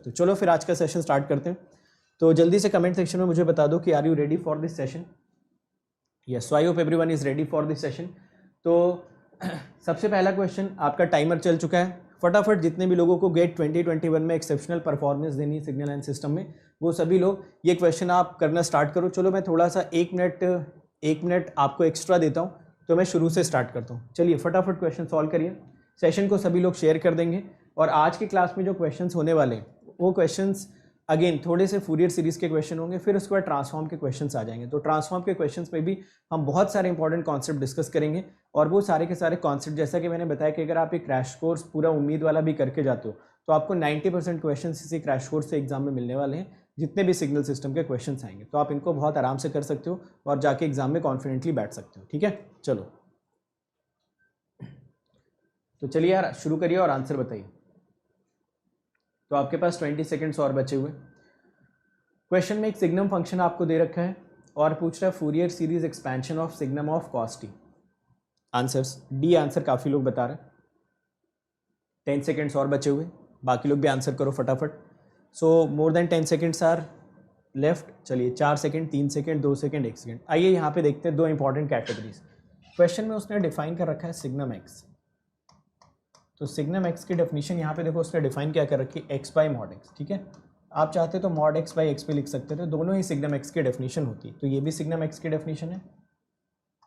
तो चलो फिर आज का सेशन स्टार्ट करते हैं। तो जल्दी से कमेंट सेक्शन में मुझे बता दो कि are you ready for this session. Yes, so I hope everyone is ready for this session. तो सबसे पहला क्वेश्चन, आपका टाइमर चल चुका है, फटाफट जितने भी लोगों को गेट 2021 में एक्सेप्शनल परफॉर्मेंस देनी है सिग्नल एंड सिस्टम में, वो सभी लोग ये क्वेश्चन आप करना स्टार्ट करो। चलो मैं थोड़ा सा एक मिनट आपको एक्स्ट्रा देता हूँ, तो मैं शुरू से स्टार्ट करता हूँ। चलिए फटाफट क्वेश्चन सॉल्व करिए। सेशन को सभी लोग शेयर कर देंगे और आज की क्लास में जो क्वेश्चंस होने वाले हैं वो क्वेश्चंस अगेन थोड़े से फूरियर सीरीज के क्वेश्चन होंगे, फिर उसके बाद ट्रांसफॉर्म के क्वेश्चंस आ जाएंगे। तो ट्रांसफॉर्म के क्वेश्चंस में भी हम बहुत सारे इंपॉर्टेंट कॉन्सेप्ट डिस्कस करेंगे और वो सारे के सारे कॉन्सेप्ट, जैसा कि मैंने बताया कि अगर आप एक क्रैश कोर्स पूरा उम्मीद वाला भी करके जाते हो तो आपको 90% क्वेश्चन इसी क्रैश कोर्स से एग्जाम में मिलने वाले हैं। जितने भी सिग्नल सिस्टम के क्वेश्चन आएंगे तो आप इनको बहुत आराम से कर सकते हो और जाके एग्जाम में कॉन्फिडेंटली बैठ सकते हो। ठीक है, चलो तो चलिए यार शुरू करिए और आंसर बताइए। तो आपके पास 20 सेकेंड्स और बचे हुए। क्वेश्चन में एक सिग्नम फंक्शन आपको दे रखा है और पूछ रहा है Fourier series expansion of signum of cos T. Answers D answer काफ़ी लोग बता रहे हैं। 10 सेकेंड्स और बचे हुए, बाकी लोग भी आंसर करो फटाफट। So more than 10 seconds are left. चलिए 4 सेकेंड, 3 सेकेंड, 2 सेकेंड, 1 सेकेंड। आइए यहाँ पे देखते हैं दो इंपॉर्टेंट कैटेगरीज। क्वेश्चन में उसने डिफाइन कर रखा है सिग्नम एक्स। तो सिग्नम एक्स की डेफिनेशन यहाँ पे देखो, उसने डिफाइन क्या कर रखी है, एक्स बाई मॉड एक्स। ठीक है, आप चाहते तो मॉड एक्स बाई एक्स पे लिख सकते थे, दोनों ही सिग्नम एक्स की डेफिनेशन होती है। तो ये भी सिग्नम एक्स की डेफिनेशन है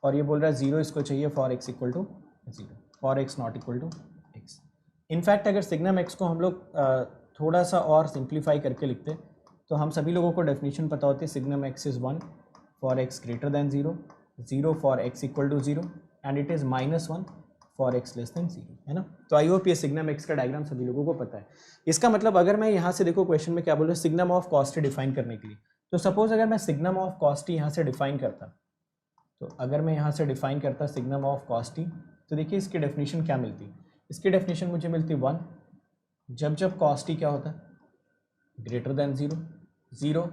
और ये बोल रहा है जीरो इसको चाहिए for x equal to zero, for x not equal to x. In fact अगर सिग्नम एक्स को हम लोग थोड़ा सा और सिंप्लीफाई करके लिखते तो हम सभी लोगों को डेफिनेशन पता होती है, signum X is 1 for X greater than 0, 0 for x equal to 0 and it is -1 for X less than 0, है ना। तो आई होप ये सिग्नम एक्स का डायग्राम सभी लोगों को पता है। इसका मतलब अगर मैं यहाँ से देखो क्वेश्चन में क्या बोल रहा है, signum of cos T define करने के लिए, तो सपोज अगर मैं सिग्नम ऑफ कॉस टी यहाँ से डिफाइन करता, तो अगर मैं यहाँ से डिफाइन करता सिग्नम ऑफ कॉस टी, तो देखिए इसकी डेफिनेशन क्या मिलती। इसकी डेफिनेशन मुझे मिलती 1 जब कॉस टी क्या होता है, ग्रेटर दैन 0, 0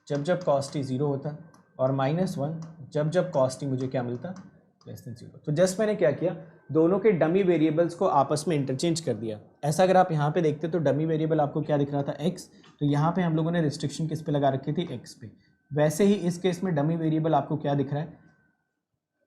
जब कॉस टी 0 होता, और -1 जब कॉस टी मुझे क्या मिलता, लेस देन 0। तो जस्ट मैंने क्या किया, दोनों के डमी वेरिएबल्स को आपस में इंटरचेंज कर दिया। ऐसा अगर आप यहाँ पे देखते तो डमी वेरिएबल आपको क्या दिख रहा था, x, तो यहाँ पे हम लोगों ने रिस्ट्रिक्शन किस पे लगा रखी थी, x पे। वैसे ही इस केस में डमी वेरिएबल आपको क्या दिख रहा है,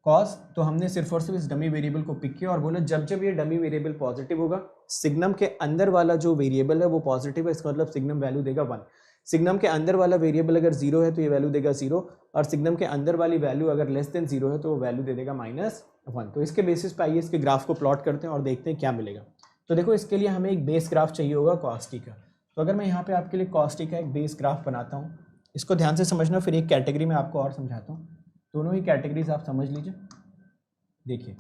cos। तो हमने सिर्फ और सिर्फ इस डमी वेरिएबल को पिक किया और बोला जब ये डमी वेरिएबल पॉजिटिव होगा, सिग्नम के अंदर वाला जो वेरिएबल है वो पॉजिटिव है, इसका मतलब सिग्नम वैल्यू देगा 1। सिग्नम के अंदर वाला वेरिएबल अगर 0 है तो ये वैल्यू देगा 0, और सिग्नम के अंदर वाली वैल्यू अगर लेस देन 0 है तो वो वैल्यू दे देगा -1। तो इसके बेसिस पे आइए इसके ग्राफ को प्लॉट करते हैं और देखते हैं क्या मिलेगा। तो देखो इसके लिए हमें एक बेस ग्राफ चाहिए होगा कॉस टी का। तो अगर मैं यहाँ पे आपके लिए कॉस टी का एक बेस ग्राफ बनाता हूँ, इसको ध्यान से समझना, फिर एक कैटेगरी में आपको और समझाता हूँ। दोनों ही कैटेगरीज आप समझ लीजिए। देखिए,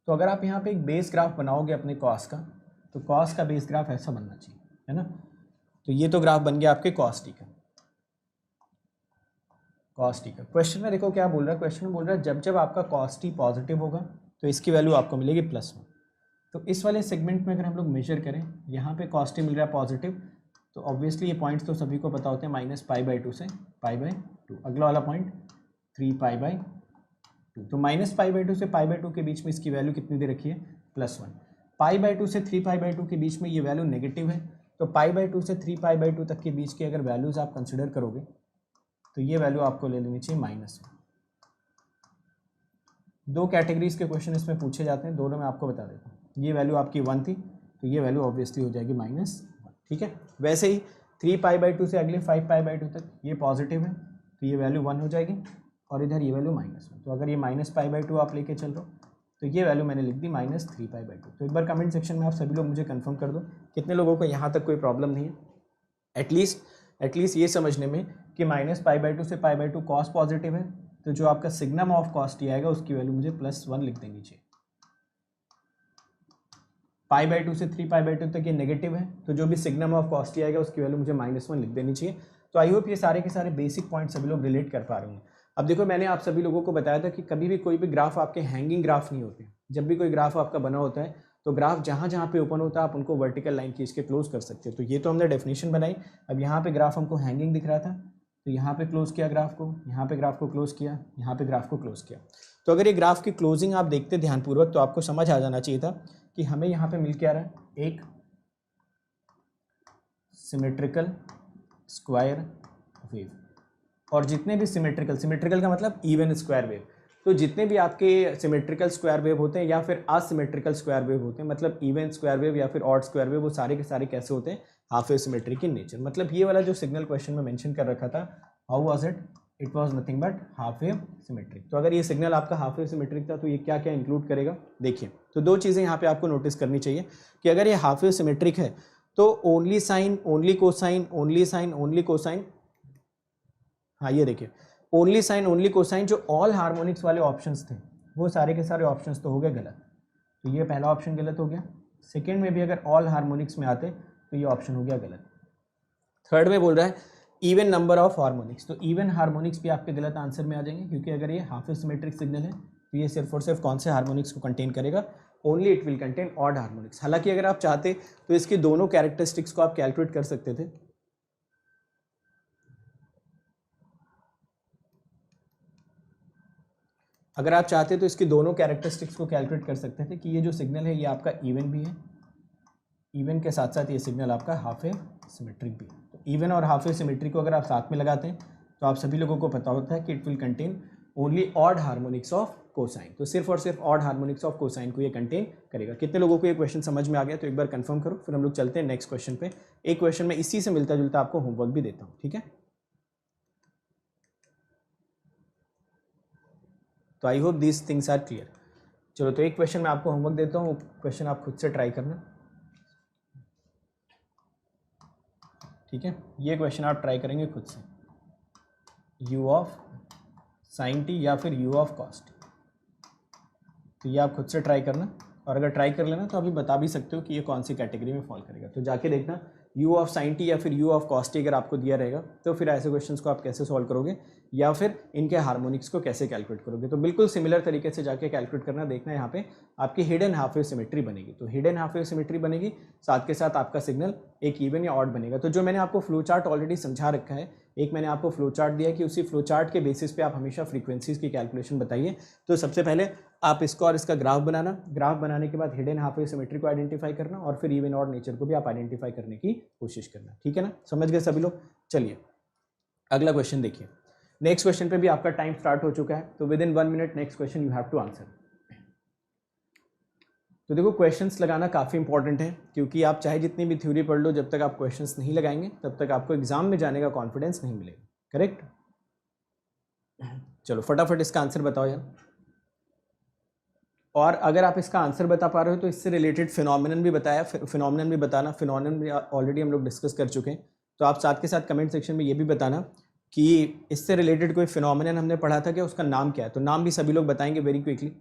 तो अगर आप यहाँ पे एक बेस ग्राफ बनाओगे अपने कॉस का, तो कॉस का बेस ग्राफ ऐसा बनना चाहिए, है ना। तो ये तो ग्राफ बन गया आपके कॉस टी का। कॉस टी का क्वेश्चन में देखो क्या बोल रहा है, क्वेश्चन में बोल रहा है जब आपका कॉस टी पॉजिटिव होगा तो इसकी वैल्यू आपको मिलेगी +1। तो इस वाले सेगमेंट में अगर हम लोग मेजर करें, यहाँ पे कॉस टी मिल रहा है पॉजिटिव, तो ऑब्वियसली ये पॉइंट्स तो सभी को पता होते हैं, -π/2 से π/2। अगला वाला पॉइंट 3π/2। तो -π/2 से π/2 के बीच में इसकी वैल्यू कितनी दे रखी है, +1। π/2 से 3π/2 के बीच में ये वैल्यू नेगेटिव है, तो π/2 से 3π/2 तक के बीच की अगर वैल्यूज आप कंसिडर करोगे तो ये वैल्यू आपको ले लेनी चाहिए -1। दो कैटेगरीज के क्वेश्चन इसमें पूछे जाते हैं, दोनों में आपको बता देता हूँ। ये वैल्यू आपकी 1 थी, तो ये वैल्यू ऑब्वियसली हो जाएगी -1। ठीक है, वैसे ही 3π/2 से अगले 5π/2 तक ये पॉजिटिव है, तो ये वैल्यू 1 हो जाएगी, और इधर ये वैल्यू -1। तो अगर ये -π/2 आप लेके चल रहे हो तो ये वैल्यू मैंने लिख दी -3π/2। तो एक बार कमेंट सेक्शन में आप सभी लोग मुझे कंफर्म कर दो कितने लोगों को यहाँ तक कोई प्रॉब्लम नहीं है, एटलीस्ट ये समझने में कि -π/2 से π/2 कॉस पॉजिटिव है, तो जो आपका सिग्नम ऑफ कॉस टी आएगा उसकी वैल्यू मुझे +1 लिख देनी चाहिए। π/2 से 3π/2 तक ये नेगेटिव है, तो जो भी सिग्नम ऑफ कॉस टी आएगा उसकी वैल्यू मुझे -1 लिख देनी चाहिए। तो आई होप ये सारे के सारे बेसिक पॉइंट सभी लोग रिलेट कर पा रहे हैं। अब देखो, मैंने आप सभी लोगों को बताया था कि कभी भी कोई भी ग्राफ आपके हैंगिंग ग्राफ नहीं होते। जब भी कोई ग्राफ आपका बना होता है तो ग्राफ जहाँ जहाँ पे ओपन होता है आप उनको वर्टिकल लाइन खींच के क्लोज कर सकते हो। तो ये तो हमने डेफिनेशन बनाई। अब यहाँ पे ग्राफ हमको हैंगिंग दिख रहा था, तो यहाँ पे क्लोज किया ग्राफ को, यहाँ पे ग्राफ को क्लोज किया, यहाँ पे ग्राफ को क्लोज किया। तो अगर ये ग्राफ की क्लोजिंग आप देखते ध्यानपूर्वक तो आपको समझ आ जाना चाहिए था कि हमें यहाँ पे मिल क्या रहा है, एक सिमेट्रिकल स्क्वायर वेव, और जितने भी सिमेट्रिकल का मतलब इवन स्क्वायर वेव, तो जितने भी आपके सिमेट्रिकल स्क्वायर वेव होते हैं या फिर असिमेट्रिकल स्क्वायर वेव होते हैं, मतलब इवन स्क्वायर वेव या फिर ऑड स्क्वायर वेव, वो सारे के सारे कैसे होते हैं, half wave symmetric in nature. मतलब ये वाला जो सिग्नल क्वेश्चन में मेंशन कर रखा था, how was it, it was nothing but half wave symmetric. तो अगर ये सिग्नल आपका हाफ वेव सिमेट्रिक था तो ये क्या क्या इंक्लूड करेगा, देखिए तो दो चीज़ें यहाँ पे आपको नोटिस करनी चाहिए कि अगर ये हाफ वेव सिमेट्रिक है तो only sine, only cosine, only sine, only cosine, हाँ ये देखिए ओनली साइन, ओनली कोसाइन, जो ऑल हार्मोनिक्स वाले ऑप्शंस थे वो सारे के सारे ऑप्शंस तो हो गए गलत, तो ये पहला ऑप्शन गलत हो गया। सेकेंड में भी अगर ऑल हार्मोनिक्स में आते तो ये ऑप्शन हो गया गलत। थर्ड में बोल रहा है इवन नंबर ऑफ हार्मोनिक्स, तो इवन हार्मोनिक्स भी आपके गलत आंसर में आ जाएंगे, क्योंकि अगर ये हाफ सिमेट्रिक सिग्नल है तो ये सिर्फ और सिर्फ कौन से हार्मोनिक्स को कंटेन करेगा, only it will contain odd harmonics. हालांकि अगर आप चाहते तो इसकी दोनों कैरेक्टरिस्टिक्स को आप कैलकुलेट कर सकते थे, अगर आप चाहते तो इसकी दोनों कैरेक्टरिस्टिक्स को कैलकुलेट कर सकते थे कि ये जो सिग्नल है ये आपका इवन भी है, इवन के साथ साथ ये सिग्नल आपका हाफ वेव सिमेट्रिक भी है। तो इवन और हाफ वेव सिमेट्रिक को अगर आप साथ में लगाते हैं तो आप सभी लोगों को पता होता है कि it will contain only odd harmonics of cosine, तो सिर्फ और सिर्फ ऑड हार्मोनिक्स ऑफ कोसाइन को ये कंटेन करेगा। कितने लोगों को ये क्वेश्चन समझ में आ गया, तो एक बार कंफर्म करो, फिर हम लोग चलते हैं नेक्स्ट क्वेश्चन पे। एक क्वेश्चन में इसी से मिलता जुलता आपको होमवर्क भी देता हूँ, ठीक है। तो I hope these things are clear. चलो तो एक क्वेश्चन मैं आपको होमवर्क देता हूँ, क्वेश्चन आप खुद से ट्राई करना, ठीक है। ये क्वेश्चन आप ट्राई करेंगे खुद से, u ऑफ साइन टी या फिर u ऑफ कॉस टी, तो ये आप खुद से ट्राई करना, और अगर ट्राई कर लेना तो अभी बता भी सकते हो कि ये कौन सी कैटेगरी में फॉल करेगा। तो जाके देखना u ऑफ साइन टी या फिर u ऑफ कॉस टी अगर आपको दिया रहेगा तो फिर ऐसे क्वेश्चंस को आप कैसे सॉल्व करोगे या फिर इनके हार्मोनिक्स को कैसे कैलकुलेट करोगे। तो बिल्कुल सिमिलर तरीके से जाके कैलकुलेट करना, देखना यहाँ पे आपकी हिडन हाफ वेव सिमेट्री बनेगी। तो हिडन हाफ वेव सिमेट्री बनेगी, साथ के साथ आपका सिग्नल एक इवन या ऑड बनेगा। तो जो मैंने आपको फ्लो चार्ट ऑलरेडी समझा रखा है, एक मैंने आपको फ्लो चार्ट दिया कि उसी फ्लो चार्ट के बेसिस पे आप हमेशा फ्रीक्वेंसीज की कैलकुलेशन बताइए। तो सबसे पहले आप इसको और इसका ग्राफ बनाना, ग्राफ बनाने के बाद हिडन हाफ वेव सिमेट्री को आइडेंटिफाई करना, और फिर इवन ऑड नेचर को भी आप आइडेंटिफाई करने की कोशिश करना, ठीक है ना। समझ गए सभी लोग। चलिए अगला क्वेश्चन देखिए। नेक्स्ट क्वेश्चन पे भी आपका टाइम स्टार्ट हो चुका है, तो within 1 minute next question you have to answer. तो देखो क्वेश्चंस लगाना काफ़ी इंपॉर्टेंट है, क्योंकि आप चाहे जितनी भी थ्योरी पढ़ लो, जब तक आप क्वेश्चंस नहीं लगाएंगे तब तक आपको एग्जाम में जाने का कॉन्फिडेंस नहीं मिलेगा, करेक्ट। चलो फटाफट इसका आंसर बताओ यार। और अगर आप इसका आंसर बता पा रहे हो तो इससे रिलेटेड फिनोमिनन भी बताया, फिनोमिनन भी बताना, फिनोमिनन भी ऑलरेडी हम लोग डिस्कस कर चुके हैं। तो आप साथ के साथ कमेंट सेक्शन में ये भी बताना कि इससे रिलेटेड कोई फिनोमिनन हमने पढ़ा था क्या, उसका नाम क्या है। तो नाम भी सभी लोग बताएंगे वेरी क्विकली।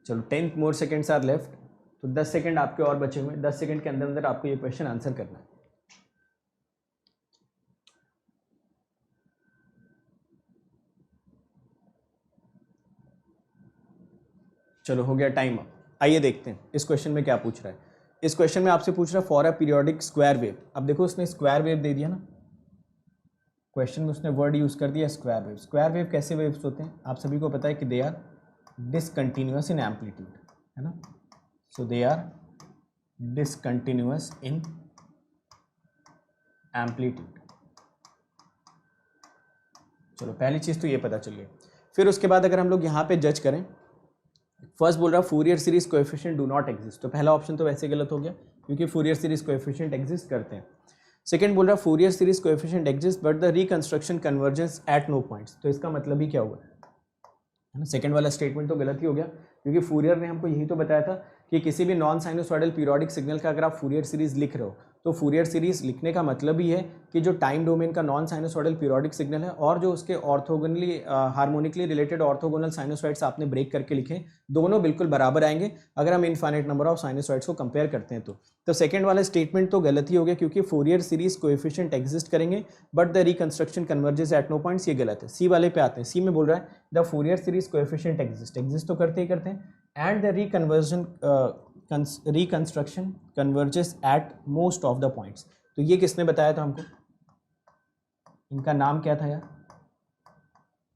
चलो 10 मोर सेकेंड्स आर लेफ्ट, तो 10 सेकेंड आपके और बचे हुए हैं। 10 सेकेंड के अंदर अंदर आपको ये क्वेश्चन आंसर करना है। चलो हो गया टाइम अप। आइए देखते हैं इस क्वेश्चन में क्या पूछ रहा है। इस क्वेश्चन में आपसे पूछ रहा है for a periodic square wave. अब देखो उसने स्क्वायर वेव दे दिया ना, क्वेश्चन में उसने वर्ड यूज कर दिया स्क्वायर वेव। स्क्वायर वेव कैसे वेव्स होते हैं, आप सभी को पता है कि they are discontinuous in amplitude, है ना। So they are discontinuous in amplitude. चलो पहली चीज तो ये पता चल गई। फिर उसके बाद अगर हम लोग यहाँ पे जज करें, फर्स्ट बोल रहा Fourier series coefficient do not exist, तो पहला ऑप्शन तो वैसे गलत हो गया क्योंकि फूरियर सीरीज कोएफिशिएंट एग्जिस्ट करते हैं। सेकंड बोल रहा Fourier series coefficient exist but the reconstruction convergence at no points, तो इसका मतलब ही क्या हुआ, है ना। सेकंड वाला स्टेटमेंट तो गलत ही हो गया, क्योंकि फूरियर ने हमको यही तो बताया था कि किसी भी नॉन साइनोसॉइडल पीरियोडिक सिग्नल का अगर आप फूरियर सीरीज लिख रहे हो तो फूरियर सीरीज लिखने का मतलब ही है कि जो टाइम डोमेन का नॉन साइनोसॉइडल पीरियोडिक सिग्नल है और जो उसके orthogonally harmonically related orthogonal sinusoids आपने ब्रेक करके लिखे, दोनों बिल्कुल बराबर आएंगे अगर हम इनफाइनाइट नंबर ऑफ साइनोसॉइड्स को कंपेयर करते हैं। तो सेकंड वाला स्टेटमेंट तो गलत ही हो गया, क्योंकि फूरियर सीरीज कोएफिशिएंट एग्जिस्ट करेंगे but the reconstruction converges at no points, ये गलत है। सी वाले पे आते हैं। सी में बोल रहा है the Fourier series coefficient exist तो करते ही करते हैं, and the reconstruction converges at most of the points. तो ये किसने बताया था हमको, इनका नाम क्या था यार,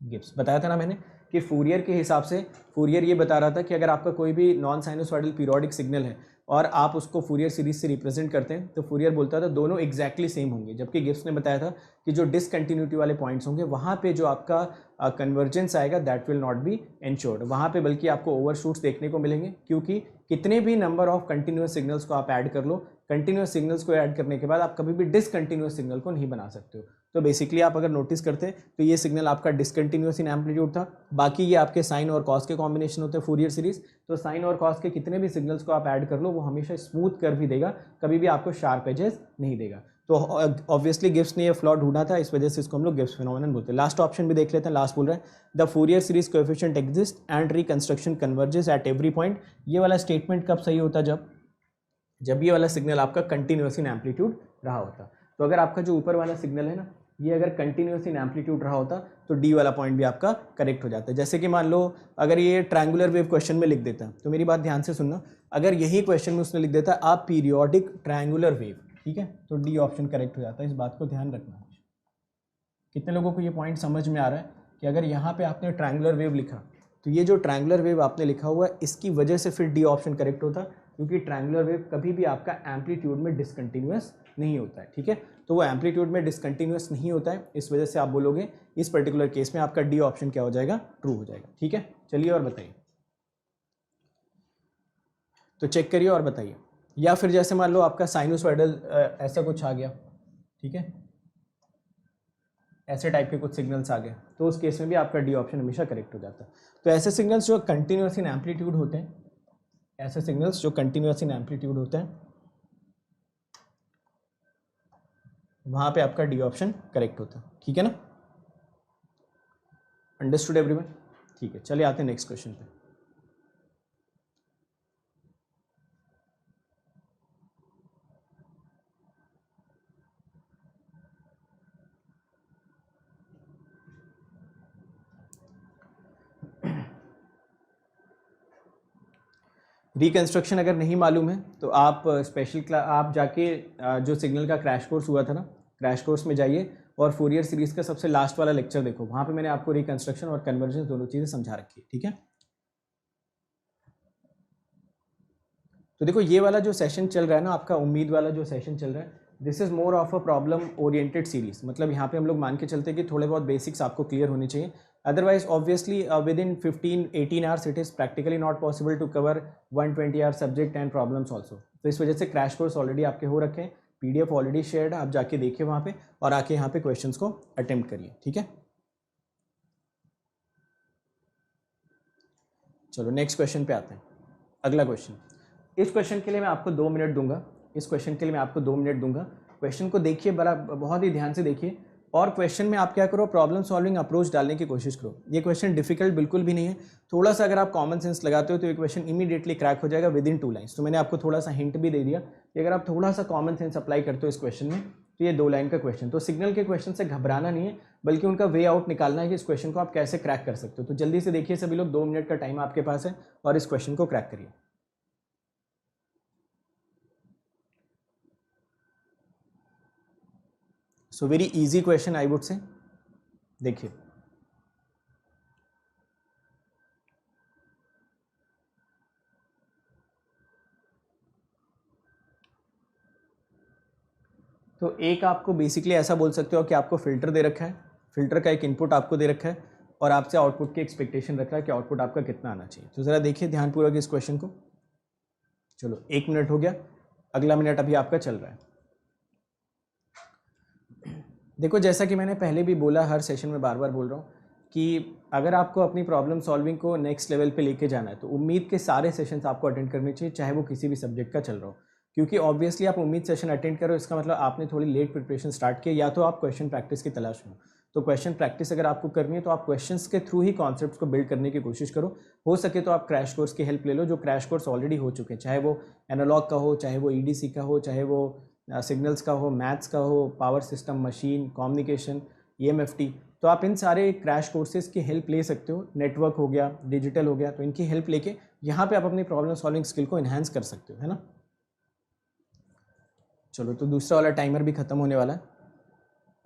गिब्स बताया था ना मैंने कि फूरियर के हिसाब से, फूरियर ये बता रहा था कि अगर आपका कोई भी नॉन साइनोसॉइडल पीरियोडिक सिग्नल है और आप उसको फूरियर सीरीज से रिप्रेजेंट करते हैं तो फूरियर बोलता था दोनों एग्जैक्टली सेम होंगे, जबकि गिब्स ने बताया था कि जो डिसकंटिन्यूटी वाले पॉइंट्स होंगे वहाँ पे जो आपका कन्वर्जेंस आएगा that will not be ensured, वहाँ पे बल्कि आपको ओवरशूट्स देखने को मिलेंगे, क्योंकि कितने भी नंबर ऑफ कंटिन्यूस सिग्नल्स को आप ऐड कर लो, कंटिन्यूस सिग्नल्स को ऐड करने के बाद आप कभी भी डिसकंटिन्यूस सिग्नल को नहीं बना सकते हो। तो बेसिकली आप अगर नोटिस करते तो ये सिग्नल आपका डिसकंटिन्यूस इन एम्पलीट्यूड था, बाकी ये आपके साइन और कॉस के कॉम्बिनेशन होते हैं फूरियर सीरीज। तो साइन और कॉस के कितने भी सिग्नल्स को आप ऐड कर लो वो हमेशा स्मूथ कर्व ही देगा, कभी भी आपको शार्प एजेस नहीं देगा। तो ऑब्वियसली गिब्स ने ये फ्लॉ ढूंढा था, इस वजह से इसको हम लोग गिब्स फिनोमेनन बोलते हैं। लास्ट ऑप्शन भी देख लेते हैं, लास्ट बोल रहा है the Fourier series coefficient exist and reconstruction converges at every point. ये वाला स्टेटमेंट कब सही होता, जब ये वाला सिग्नल आपका कंटिन्यूअस इन एम्पलीट्यूड रहा होता। तो अगर आपका जो ऊपर वाला सिग्नल है ना ये अगर कंटिन्यूअस इन एम्पलीट्यूड रहा होता तो डी वाला पॉइंट भी आपका करेक्ट हो जाता है। जैसे कि मान लो अगर ये ट्रायंगुलर वेव क्वेश्चन में लिख देता, तो मेरी बात ध्यान से सुनना, अगर यही क्वेश्चन में उसने लिख देता आप पीरियोडिक ट्रायंगुलर वेव, ठीक है, तो डी ऑप्शन करेक्ट हो जाता है। इस बात को ध्यान रखना। कितने लोगों को ये पॉइंट समझ में आ रहा है कि अगर यहाँ पे आपने ट्रायंगुलर वेव लिखा तो ये जो ट्रायंगुलर वेव आपने लिखा हुआ है इसकी वजह से फिर डी ऑप्शन करेक्ट होता, क्योंकि ट्रायंगुलर वेव कभी भी आपका एम्पलीट्यूड में डिसकंटिन्यूअस नहीं होता है, ठीक है। तो वो एम्पलीट्यूड में डिसकंटिन्यूअस नहीं होता है, इस वजह से आप बोलोगे इस पर्टिकुलर केस में आपका डी ऑप्शन क्या हो जाएगा, ट्रू हो जाएगा, ठीक है। चलिए और बताइए, तो चेक करिए और बताइए। या फिर जैसे मान लो आपका साइनोसॉइडल ऐसा कुछ आ गया, ठीक है, ऐसे टाइप के कुछ सिग्नल्स आ गए, तो उस केस में भी आपका डी ऑप्शन हमेशा करेक्ट हो जाता है। तो ऐसे सिग्नल्स जो कंटिन्यूअस इन एम्पलीट्यूड होते हैं, ऐसे सिग्नल्स जो कंटिन्यूअस इन एम्पलीट्यूड होते हैं वहां पे आपका डी ऑप्शन करेक्ट होता है, ठीक है ना। अंडरस्टूड एवरीवन, ठीक है। चलिए आते हैं नेक्स्ट क्वेश्चन पे। रिकंस्ट्रक्शन अगर नहीं मालूम है तो आप स्पेशल क्लास आप जाके जो सिग्नल का क्रैश कोर्स हुआ था ना, क्रैश कोर्स में जाइए और फूरियर सीरीज का सबसे लास्ट वाला लेक्चर देखो, वहां पे मैंने आपको रिकंस्ट्रक्शन और कन्वर्जेंस दोनों चीजें समझा रखी है, ठीक है। तो देखो ये वाला जो सेशन चल रहा है ना आपका, उम्मीद वाला जो सेशन चल रहा है, this is more of a problem oriented series. मतलब यहाँ पे हम लोग मान के चलते हैं कि थोड़े बहुत बेसिक्स आपको क्लियर होने चाहिए, otherwise obviously within 15-18 hours it is practically not possible to cover 120 hour subject and problems also। तो इस वजह से क्रैश कोर्स ऑलरेडी आपके हो रखे हैं, पीडीएफ ऑलरेडी शेयर्ड है, आप जाके देखिए वहाँ पे और आके यहाँ पे क्वेश्चंस को अटेम्प्ट करिए, ठीक है। चलो नेक्स्ट क्वेश्चन पे आते हैं। अगला क्वेश्चन, इस क्वेश्चन के लिए मैं आपको 2 मिनट दूंगा, इस क्वेश्चन के लिए मैं आपको 2 मिनट दूंगा। क्वेश्चन को देखिए, बड़ा बहुत ही ध्यान से देखिए और क्वेश्चन में आप क्या करो, प्रॉब्लम सॉल्विंग अप्रोच डालने की कोशिश करो। ये क्वेश्चन डिफिकल्ट बिल्कुल भी नहीं है, थोड़ा सा अगर आप कॉमन सेंस लगाते हो तो ये क्वेश्चन इमीडिएटली क्रैक हो जाएगा विद इन 2 लाइन्स। तो मैंने आपको थोड़ा सा हिंट भी दे दिया कि अगर आप थोड़ा सा कॉमन सेंस अप्लाई करते हो इस क्वेश्चन में तो ये 2 लाइन का क्वेश्चन। तो सिग्नल के क्वेश्चन से घबराना नहीं है, बल्कि उनका वे आउट निकालना है कि इस क्वेश्चन को आप कैसे क्रैक कर सकते हो। तो जल्दी से देखिए सभी लोग, 2 मिनट का टाइम आपके पास है और इस क्वेश्चन को क्रैक करिए। So very easy question I would say, देखिए तो एक आपको बेसिकली ऐसा बोल सकते हो कि आपको फिल्टर दे रखा है, फिल्टर का एक इनपुट आपको दे रखा है और आपसे आउटपुट की एक्सपेक्टेशन रख रहा है कि आउटपुट आपका कितना आना चाहिए। तो ज़रा देखिए ध्यानपूर्वक इस क्वेश्चन को। चलो 1 मिनट हो गया, अगला मिनट अभी आपका चल रहा है। देखो जैसा कि मैंने पहले भी बोला, हर सेशन में बार बार बोल रहा हूँ कि अगर आपको अपनी प्रॉब्लम सॉल्विंग को नेक्स्ट लेवल पे लेके जाना है तो उम्मीद के सारे सेशंस आपको अटेंड करने चाहिए, चाहे वो किसी भी सब्जेक्ट का चल रहा हो। क्योंकि ऑब्वियसली आप उम्मीद सेशन अटेंड करो इसका मतलब आपने थोड़ी लेट प्रिपरेशन स्टार्ट किया, या तो आप क्वेश्चन प्रैक्टिस की तलाश में हो। तो क्वेश्चन प्रैक्टिस अगर आपको करनी है तो आप क्वेश्चंस के थ्रू ही कॉन्सेप्ट्स को बिल्ड करने की कोशिश करो। हो सके तो आप क्रैश कोर्स की हेल्प ले लो, जो क्रैश कोर्स ऑलरेडी हो चुके हैं, चाहे वो एनालॉग का हो, चाहे वो ईडीसी का हो, चाहे वो सिग्नल्स का हो, मैथ्स का हो, power system, machine, communication, EMFT. तो आप इन सारे क्रैश कोर्सेज की हेल्प ले सकते हो। नेटवर्क हो गया, डिजिटल हो गया, तो इनकी हेल्प लेके यहाँ पे आप अपनी प्रॉब्लम सॉल्विंग स्किल को इन्हांस कर सकते हो, है ना। चलो तो दूसरा वाला टाइमर भी खत्म होने वाला है।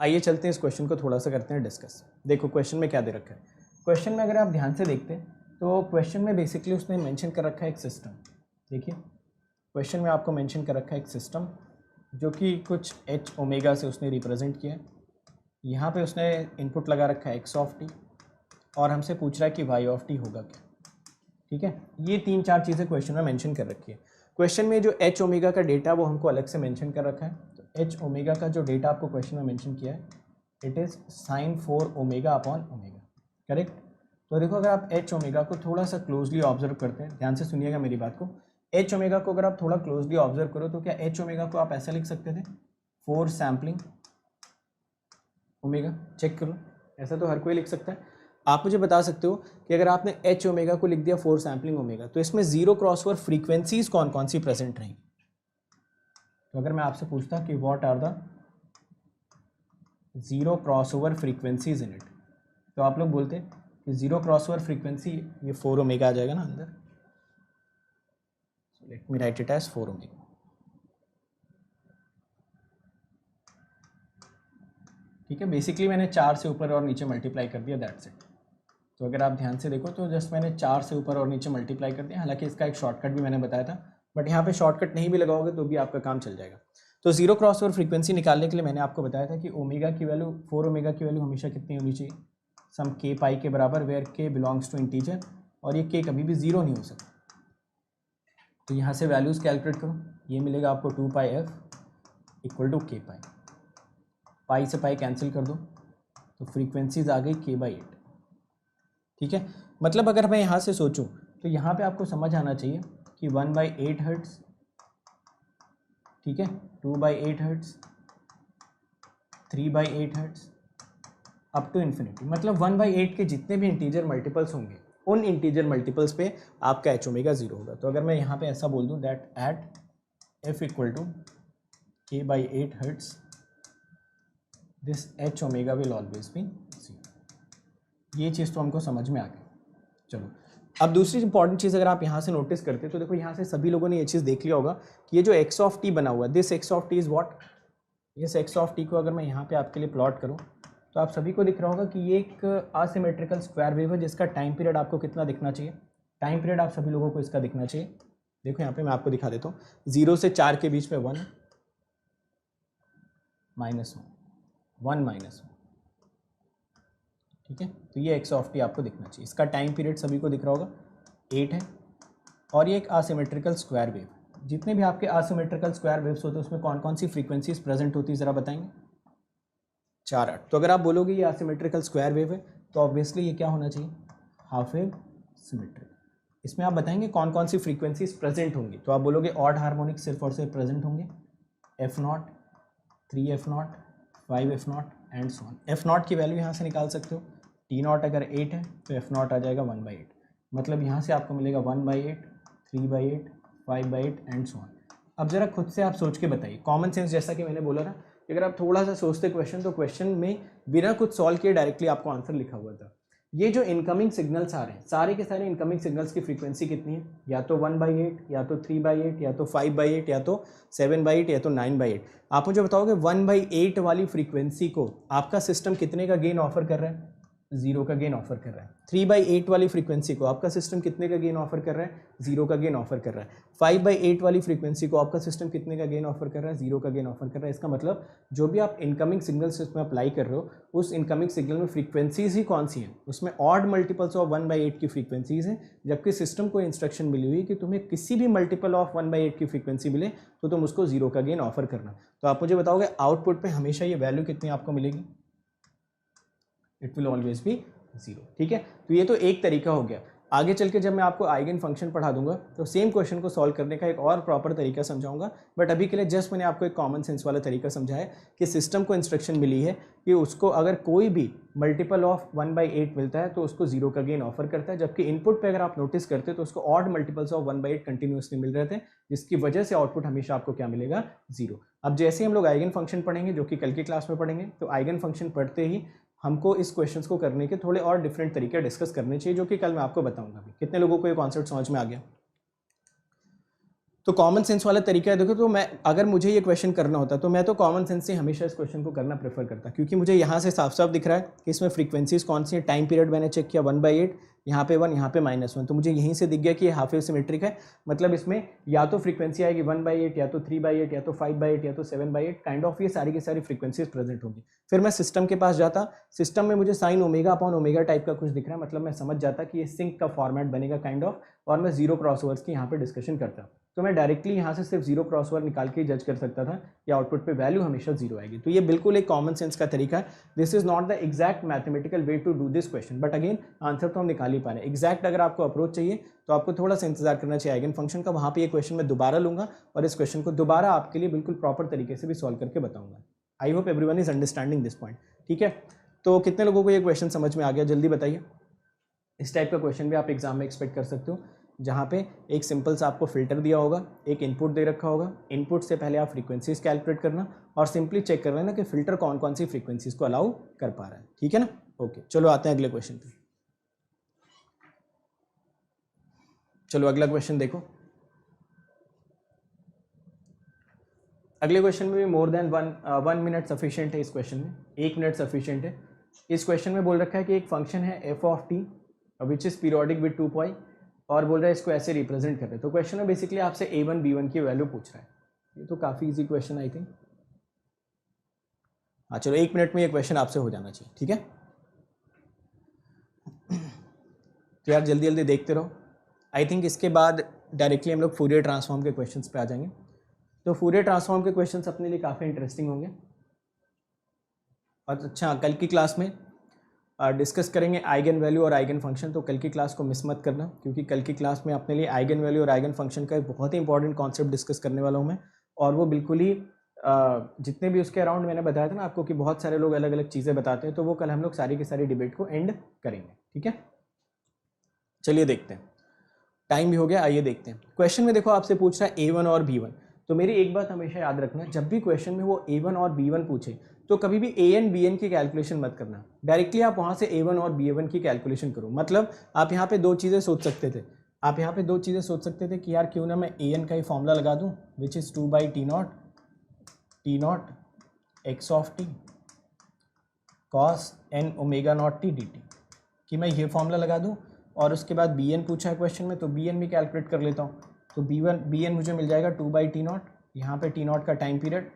आइए चलते हैं इस क्वेश्चन को थोड़ा सा करते हैं डिस्कस। देखो क्वेश्चन में क्या दे रखा है। क्वेश्चन में अगर आप ध्यान से देखते हैं तो क्वेश्चन में बेसिकली उसने मेंशन कर रखा है एक सिस्टम। देखिए क्वेश्चन में आपको मेंशन कर रखा है एक सिस्टम जो कि कुछ एच ओमेगा से उसने रिप्रेजेंट किया है। यहाँ पे उसने इनपुट लगा रखा है एक्स ऑफ टी और हमसे पूछ रहा है कि वाई ऑफ टी होगा क्या। ठीक है, ये 3-4 चीज़ें क्वेश्चन में मेंशन कर रखी है। क्वेश्चन में जो एच ओमेगा का डेटा वो हमको अलग से मेंशन कर रखा है। तो एच ओमेगा का जो डेटा आपको क्वेश्चन में मेंशन किया है it is sine 4 omega upon omega, correct. तो देखो अगर आप एच ओमेगा को थोड़ा सा क्लोजली ऑब्जर्व करते हैं, ध्यान से सुनिएगा मेरी बात को। एच ओमेगा को अगर आप थोड़ा क्लोजली ऑब्जर्व करो तो क्या एच ओमेगा को आप ऐसा लिख सकते थे 4 सैम्पलिंग ओमेगा। चेक करो, ऐसा तो हर कोई लिख सकता है। आप मुझे बता सकते हो कि अगर आपने एच ओमेगा को लिख दिया 4 सैम्पलिंग ओमेगा तो इसमें जीरो क्रॉसओवर फ्रीक्वेंसीज कौन कौन सी प्रेजेंट रहेंगी। तो अगर मैं आपसे पूछता कि what are the zero crossover frequencies in it, तो आप लोग बोलते कि जीरो क्रॉसओवर फ्रीक्वेंसी ये 4 ओमेगा आ जाएगा ना अंदर। Let me write it as 4 omega. ठीक है, बेसिकली मैंने 4 से ऊपर और नीचे मल्टीप्लाई कर दिया, दैट्स इट। तो अगर आप ध्यान से देखो तो जस्ट मैंने 4 से ऊपर और नीचे मल्टीप्लाई कर दिया। हालांकि इसका एक शॉर्टकट भी मैंने बताया था, बट यहाँ पे शॉर्टकट नहीं भी लगाओगे तो भी आपका काम चल जाएगा। तो जीरो क्रॉसओवर फ्रीक्वेंसी निकालने के लिए मैंने आपको बताया था कि ओमेगा की वैल्यू 4 ओमेगा की वैल्यू हमेशा कितनी होनी चाहिए, सम के पाई के बराबर, वेयर के बिलोंग्स टू इंटीजर और ये के कभी भी जीरो नहीं हो सकता। तो यहाँ से वैल्यूज़ कैलकुलेट करो, ये मिलेगा आपको 2 पाई एफ इक्वल टू के पाई। पाई से पाई कैंसिल कर दो तो फ्रीक्वेंसीज आ गई k/8। ठीक है, मतलब अगर मैं यहाँ से सोचूं तो यहाँ पे आपको समझ आना चाहिए कि 1/8 हर्ट्ज, ठीक है, 2/8 hertz, 3/8 hertz up to infinity. मतलब 1/8 के जितने भी इंटीजर मल्टीपल्स होंगे उन इंटीजर मल्टीपल्स पे आपका एच ओमेगा 0 होगा। तो अगर मैं यहाँ पे ऐसा बोल दूँ that at F equal to k/8 hertz this H omega will always be 0। ये चीज़ तो हमको समझ में आ गई। चलो अब दूसरी इंपॉर्टेंट चीज़ अगर आप यहाँ से नोटिस करते हैं तो देखो यहाँ से सभी लोगों ने ये चीज़ देख लिया होगा कि ये जो एक्स ऑफ टी बना हुआ है, this x of T is what. इस एक्स ऑफ टी को अगर मैं यहाँ पे आपके लिए प्लॉट करूँ तो आप सभी को दिख रहा होगा कि ये एक असिमेट्रिकल स्क्वायर वेव है जिसका टाइम पीरियड आपको कितना दिखना चाहिए। टाइम पीरियड आप सभी लोगों को इसका दिखना चाहिए। देखो यहाँ पे मैं आपको दिखा देता हूँ, 0 से 4 के बीच में 1 -1 -1 -1। ठीक है, तो ये एक्स ऑफ टी आपको दिखना चाहिए। इसका टाइम पीरियड सभी को दिख रहा होगा 8 है और ये एक असिमेट्रिकल स्क्वायर वेव। जितने भी आपके असिमेट्रिकल स्क्वायर वेव्स होते हैं उसमें कौन कौन सी फ्रीक्वेंसीज प्रेजेंट होती है ज़रा बताएंगे। 4-8। तो अगर आप बोलोगे ये असिमेट्रिकल स्क्वायर वेव है तो ऑब्वियसली ये क्या होना चाहिए, हाफ वेव सिमेट्रिक। इसमें आप बताएंगे कौन कौन सी फ्रीक्वेंसीज प्रेजेंट होंगी। तो आप बोलोगे ऑड हार्मोनिक सिर्फ और सिर्फ प्रेजेंट होंगे f0, 3f0, 5f0 and so on. f0 की वैल्यू यहाँ से निकाल सकते हो, t0 अगर 8 है तो f0 आ जाएगा 1/8। मतलब यहाँ से आपको मिलेगा 1/8, 3/8, 5/8 एंड सो ऑन। अब ज़रा खुद से आप सोच के बताइए, कॉमन सेंस जैसा कि मैंने बोला ना, अगर आप थोड़ा सा सोचते क्वेश्चन तो क्वेश्चन में बिना कुछ सॉल्व किए डायरेक्टली आपको आंसर लिखा हुआ था। ये जो इनकमिंग सिग्नल्स आ रहे हैं सारे के सारे इनकमिंग सिग्नल्स की फ्रीक्वेंसी कितनी है, या तो 1/8, या तो 3/8, या तो 5/8, या तो 7/8, या तो 9/8। आप मुझे बताओगे 1/8 वाली फ्रीक्वेंसी को आपका सिस्टम कितने का गेन ऑफर कर रहा है, 0 का गेन ऑफर कर रहा है। 3/8 वाली फ्रीक्वेंसी को आपका सिस्टम कितने का गेन ऑफर कर रहा है, 0 का गेन ऑफर कर रहा है। 5/8 वाली फ्रीक्वेंसी को आपका सिस्टम कितने का गेन ऑफर कर रहा है, 0 का गेन ऑफर कर रहा है। इसका मतलब जो भी आप इनकमिंग सिग्नल्स इसमें अप्लाई कर रहे हो उस इनकमिंग सिग्नल में फ्रीक्वेंसीज ही कौन सी हैं, उसमें ऑड मल्टीपल्स ऑफ 1/8 की फ्रीक्वेंसीज हैं। जबकि सिस्टम को इंस्ट्रक्शन मिली हुई कि तुम्हें किसी भी मल्टीपल ऑफ 1/8 की फ्रीक्वेंसी मिले तो तुम उसको 0 का गेन ऑफर करना। तो आप मुझे बताओगे आउटपुट पे हमेशा ये वैल्यू कितनी आपको मिलेगी, इट विल ऑलवेज बी 0। ठीक है, तो ये तो एक तरीका हो गया। आगे चल के जब मैं आपको आइगन फंक्शन पढ़ा दूंगा तो सेम क्वेश्चन को सॉल्व करने का एक और प्रॉपर तरीका समझाऊंगा। बट अभी के लिए जस्ट मैंने आपको एक कॉमन सेंस वाला तरीका समझाया कि सिस्टम को इंस्ट्रक्शन मिली है कि उसको अगर कोई भी मल्टीपल ऑफ 1/8 मिलता है तो उसको 0 का गेन ऑफर करता है। जबकि इनपुट पे अगर आप नोटिस करते तो उसको ऑड मल्टीपल्स ऑफ 1/8 कंटिन्यूसली मिल रहे थे, जिसकी वजह से आउटपुट हमेशा आपको क्या मिलेगा, 0। अब जैसे हम लोग आइगन फंक्शन पढ़ेंगे जो कि कल की क्लास में पढ़ेंगे, तो आइगन फंक्शन पढ़ते ही हमको इस क्वेश्चंस को करने के थोड़े और डिफरेंट तरीके डिस्कस करने चाहिए, जो कि कल मैं आपको बताऊंगा। कितने लोगों को ये कॉन्सेप्ट समझ में आ गया। तो कॉमन सेंस वाला तरीका है। देखो, तो मैं अगर मुझे ये क्वेश्चन करना होता तो मैं तो कॉमन सेंस से हमेशा इस क्वेश्चन को करना प्रेफर करता, क्योंकि मुझे यहाँ से साफ साफ दिख रहा है कि इसमें फ्रीक्वेंसीज कौन सी है। टाइम पीरियड मैंने चेक किया 1/8, यहाँ पे 1, यहाँ पे -1, तो मुझे यहीं से दिख गया कि ये हाफ वेव सिमेट्रिक है। मतलब इसमें या तो फ्रीक्वेंसी आएगी 1/8, या तो 3/8, या तो 5/8, या तो 7/8, काइंड ऑफ ये सारी की सारी फ्रीक्वेंसीज प्रेजेंट होंगी। फिर मैं सिस्टम के पास जाता, सिस्टम में मुझे sine omega upon omega type का कुछ दिख रहा है, मतलब मैं समझ जाता कि ये सिंक का फॉर्मेट बनेगा काइंड ऑफ, और मैं जीरो क्रॉसओवर्स की यहाँ पे डिस्कशन करता। तो मैं डायरेक्टली यहाँ से सिर्फ जीरो क्रॉसओवर निकाल के जज कर सकता था कि आउटपुट पे वैल्यू हमेशा जीरो आएगी। तो ये बिल्कुल एक कॉमन सेंस का तरीका है। This is not the exact mathematical way to do this question, but again answer तो हम निकाल ही पा रहे हैं। एग्जैक्ट अगर आपको अप्रोच चाहिए तो आपको थोड़ा सा इंतजार करना चाहिए आइगन फंक्शन का। वहाँ पे ये क्वेश्चन मैं दोबारा लूंगा और इस क्वेश्चन को दोबारा आपके लिए बिल्कुल प्रॉपर तरीके से भी सॉल्व करके बताऊंगा। आई hope everyone is understanding this point. ठीक है, तो कितने लोगों को ये क्वेश्चन समझ में आ गया, जल्दी बताइए। इस टाइप का क्वेश्चन भी आप एग्जाम में एक्सपेक्ट कर सकते हो, जहाँ पे एक सिंपल सा आपको फिल्टर दिया होगा, एक इनपुट दे रखा होगा। इनपुट से पहले आप फ्रीक्वेंसीज कैलकुलेट करना और सिंपली चेक कर लेना कि फिल्टर कौन कौन सी फ्रीक्वेंसीज को अलाउ कर पा रहा है। ठीक है ना, ओके, चलो आते हैं अगले क्वेश्चन पे। चलो अगला क्वेश्चन देखो। अगले क्वेश्चन में भी more than one minute sufficient है। इस क्वेश्चन में 1 मिनट सफिशिएंट है। इस क्वेश्चन में बोल रखा है कि एक फंक्शन है F of T which is periodic with 2 पाई, और बोल रहा है इसको ऐसे रिप्रेजेंट कर रहे हैं। तो क्वेश्चन में बेसिकली आपसे a1 b1 की वैल्यू पूछ रहा है। ये तो काफ़ी इजी क्वेश्चन आई थिंक। हाँ चलो, 1 मिनट में ये क्वेश्चन आपसे हो जाना चाहिए। ठीक है, तो यार जल्दी जल्दी देखते रहो। आई थिंक इसके बाद डायरेक्टली हम लोग फूरियर ट्रांसफॉर्म के क्वेश्चंस पे आ जाएंगे। तो फूरियर ट्रांसफॉर्म के क्वेश्चंस अपने लिए काफ़ी इंटरेस्टिंग होंगे। और अच्छा, कल की क्लास में डिस्कस करेंगे आइगन वैल्यू और आइगन फंक्शन। तो कल की क्लास को मिस मत करना, क्योंकि कल की क्लास में अपने लिए आइगन वैल्यू और आइगन फंक्शन का एक बहुत ही इंपॉर्टेंट कॉन्सेप्ट डिस्कस करने वाला हूँ मैं। और वो बिल्कुल ही जितने भी उसके अराउंड मैंने बताया था ना आपको कि बहुत सारे लोग अलग अलग चीज़ें बताते हैं, तो वो कल हम लोग सारी की सारी डिबेट को एंड करेंगे। ठीक है, चलिए देखते हैं, टाइम भी हो गया, आइए देखते हैं। क्वेश्चन में देखो आपसे पूछ रहा है a1 और b1। तो मेरी एक बात हमेशा याद रखना, जब भी क्वेश्चन में वो a1 और b1 पूछे तो कभी भी an bn की कैलकुलेशन मत करना, डायरेक्टली आप वहाँ से a1 और b1 की कैलकुलेशन करो। मतलब आप यहाँ पे दो चीज़ें सोच सकते थे, कि यार क्यों ना मैं an का ही फॉर्मूला लगा दूँ, which is 2/t0 x of T cos n omega not T dt, कि मैं ये फॉर्मूला लगा दूँ। और उसके बाद bn पूछा है क्वेश्चन में, तो bn भी कैलकुलेट कर लेता हूँ। तो bn मुझे मिल जाएगा 2/t0, यहाँ पे t0 का time period,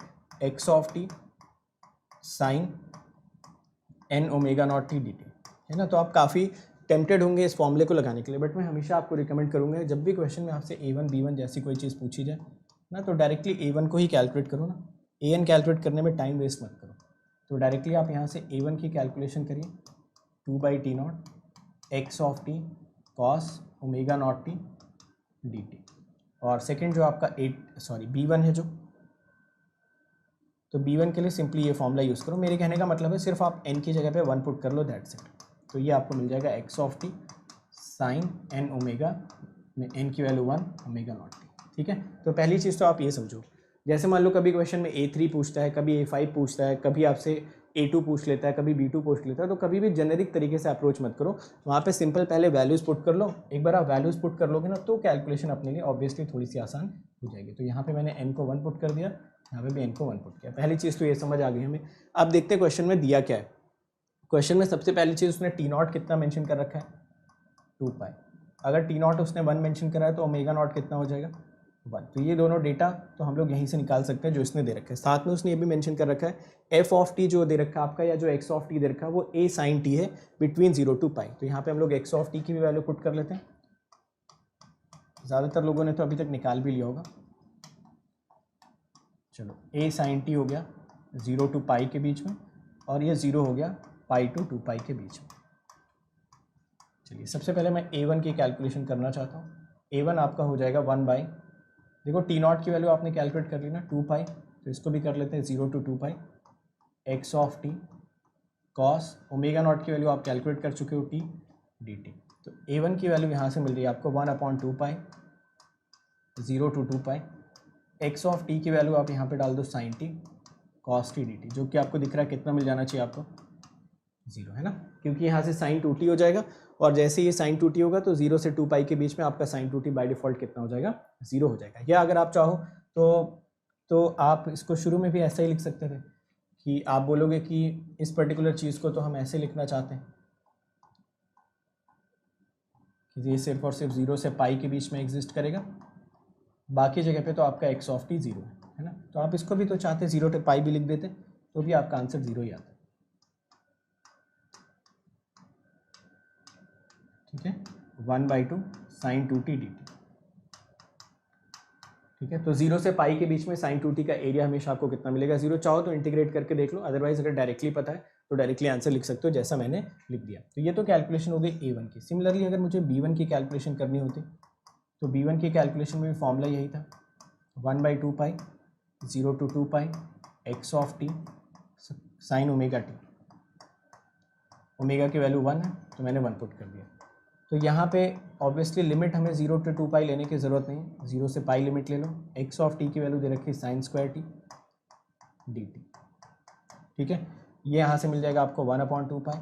x of T sine n omega not T dt, है ना। तो आप काफ़ी टेम्पटेड होंगे इस फॉर्मूले को लगाने के लिए, बट मैं हमेशा आपको रिकमेंड करूँगा जब भी क्वेश्चन में आपसे a1 b1 जैसी कोई चीज़ पूछी जाए ना, तो डायरेक्टली a1 को ही कैलकुलेट करो ना। an कैलकुलेट करने में टाइम वेस्ट मत करो। तो डायरेक्टली आप यहाँ से a1 की कैलकुलेशन करिए, 2/t0 x of T cos omega not T dt। और सेकंड जो आपका b1 है जो, तो b1 के लिए सिंपली ये फॉर्मूला यूज़ करो। मेरे कहने का मतलब है सिर्फ आप n की जगह पे 1 पुट कर लो, दैट्स इट। तो ये आपको मिल जाएगा x of T sine n omega में n की वैल्यू 1 ओमेगा नॉट टी। ठीक है, तो पहली चीज़ तो आप ये समझो, जैसे मान लो कभी क्वेश्चन में a3 पूछता है, कभी a5 पूछता है, कभी आपसे a2 पूछ लेता है, कभी b2 पूछ लेता है, तो कभी भी जेनेरिक तरीके से अप्रोच मत करो। वहाँ पे सिंपल पहले वैल्यूज़ पुट कर लो। एक बार आप वैल्यूज़ पुट कर लोगे ना, तो कैलकुलेशन अपने लिए ऑब्वियसली थोड़ी सी आसान हो जाएगी। तो यहाँ पे मैंने n को 1 पुट कर दिया, यहाँ पे भी n को 1 पुट किया। पहली चीज़ तो ये समझ आ गई हमें। अब देखते हैं क्वेश्चन में दिया क्या है। क्वेश्चन में सबसे पहली चीज़ उसने t0 कितना मेंशन कर रखा है, 2 पाई। अगर t0 उसने 1 मेंशन करा है तो ओमेगा नॉट कितना हो जाएगा, 1। तो ये दोनों डेटा तो हम लोग यहीं से निकाल सकते हैं जो इसने दे रखा है। साथ में उसने ये भी मेंशन कर रखा है f ऑफ टी जो दे रखा है आपका, या जो x ऑफ टी दे रखा है वो a साइन टी है बिटवीन 0 to पाई। तो यहाँ पे हम लोग x ऑफ टी की भी वैल्यू पुट कर लेते हैं। ज़्यादातर लोगों ने तो अभी तक निकाल भी लिया होगा। चलो, a साइन टी हो गया 0 to पाई के बीच में, और ये 0 हो गया पाई टू 2 पाई के बीच में। चलिए, सबसे पहले मैं a1 की कैलकुलेशन करना चाहता हूँ। a1 आपका हो जाएगा 1 बाई, देखो t0 की वैल्यू आपने कैलकुलेट कर ली ना, 2 पाई, तो इसको भी कर लेते हैं 0 to 2 pi x of T cos omega not की वैल्यू आप कैलकुलेट कर चुके हो t dt। तो a1 की वैल्यू यहाँ से मिल रही है आपको 1/2 pi 0 to 2 pi, x of T की वैल्यू आप यहाँ पे डाल दो sine T cos T dt, जो कि आपको दिख रहा है कितना मिल जाना चाहिए आपको, 0 है ना, क्योंकि यहाँ से साइन 2t हो जाएगा और जैसे ये साइन 2t होगा तो 0 से 2 पाई के बीच में आपका साइन 2t बाय डिफ़ॉल्ट कितना हो जाएगा, 0 हो जाएगा। या अगर आप चाहो तो आप इसको शुरू में भी ऐसा ही लिख सकते थे कि आप बोलोगे कि इस पर्टिकुलर चीज़ को तो हम ऐसे लिखना चाहते हैं कि ये सिर्फ और सिर्फ 0 से पाई के बीच में एग्जिस्ट करेगा, बाकी जगह पे तो आपका x ऑफ t 0 है ना। तो आप इसको भी तो चाहते 0 से पाई भी लिख देते तो भी आपका आंसर 0 ही आता। ठीक है, 1/2 साइन 2t dt। ठीक है, तो 0 से पाई के बीच में साइन 2t का एरिया हमेशा आपको कितना मिलेगा, 0। चाहो तो इंटीग्रेट करके देख लो, अदरवाइज अगर डायरेक्टली पता है तो डायरेक्टली आंसर लिख सकते हो जैसा मैंने लिख दिया। तो ये तो कैलकुलेशन हो गई a1 की। सिमिलरली अगर मुझे b1 की कैलकुलेशन करनी होती तो b1 की कैलकुलेशन में भी फॉर्मूला यही था, 1/2 pi 0 to 2 pi x of t sine omega t। Omega की वैल्यू 1 है तो मैंने 1 पुट कर दिया। तो यहाँ पे ऑब्वियसली लिमिट हमें 0 to 2 पाई लेने की ज़रूरत नहीं है, 0 से पाई लिमिट ले लो। x ऑफ t की वैल्यू दे रखी है साइन स्क्वायर टी dt। ठीक है, ये यहाँ से मिल जाएगा आपको 1/2 pi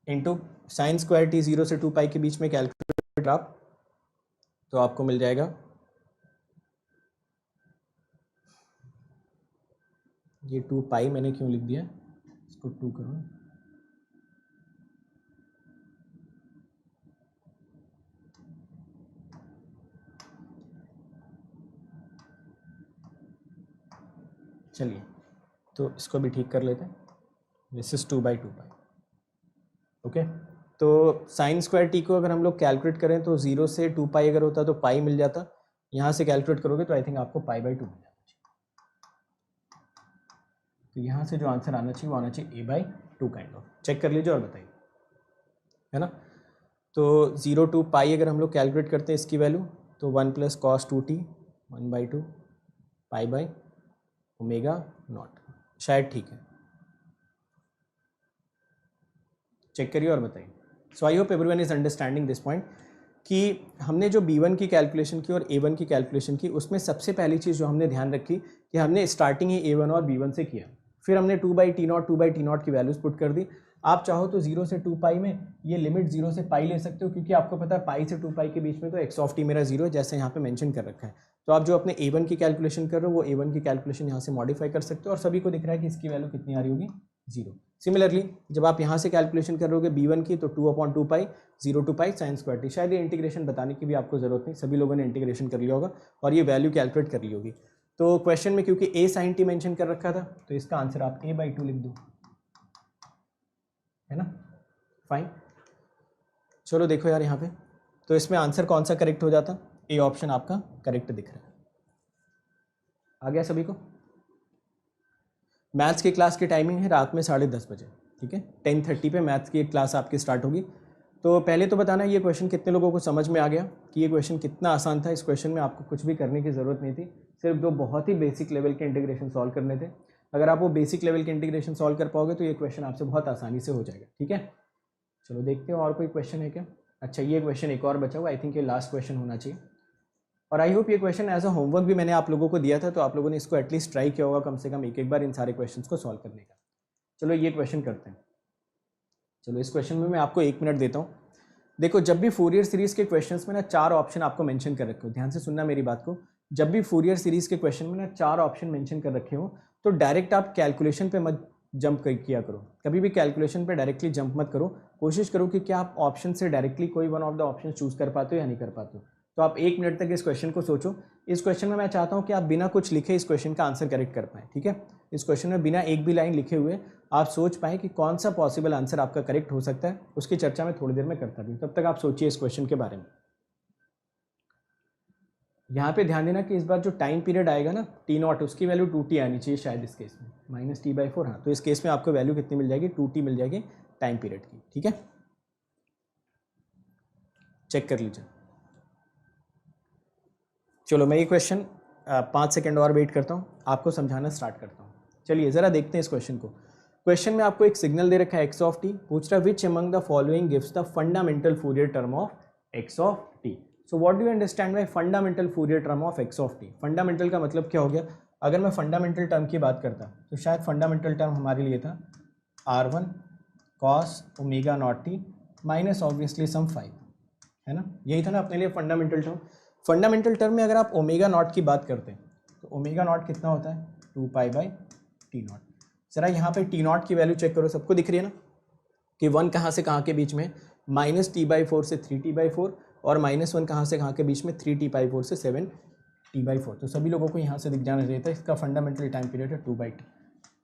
into sine square T 0 से 2 पाई के बीच में कैलकुलेट आप तो आपको मिल जाएगा ये 2 पाई मैंने क्यों लिख दिया, इसको 2 करो। चलिए तो इसको भी ठीक कर लेते हैं, दिस इज 2/2 पाई। ओके, तो साइन स्क्वायर टी को अगर हम लोग कैलकुलेट करें तो 0 से 2 पाई अगर होता तो पाई मिल जाता, यहाँ से कैलकुलेट करोगे तो आई थिंक आपको पाई/2 मिल जाना चाहिए। तो यहाँ से जो आंसर आना चाहिए वो आना चाहिए a/2 काइंड ऑफ। चेक कर लीजिए और बताइए, है ना। तो 0 to पाई अगर हम लोग कैलकुलेट करते हैं इसकी वैल्यू तो 1 + cos 2t 1/2 पाई/ओमेगा0, शायद ठीक है। चेक करिए और बताइए। So I hope everyone is understanding this point कि हमने जो b1 की कैलकुलेशन की और a1 की कैलकुलेशन की उसमें सबसे पहली चीज़ जो हमने ध्यान रखी कि हमने स्टार्टिंग ही a1 और b1 से किया, फिर हमने 2/t0 की वैल्यूज़ पुट कर दी। आप चाहो तो 0 से 2 पाई में ये लिमिट 0 से पाई ले सकते हो, क्योंकि आपको पता है पाई से 2 पाई के बीच में तो x ऑफ t मेरा 0 है, जैसे यहाँ पे मेंशन कर रखा है। तो आप जो अपने a1 की कैलकुलेशन कर रहे हो वो a1 की कैलकुलेशन यहाँ से मॉडिफाई कर सकते हो और सभी को दिख रहा है कि इसकी वैल्यू कितनी आ रही होगी, 0। सिमिलरली जब आप यहाँ से कैलकुलेशन करोगे b1 की तो 2/2 पाई 0 to pi sine square T. शायद ये इंटीग्रेशन बताने की भी आपको ज़रूरत नहीं, सभी लोगों ने इंटीग्रेशन कर लिया होगा और ये वैल्यू कैलकुलेट कर ली होगी। तो क्वेश्चन में क्योंकि a साइन टी मेंशन कर रखा था तो इसका आंसर आप a/2 लिख दो, है ना। फाइन, चलो देखो यार यहाँ पे तो इसमें आंसर कौन सा करेक्ट हो जाता, ए ऑप्शन आपका करेक्ट दिख रहा है। आ गया सभी को। मैथ्स की क्लास की टाइमिंग है रात में 10:30 बजे। ठीक है, 10:30 पे मैथ्स की एक क्लास आपकी स्टार्ट होगी। तो पहले तो बताना ये क्वेश्चन कितने लोगों को समझ में आ गया कि ये क्वेश्चन कितना आसान था। इस क्वेश्चन में आपको कुछ भी करने की ज़रूरत नहीं थी, सिर्फ दो बहुत ही बेसिक लेवल के इंटीग्रेशन सॉल्व करने थे। अगर आप वो बेसिक लेवल के इंटीग्रेशन सॉल्व कर पाओगे तो ये क्वेश्चन आपसे बहुत आसानी से हो जाएगा। ठीक है, चलो देखते हैं और कोई क्वेश्चन है क्या। अच्छा, ये क्वेश्चन एक और बचा हुआ, आई थिंक ये लास्ट क्वेश्चन होना चाहिए। और आई होप ये क्वेश्चन एज अ होमवर्क भी मैंने आप लोगों को दिया था, तो आप लोगों ने इसको एटलीस्ट ट्राई किया होगा कम से कम एक बार इन सारे क्वेश्चंस को सॉल्व करने का। चलो ये क्वेश्चन करते हैं। चलो इस क्वेश्चन में मैं आपको 1 मिनट देता हूँ। देखो, जब भी फोरियर सीरीज़ के क्वेश्चंस में ना 4 ऑप्शन आपको मेंशन कर रखे हो, ध्यान से सुनना मेरी बात को। जब भी फोरियर सीरीज़ के क्वेश्चन में ना 4 ऑप्शन मेंशन कर रखे हो तो डायरेक्ट आप कैलकुलेशन पे मत जंप किया करो। कभी भी कैलकुलेशन पे डायरेक्टली जंप मत करो। कोशिश करो कि क्या आप ऑप्शन से डायरेक्टली कोई one of the option choose कर पाते हो या नहीं कर पाते हो। तो आप 1 मिनट तक इस क्वेश्चन को सोचो। इस क्वेश्चन में मैं चाहता हूं कि आप बिना कुछ लिखे इस क्वेश्चन का आंसर करेक्ट कर पाएं। ठीक है, इस क्वेश्चन में बिना एक भी लाइन लिखे हुए आप सोच पाएं कि कौन सा पॉसिबल आंसर आपका करेक्ट हो सकता है। उसकी चर्चा मैं थोड़ी देर में करता भी हूं, तब तक आप सोचिए इस क्वेश्चन के बारे में। यहाँ पे ध्यान देना कि इस बार जो टाइम पीरियड आएगा ना t0, उसकी वैल्यू 2t आनी चाहिए शायद इस केस में, -t/4। हाँ, तो इस केस में आपको वैल्यू कितनी मिल जाएगी, 2t मिल जाएगी टाइम पीरियड की। ठीक है, चेक कर लीजिए। चलो मैं ये क्वेश्चन 5 सेकेंड और वेट करता हूँ, आपको समझाना स्टार्ट करता हूँ। चलिए ज़रा देखते हैं इस क्वेश्चन को। क्वेश्चन में आपको एक सिग्नल दे रखा है x ऑफ t, पूछ रहा है which among the following gives the fundamental Fourier term of x of t। So what do you understand by fundamental Fourier term of x of t। Fundamental का मतलब क्या हो गया। अगर मैं फंडामेंटल टर्म की बात करता तो शायद फंडामेंटल टर्म हमारे लिए था R1 cos omega not T minus obviously some 5, है ना। यही था ना अपने लिए फंडामेंटल टर्म। फंडामेंटल टर्म में अगर आप ओमेगा नॉट की बात करते हैं तो ओमेगा नॉट कितना होता है 2π/T0। जरा यहाँ पे T0 की वैल्यू चेक करो, सबको दिख रही है ना कि 1 कहाँ से कहाँ के बीच में, -T/4 से 3T/4 और -1 कहाँ से कहाँ के बीच में 3T/4 से 7T/4। तो सभी लोगों को यहाँ से दिख जाना चाहिए था। इसका फंडामेंटल टाइम पीरियड है 2/T।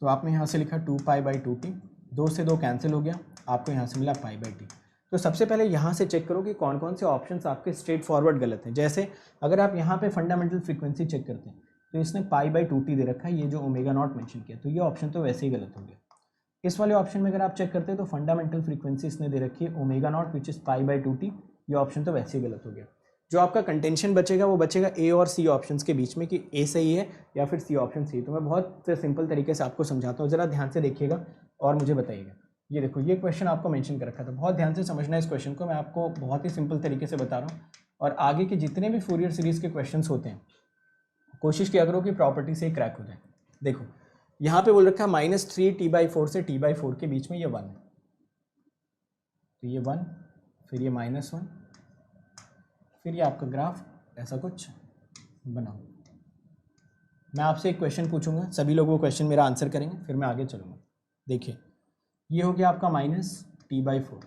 तो आपने यहाँ से लिखा 2π/2T, 2 से 2 कैंसिल हो गया, आपको यहाँ से मिला π/T। तो सबसे पहले यहाँ से चेक करो कि कौन कौन से ऑप्शंस आपके स्ट्रेट फॉरवर्ड गलत हैं। जैसे अगर आप यहाँ पे फंडामेंटल फ्रीक्वेंसी चेक करते हैं तो इसने π/2T दे रखा है, ये जो ओमेगा नॉट मेंशन किया, तो ये ऑप्शन तो वैसे ही गलत हो गया। इस वाले ऑप्शन में अगर आप चेक करते हैं तो फंडामेंटल फ्रीक्वेंसी इसने दे रखी है omega not which is π/2T, ये ऑप्शन तो वैसे ही गलत हो गया। जो आपका कंटेंशन बचेगा वो बचेगा ए और सी ऑप्शंस के बीच में कि ए सही है या फिर सी ऑप्शन सही। तो मैं बहुत सिंपल तरीके से आपको समझाता हूँ, ज़रा ध्यान से देखिएगा और मुझे बताइएगा। ये देखो, ये क्वेश्चन आपको मेंशन कर रखा था, बहुत ध्यान से समझना है इस क्वेश्चन को, मैं आपको बहुत ही सिंपल तरीके से बता रहा हूँ। और आगे के जितने भी फूरियर सीरीज़ के क्वेश्चन होते हैं कोशिश किया करो कि प्रॉपर्टी से ही क्रैक हो जाए। देखो यहाँ पे बोल रखा है -3T/4 से T/4 के बीच में ये 1 है, तो ये 1, फिर ये -1, फिर ये आपका ग्राफ ऐसा कुछ बनाओ। मैं आपसे एक क्वेश्चन पूछूंगा, सभी लोग वो क्वेश्चन मेरा आंसर करेंगे, फिर मैं आगे चलूँगा। देखिए ये हो गया आपका -T/4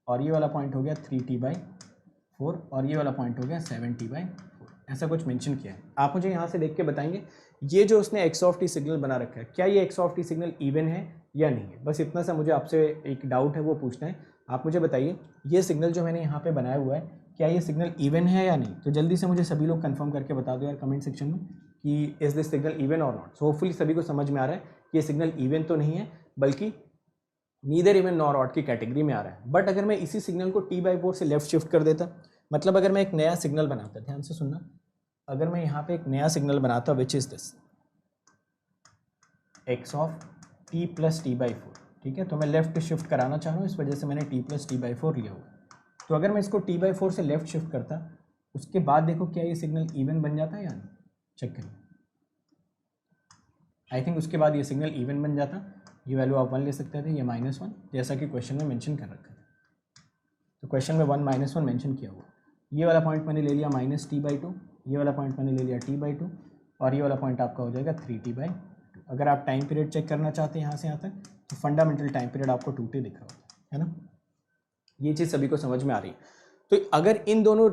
और ये वाला पॉइंट हो गया 3T/4 और ये वाला पॉइंट हो गया 7T/4, ऐसा कुछ मेंशन किया है। आप मुझे यहाँ से देख के बताएंगे ये जो उसने x(t) सिग्नल बना रखा है, क्या ये x(t) सिग्नल इवन है या नहीं है। बस इतना सा मुझे आपसे एक डाउट है वो पूछना है। आप मुझे बताइए ये सिग्नल जो मैंने यहाँ पे बनाया हुआ है क्या ये सिग्नल इवन है या नहीं। तो जल्दी से मुझे सभी लोग कंफर्म करके बता दो यार कमेंट सेक्शन में कि इज़ दिस सिग्नल इवन और नॉट। सो होपफुली सभी को समझ में आ रहा है कि ये सिग्नल इवन तो नहीं है बल्कि नीदर इवन नॉर ऑड की कैटेगरी में आ रहा है। बट अगर मैं इसी सिग्नल को T/4 से लेफ्ट शिफ्ट कर देता, मतलब अगर मैं एक नया सिग्नल बनाता, ध्यान से सुनना, अगर मैं यहाँ पे एक नया सिग्नल बनाता which is this x(t + T/4), ठीक है, तो मैं लेफ्ट शिफ्ट कराना चाह रहा हूँ, इस वजह से मैंने t + T/4 लिया हुआ। तो अगर मैं इसको T/4 से लेफ्ट शिफ्ट करता उसके बाद देखो क्या ये सिग्नल इवन बन जाता है या नहीं, चेक करिए। आई थिंक उसके बाद ये सिग्नल इवन बन जाता, ये वैल्यू आप 1 ले सकते थे, ये -1 जैसा कि क्वेश्चन में मेंशन कर रखा था। तो क्वेश्चन में 1 -1 मेंशन किया हुआ। ये वाला पॉइंट मैंने ले लिया -T/2, ये वाला पॉइंट मैंने ले लिया T/2 और ये वाला पॉइंट आपका हो जाएगा 3T/2। अगर आप टाइम पीरियड चेक करना चाहते हैं यहाँ से यहाँ तक तो फंडामेंटल टाइम पीरियड आपको 2T दिख रहा होता है ना। ये चीज़ सभी को समझ में आ रही है। तो अगर इन दोनों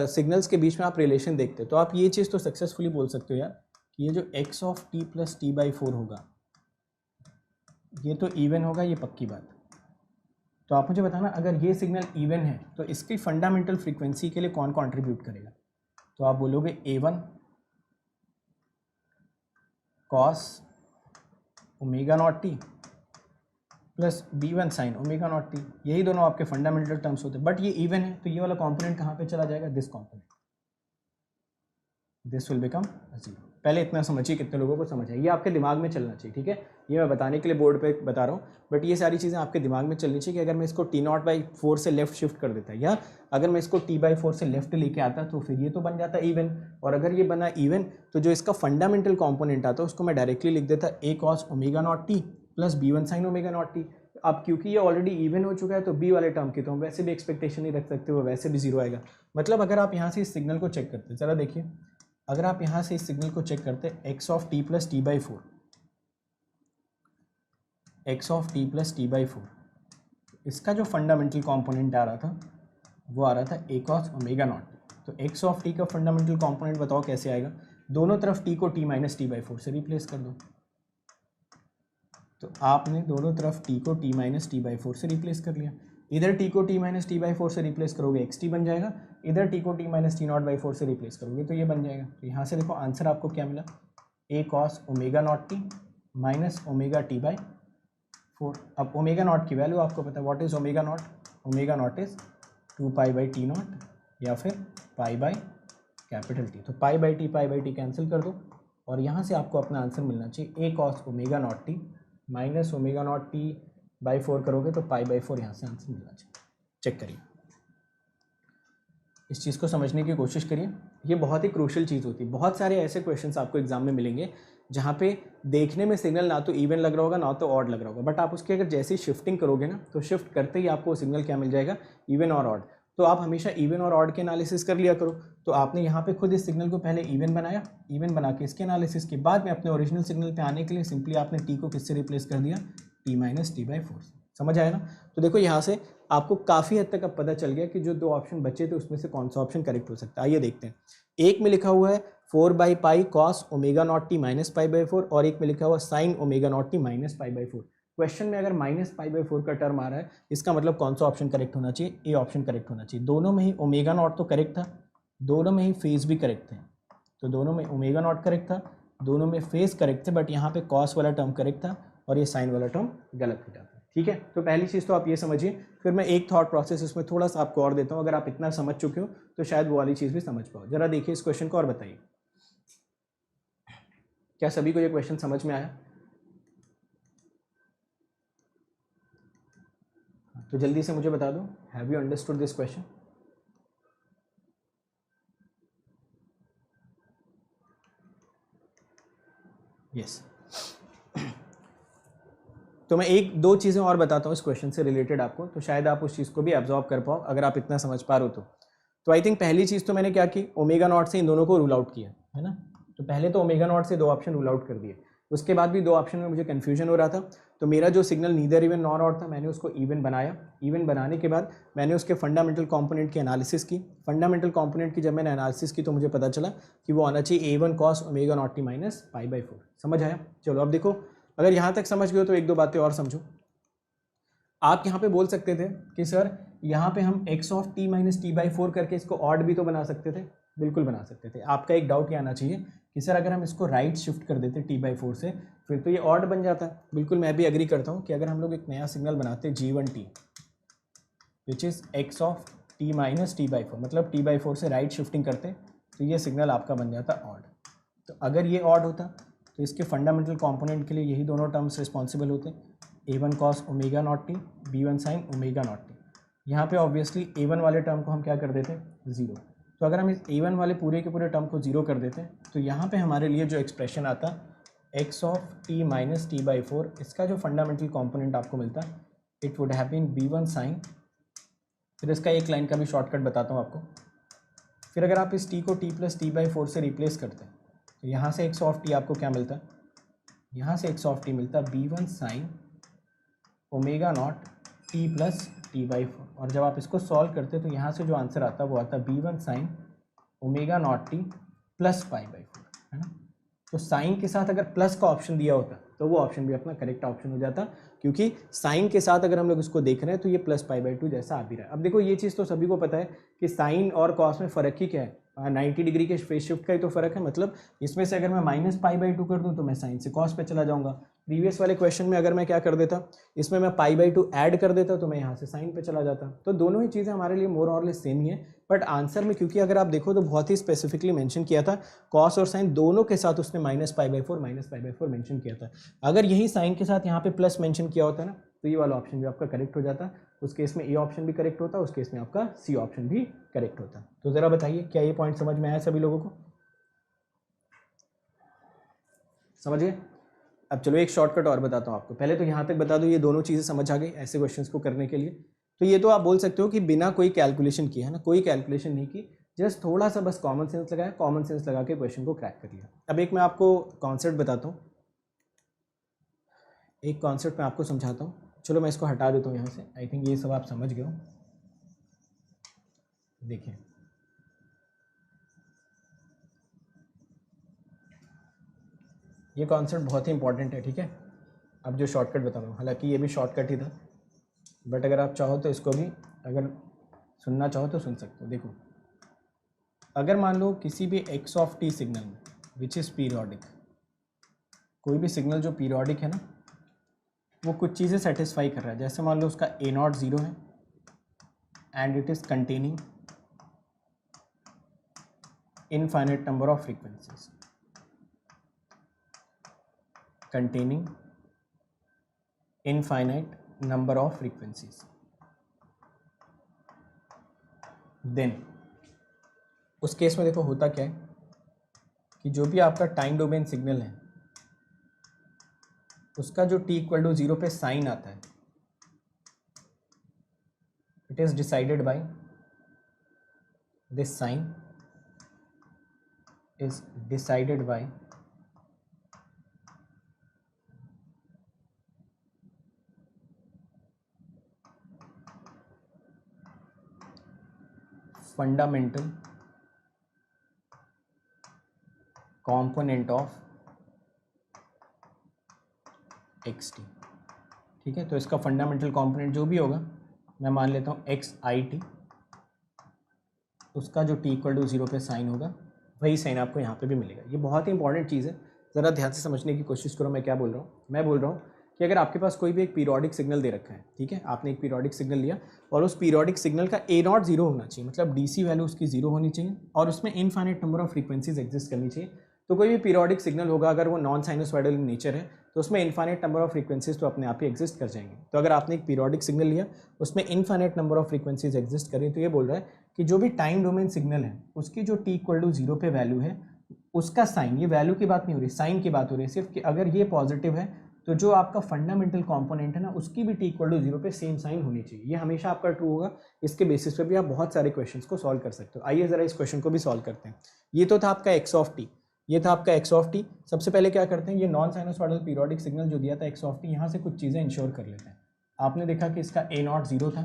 सिग्नल्स के बीच में आप रिलेशन देखते हो तो आप ये चीज़ तो सक्सेसफुली बोल सकते हो यार कि ये जो x(t + T/4) होगा ये तो इवन होगा, ये पक्की बात। तो आप मुझे बताना अगर ये सिग्नल इवन है तो इसकी फंडामेंटल फ्रीक्वेंसी के लिए कौन कंट्रीब्यूट करेगा। तो आप बोलोगे A1 cos omega not T plus B1 sin omega naught T, यही दोनों आपके फंडामेंटल टर्म्स होते हैं। बट ये इवन है तो ये वाला कंपोनेंट कहाँ पे चला जाएगा, this component, this will become 0। पहले इतना समझिए कितने लोगों को समझ है, ये आपके दिमाग में चलना चाहिए, ठीक है। ये मैं बताने के लिए बोर्ड पे बता रहा हूँ बट ये सारी चीज़ें आपके दिमाग में चलनी चाहिए कि अगर मैं इसको T0/4 से लेफ्ट शिफ्ट कर देता या अगर मैं इसको T/4 से लेफ्ट लेके आता तो फिर ये तो बन जाता इवन, और अगर ये बना इवन तो जो इसका फंडामेंटल कॉम्पोनेंट आता उसको मैं डायरेक्टली लिख देता A cos omega not T plus B1 sin omega naught T. अब क्योंकि ये ऑलरेडी इवन हो चुका है तो बी वाले टर्म की तो हम वैसे भी एक्सपेक्टेशन नहीं रख सकते, वो वैसे भी 0 आएगा। मतलब अगर आप यहाँ से इस सिग्नल को चेक करते, ज़रा देखिए, अगर आप यहाँ से इस सिग्नल को चेक करते x(t + T/4), x(t + T/4), इसका जो फंडामेंटल कंपोनेंट आ रहा था वो आ रहा था A cos ओमेगा नॉट। तो x(t) का फंडामेंटल कंपोनेंट बताओ कैसे आएगा, दोनों तरफ t को t - T/4 से रिप्लेस कर दो। तो आपने दोनों तरफ t को t - T/4 से रिप्लेस कर लिया, इधर t को t - T/4 से रिप्लेस करोगे xt बन जाएगा, इधर t को t - T0/4 से रिप्लेस करोगे तो ये बन जाएगा। तो यहाँ से देखो आंसर आपको क्या मिला, A cos omega not T minus omega T/4। अब ओमेगा नॉट की वैल्यू आपको पता है, what is omega naught, omega naught is 2π/T0 या फिर π/T। तो π/T कैंसिल कर दो और यहाँ से आपको अपना आंसर मिलना चाहिए A cos omega not T minus omega naught T/4 करोगे तो π/4 यहाँ से आंसर मिलना चाहिए। चेक करिए, इस चीज़ को समझने की कोशिश करिए, ये बहुत ही क्रूशियल चीज़ होती है। बहुत सारे ऐसे क्वेश्चंस आपको एग्जाम में मिलेंगे जहाँ पे देखने में सिग्नल ना तो इवन लग रहा होगा ना तो ऑड लग रहा होगा, बट आप उसकी अगर जैसी शिफ्टिंग करोगे ना तो शिफ्ट करते ही आपको सिग्नल क्या मिल जाएगा, इवन और ऑड। तो आप हमेशा इवन और ऑड के एनालिसिस कर लिया करो। तो आपने यहाँ पे खुद इस सिग्नल को पहले इवन बनाया, इवन बना के इसके एनालिसिस के बाद में अपने ओरिजिनल सिग्नल पे आने के लिए सिंपली आपने टी को किससे रिप्लेस कर दिया, टी माइनस टी बाई 4। समझ आया ना। तो देखो यहाँ से आपको काफ़ी हद तक अब पता चल गया कि जो दो ऑप्शन बचे थे उसमें से कौन सा ऑप्शन करेक्ट हो सकता है। आइए देखते हैं। एक में लिखा हुआ है 4/पाई cos omega not T minus pi by 4 और एक में लिखा हुआ sine omega not T minus pi by 4। Question में अगर माइनस पाई बाई 4 का टर्म आ रहा है, इसका मतलब कौन सा ऑप्शन करेक्ट होना चाहिए, ए ऑप्शन करेक्ट होना चाहिए। दोनों में ही ओमेगा नॉट तो करेक्ट था, दोनों में ही फेज भी करेक्ट थे। तो दोनों में ओमेगा नॉट करेक्ट था, दोनों में फेज करेक्ट थे, बट यहाँ पे कॉस वाला टर्म करेक्ट था और ये साइन वाला टर्म गलत हो जाता है। ठीक है, तो पहली चीज़ तो आप ये समझिए। फिर मैं एक थॉट प्रोसेस इसमें थोड़ा सा आपको और देता हूँ। अगर आप इतना समझ चुके हो तो शायद वो वाली चीज़ भी समझ पाओ। जरा देखिए इस क्वेश्चन को और बताइए, क्या सभी को ये क्वेश्चन समझ में आया? तो जल्दी से मुझे बता दो, have you understood this question? Yes. तो मैं एक दो चीज़ें और बताता हूँ इस क्वेश्चन से रिलेटेड आपको, तो शायद आप उस चीज़ को भी एब्जॉर्ब कर पाओ अगर आप इतना समझ पा रहे हो तो आई थिंक पहली चीज़ तो मैंने क्या की, ओमेगा नॉट से इन दोनों को रूल आउट किया है ना। तो पहले तो ओमेगा नॉट से दो ऑप्शन रूल आउट कर दिए, उसके बाद भी दो ऑप्शन में मुझे कन्फ्यूजन हो रहा था। तो मेरा जो signal neither even nor odd था, मैंने उसको इवन बनाया। इवन बनाने के बाद मैंने उसके फंडामेंटल कंपोनेंट की एनालिसिस की। फंडामेंटल कंपोनेंट की जब मैंने एनालिसिस की तो मुझे पता चला कि वो आना चाहिए A1 cos omega not T minus pi by 4। समझ आया? चलो अब देखो, अगर यहाँ तक समझ गए हो तो एक दो बातें और समझो। आप यहाँ पे बोल सकते थे कि सर यहाँ पे हम x of t minus T by 4 करके इसको ऑड भी तो बना सकते थे। बिल्कुल बना सकते थे। आपका एक डाउट ये आना चाहिए कि सर अगर हम इसको राइट शिफ्ट कर देते t बाई 4 से फिर तो ये ऑड बन जाता। बिल्कुल मैं भी एग्री करता हूँ कि अगर हम लोग एक नया सिग्नल बनाते g1t which is x of t minus T by 4, मतलब t बाई 4 से राइट शिफ्टिंग करते तो ये सिग्नल आपका बन जाता ऑड। तो अगर ये ऑड होता तो इसके फंडामेंटल कॉम्पोनेंट के लिए यही दोनों टर्म्स रिस्पॉन्सिबल होते, A1 cos omega not T, B1 sign omega not T. यहाँ पे ऑब्वियसली A1 वाले टर्म को हम क्या कर देते, ज़ीरो। तो अगर हम इस A1 वाले पूरे के पूरे टर्म को ज़ीरो कर देते तो यहाँ पे हमारे लिए जो एक्सप्रेशन आता x of t minus T by 4, इसका जो फंडामेंटल कॉम्पोनेंट आपको मिलता it would have been B1 sine. फिर इसका एक लाइन का भी शॉर्टकट बताता हूँ आपको। फिर अगर आप इस t को t प्लस टी बाई 4 से रिप्लेस करते हैं तो यहाँ से x ऑफ t आपको क्या मिलता है, यहाँ से x ऑफ t मिलता B1 sign omega not T plus T by 4। और जब आप इसको सॉल्व करते तो यहाँ से जो आंसर आता वो आता B1 sign omega not T plus pi by 4, है ना। तो साइन के साथ अगर प्लस का ऑप्शन दिया होता तो वो ऑप्शन भी अपना करेक्ट ऑप्शन हो जाता, क्योंकि साइन के साथ अगर हम लोग इसको देख रहे हैं तो ये प्लस पाई बाई 2 जैसा आ भी रहा है। अब देखो ये चीज़ तो सभी को पता है कि साइन और कॉस में फ़र्क ही क्या है, 90 डिग्री के फेस शिफ्ट का ही तो फ़र्क है। मतलब इसमें से अगर मैं माइनस पाई बाई 2 कर दूँ तो मैं साइन से कॉस पे चला जाऊँगा। प्रीवियस वाले क्वेश्चन में अगर मैं क्या कर देता, इसमें मैं पाई बाई 2 ऐड कर देता तो मैं यहाँ से साइन पे चला जाता। तो दोनों ही चीज़ें हमारे लिए मोर और लेस सेम ही है, बट आंसर में क्योंकि अगर आप देखो तो बहुत ही स्पेसिफिकली मेंशन किया था, कॉस और साइन दोनों के साथ उसने माइनस पाई बाई 4 मेंशन किया था। अगर यही साइन के साथ यहाँ पे प्लस मेंशन किया होता ना तो ये वाला ऑप्शन भी आपका करेक्ट हो जाता। उस केस में ए ऑप्शन भी करेक्ट होता, उस केस में आपका सी ऑप्शन भी करेक्ट होता। तो ज़रा बताइए क्या ये पॉइंट समझ में आया सभी लोगों को? समझ गए? अब चलो एक शॉर्टकट और बताता हूँ आपको। पहले तो यहाँ तक बता दूँ, ये दोनों चीज़ें समझ आ गई ऐसे क्वेश्चंस को करने के लिए। तो ये तो आप बोल सकते हो कि बिना कोई कैलकुलेशन किया, है ना, कोई कैलकुलेशन नहीं की, जस्ट थोड़ा सा बस कॉमन सेंस लगाया, कॉमन सेंस लगा के क्वेश्चन को क्रैक कर लिया। अब एक मैं आपको कॉन्सेप्ट बताता हूँ, एक कॉन्सेप्ट मैं आपको समझाता हूँ। चलो मैं इसको हटा देता हूँ यहाँ से। आई थिंक ये सब आप समझ गए हो। देखिए ये कॉन्सेप्ट बहुत ही इंपॉर्टेंट है, ठीक है। अब जो शॉर्टकट बता रहा हूँ, हालांकि ये भी शॉर्टकट ही था, बट अगर आप चाहो तो इसको भी अगर सुनना चाहो तो सुन सकते हो। देखो अगर मान लो किसी भी एक्स ऑफ टी सिग्नल में विच इज़ पीरियोडिक, कोई भी सिग्नल जो पीरियोडिक है ना वो कुछ चीज़ें सेटिस्फाई कर रहा है। जैसे मान लो उसका ए नॉट ज़ीरो है and it is containing infinite number of frequencies, containing infinite number of frequencies, then उस केस में देखो होता क्या है कि जो भी आपका टाइम डोमेन सिग्नल है उसका जो t इक्वल टू 0 पे साइन आता है, it is decided by this sine is decided by fundamental component of xt। ठीक है, तो इसका फंडामेंटल कंपोनेंट जो भी होगा, मैं मान लेता हूँ xit, उसका जो t इक्वल टू 0 पे साइन होगा वही साइन आपको यहाँ पे भी मिलेगा। ये बहुत ही इंपॉर्टेंट चीज़ है, ज़रा ध्यान से समझने की कोशिश करो मैं क्या बोल रहा हूँ। मैं बोल रहा हूँ कि अगर आपके पास कोई भी एक पीरियोडिक सिग्नल दे रखा है, ठीक है, आपने एक पीरियोडिक सिग्नल लिया और उस पीरियोडिक सिग्नल का A0 0 होना चाहिए, मतलब DC वैल्यू उसकी 0 होनी चाहिए और उसमें infinite number of frequencies exist करनी चाहिए। तो कोई भी पीरियोडिक सिग्नल होगा, अगर वो नॉन साइनोसॉइडल इन नेचर है तो उसमें इनफाइनाइट नंबर ऑफ फ्रीक्वेंसीज तो अपने आप ही एग्जिस्ट कर जाएंगे। तो अगर आपने एक पीरियोडिक सिग्नल लिया, उसमें infinite number of frequencies exist करें, तो ये बोल रहा है कि जो भी टाइम डोमेन सिग्नल है उसकी जो t इक्वल टू 0 पे वैल्यू है, उसका साइन, ये वैल्यू की बात नहीं हो रही, साइन की बात हो रही है सिर्फ, कि अगर ये पॉजिटिव है तो जो आपका फंडामेंटल कंपोनेंट है ना, उसकी भी t इक्वल टू 0 पे सेम साइन होनी चाहिए। ये हमेशा आपका ट्रू होगा। इसके बेसिस पे भी आप बहुत सारे क्वेश्चंस को सॉल्व कर सकते हो। आइए ज़रा इस क्वेश्चन को भी सॉल्व करते हैं। ये तो था आपका x ऑफ t, ये था आपका x ऑफ t। सबसे पहले क्या करते हैं, ये नॉन साइनोसॉइडल पीरियोडिक सिग्नल जो दिया था x ऑफ t, यहाँ से कुछ चीज़ें इंश्योर कर लेते हैं। आपने देखा कि इसका A0 0 था,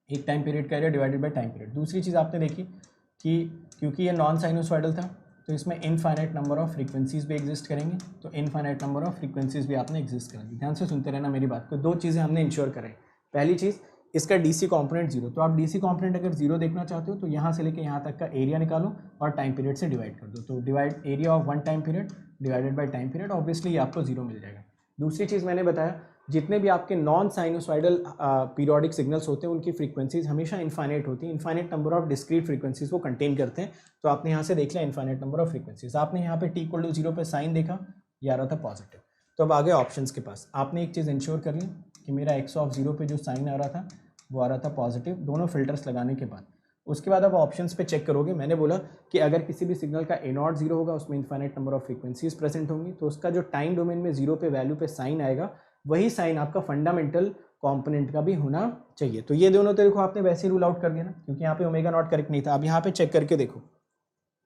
एक टाइम पीरियड का area divided by time period. दूसरी चीज़ आपने देखी कि क्योंकि ये नॉन साइनोसॉइडल था तो इसमें इनफाइनाइट नंबर ऑफ फ्रीक्वेंसीज भी एग्जिस्ट करेंगे, तो इनफाइनाइट नंबर ऑफ फ्रीक्वेंसीज भी आपने एग्जिस्ट करेंगे। ध्यान से सुनते रहना मेरी बात को। दो चीज़ें हमने इंश्योर करें। पहली चीज़, इसका DC कॉम्पोनेंट 0, तो आप DC कॉम्पोनेंट अगर 0 देखना चाहते हो तो यहाँ से लेके यहाँ तक का एरिया निकालो और टाइम पीरियड से डिवाइड कर दो, तो divide area of one time period divided by time period, obviously ये आपको 0 मिल जाएगा। दूसरी चीज़ मैंने बताया, जितने भी आपके नॉन साइनोसॉइडल पीरियोडिक सिग्नल्स होते हैं उनकी फ्रीक्वेंसीज हमेशा इनफाइनाइट होती है। Infinite number of discrete frequencies वो कंटेन करते हैं। तो आपने यहाँ से देख लिया इनफाइनाइट नंबर ऑफ फ्रीक्वेंसीज। आपने यहाँ पे t इक्वल टू 0 पे साइन देखा, ये आ रहा था पॉजिटिव। तो अब आगे ऑप्शंस के पास, आपने एक चीज़ इंश्योर कर ली कि मेरा x ऑफ 0 पे जो साइन आ रहा था वो आ रहा था पॉजिटिव, दोनों फिल्टर्स लगाने के बाद। उसके बाद अब ऑप्शंस पे चेक करोगे। मैंने बोला कि अगर किसी भी सिग्नल का A0 0 होगा, उसमें infinite number of frequencies present होंगी, तो उसका जो टाइम डोमेन में 0 पे वैल्यू पे साइन आएगा, वही साइन आपका फंडामेंटल कंपोनेंट का भी होना चाहिए। तो ये दोनों तो देखो आपने वैसे ही रूल आउट कर दिया ना, क्योंकि यहाँ पे ओमेगा नॉट करेक्ट नहीं था। अब यहाँ पे चेक करके देखो,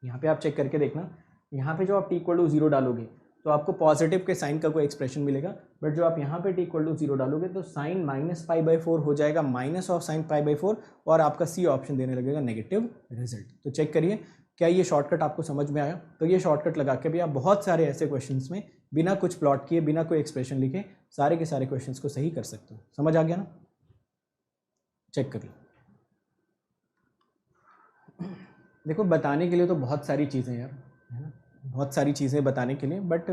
यहाँ पे आप चेक करके देखना, यहाँ पे जो आप t इक्वल टू 0 डालोगे तो आपको पॉजिटिव के साइन का कोई एक्सप्रेशन मिलेगा, बट जो आप यहाँ पे t इक्वल टू 0 डालोगे तो साइन -π/4 हो जाएगा, माइनस ऑफ साइन π/4, और आपका C ऑप्शन देने लगेगा नेगेटिव रिजल्ट। तो चेक करिए क्या ये शॉर्टकट आपको समझ में आया। तो ये शॉर्टकट लगा के भी आप बहुत सारे ऐसे क्वेश्चंस में बिना कुछ प्लॉट किए, बिना कोई एक्सप्रेशन लिखे, सारे के सारे क्वेश्चंस को सही कर सकते हो। समझ आ गया ना? चेक कर लो। देखो बताने के लिए तो बहुत सारी चीज़ें यार, है ना, बहुत सारी चीज़ें बताने के लिए, बट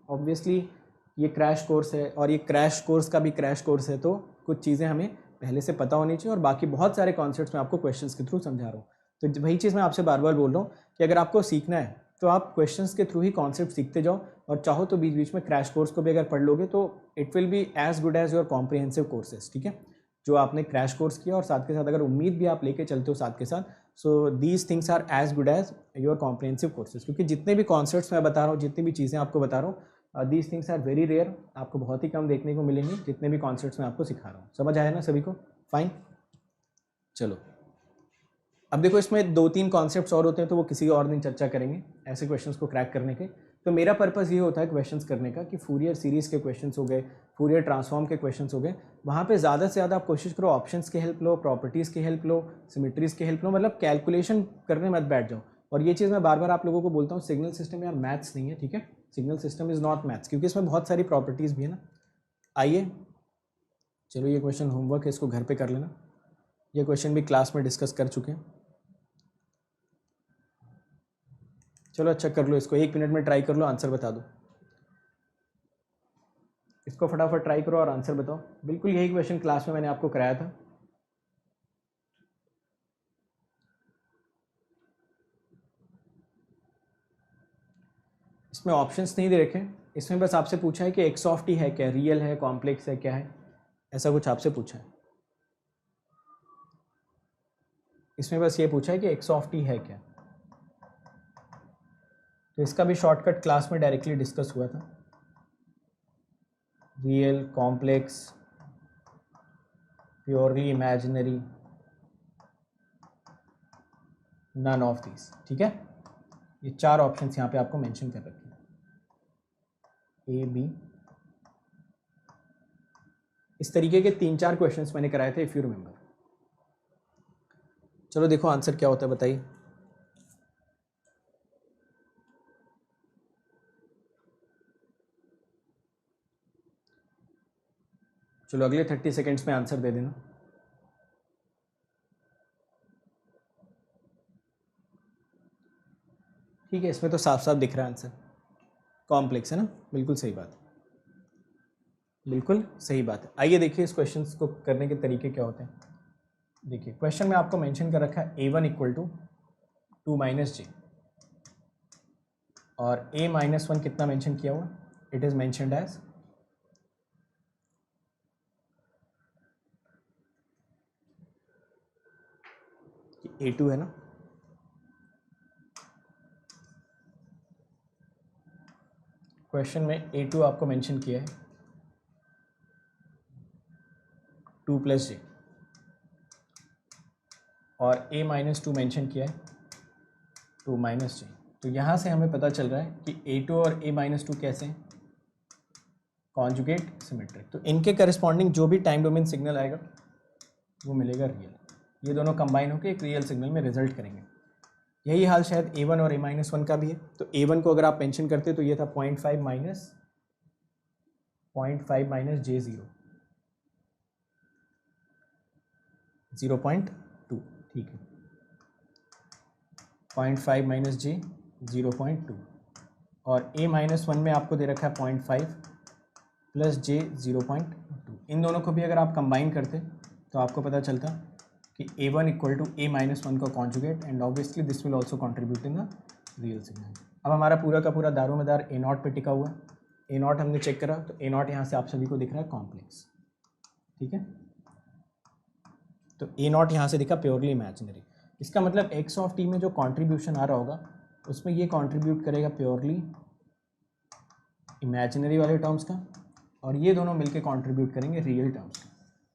ऑब्वियसली ये क्रैश कोर्स है और ये क्रैश कोर्स का भी क्रैश कोर्स है, तो कुछ चीज़ें हमें पहले से पता होनी चाहिए और बाकी बहुत सारे कॉन्सेप्ट्स मैं आपको क्वेश्चंस के थ्रू समझा रहा हूँ। तो वही चीज़ मैं आपसे बार बार बोल रहा हूँ कि अगर आपको सीखना है तो आप क्वेश्चंस के थ्रू ही कॉन्सेप्ट सीखते जाओ, और चाहो तो बीच बीच में क्रैश कोर्स को भी अगर पढ़ लोगे तो it will be as good as your comprehensive courses. ठीक है, जो आपने क्रैश कोर्स किया और साथ के साथ अगर उम्मीद भी आप लेके चलते हो साथ के साथ, so these things are as good as your comprehensive courses. क्योंकि जितने भी कॉन्सेप्ट्स मैं बता रहा हूँ, जितनी भी चीज़ें आपको बता रहा हूँ, these things are very rare, आपको बहुत ही कम देखने को मिलेंगे जितने भी कॉन्सेप्ट्स मैं आपको सिखा रहा हूँ। समझ आया ना सभी को? फाइन, चलो अब देखो इसमें 2-3 कॉन्सेप्ट्स और होते हैं तो वो किसी और दिन चर्चा करेंगे, ऐसे क्वेश्चंस को क्रैक करने के। तो मेरा पर्पस ये होता है क्वेश्चंस करने का कि फूरियर सीरीज़ के क्वेश्चंस हो गए, फूरियर ट्रांसफॉर्म के क्वेश्चंस हो गए, वहाँ पे ज़्यादा से ज़्यादा आप कोशिश करो ऑप्शंस की हेल्प लो, प्रॉपर्टीज़ की हेल्प लो, सिमेट्रीज़ की हेल्प लो, मतलब कैलकुलेशन करने मत बैठ जाओ। और ये चीज़ मैं बार बार आप लोगों को बोलता हूँ, सिग्नल सिस्टम यार मैथ्स नहीं है, ठीक है, signal system is not maths, क्योंकि इसमें बहुत सारी प्रॉपर्टीज़ भी है ना। आइए चलो ये क्वेश्चन होमवर्क है, इसको घर पे कर लेना। ये क्वेश्चन भी क्लास में डिस्कस कर चुके हैं। चलो अच्छा कर लो इसको, 1 मिनट में ट्राई कर लो, आंसर बता दो। इसको फटाफट ट्राई करो और आंसर बताओ। बिल्कुल यही क्वेश्चन क्लास में मैंने आपको कराया था। इसमें ऑप्शंस नहीं दे रखे, इसमें बस आपसे पूछा है कि एक्स ऑफ टी है क्या, रियल है, कॉम्प्लेक्स है, क्या है, ऐसा कुछ आपसे पूछा है। इसमें बस ये पूछा है कि एक्स ऑफ टी है क्या। तो इसका भी शॉर्टकट क्लास में डायरेक्टली डिस्कस हुआ था। Real, complex, purely imaginary, none of these. ठीक है, ये चार ऑप्शंस यहाँ पे आपको मेंशन कर रखे हैं, ए बी। इस तरीके के 3-4 क्वेश्चंस मैंने कराए थे, इफ यू रिमेंबर। चलो देखो आंसर क्या होता है, बताइए। चलो अगले 30 सेकेंड्स में आंसर दे देना। ठीक है, इसमें तो साफ साफ दिख रहा है आंसर, कॉम्प्लेक्स है ना, बिल्कुल सही बात, बिल्कुल सही बात है। आइए देखिए इस क्वेश्चन को करने के तरीके क्या होते हैं। देखिए क्वेश्चन में आपको मेंशन कर रखा है a1 इक्वल टू 2 माइनस जे, और a माइनस 1 कितना मेंशन किया हुआ, it is mentioned as a2 है ना। क्वेश्चन में a2 आपको मेंशन किया है 2 प्लस जे, और a माइनस 2 मेंशन किया है 2 माइनस जे। तो यहाँ से हमें पता चल रहा है कि a2 और a माइनस 2 कैसे हैं, कॉन्जुगेट सिमेट्रिक। तो इनके करस्पॉन्डिंग जो भी टाइम डोमेन सिग्नल आएगा वो मिलेगा रियल। ये दोनों कंबाइन होकर एक रियल सिग्नल में रिजल्ट करेंगे। यही हाल शायद a1 और a माइनस 1 का भी है। तो a1 को अगर आप मेंशन करते तो ये था 0.5 माइनस j0, 0.2। ठीक है, 0.5 माइनस j 0.2, और a माइनस 1 में आपको दे रखा है 0.5 प्लस j 0.2। इन दोनों को भी अगर आप कंबाइन करते तो आपको पता चलता कि a1 equal to a minus 1 का conjugate, and obviously this will also contribute in the real signal. अब हमारा पूरा का पूरा दारोमदार a0 पे टिका हुआ है। a0 हमने चेक करा तो a0 यहाँ से आप सभी को दिख रहा है कॉम्प्लेक्स। ठीक है, तो a0 यहाँ से दिखा प्योरली इमेजिनरी। इसका मतलब x ऑफ t में जो कॉन्ट्रीब्यूशन आ रहा होगा उसमें ये कॉन्ट्रीब्यूट करेगा प्योरली इमेजिनरी वाले टर्म्स का, और ये दोनों मिलके कंट्रीब्यूट करेंगे रियल टर्म्स का।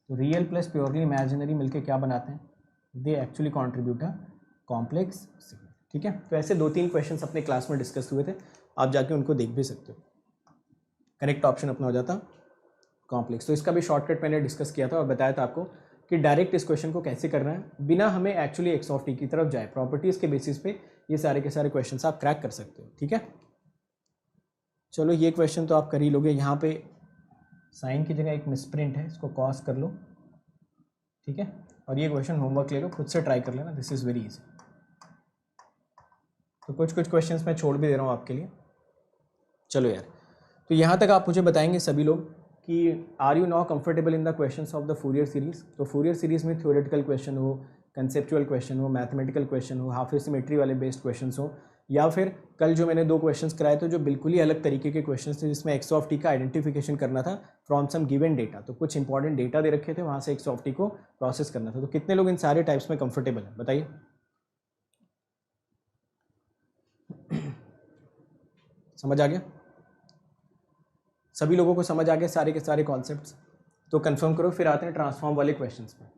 तो रियल प्लस प्योरली इमेजिनरी मिलके क्या बनाते हैं, they actually contribute a complex signal. ठीक है, तो ऐसे 2-3 क्वेश्चंस अपने क्लास में डिस्कस हुए थे, आप जाके उनको देख भी सकते हो। करेक्ट ऑप्शन अपना हो जाता कॉम्प्लेक्स। तो इसका भी शॉर्टकट मैंने डिस्कस किया था और बताया था आपको कि डायरेक्ट इस क्वेश्चन को कैसे करना है बिना हमें एक्चुअली एक्स ऑफ टी की तरफ जाए। प्रॉपर्टीज़ के बेसिस पे ये सारे के सारे क्वेश्चंस आप क्रैक कर सकते हो। ठीक है, चलो ये क्वेश्चन तो आप कर ही लोगे। यहाँ पे साइन की जगह एक मिसप्रिंट है, इसको कॉस कर लो। ठीक है, और ये क्वेश्चन होमवर्क ले लो, खुद से ट्राई कर लेना, दिस इज़ वेरी इजी। तो कुछ कुछ क्वेश्चंस मैं छोड़ भी दे रहा हूँ आपके लिए। चलो यार, तो यहाँ तक आप मुझे बताएंगे सभी लोग कि are you now comfortable in the questions of the Fourier series. तो फूरियर सीरीज़ में थ्योरेटिकल क्वेश्चन हो, कंसेप्चुअल क्वेश्चन हो, मैथमेटिकल क्वेश्चन हो, हाफ सिमेट्री वाले बेस्ड क्वेश्चन हो, या फिर कल जो मैंने 2 क्वेश्चंस कराए थे जो बिल्कुल ही अलग तरीके के क्वेश्चंस थे, जिसमें एक्स ऑफ टी का आइडेंटिफिकेशन करना था फ्रॉम सम गिवन डेटा। तो कुछ इंपॉर्टेंट डेटा दे रखे थे, वहाँ से एक्स ऑफ टी को प्रोसेस करना था। तो कितने लोग इन सारे टाइप्स में कंफर्टेबल हैं, बताइए। समझ आ गया सभी लोगों को? समझ आ गया सारे के सारे कॉन्सेप्ट्स? तो कंफर्म करो, फिर आते हैं ट्रांसफॉर्म वाले क्वेश्चंस में।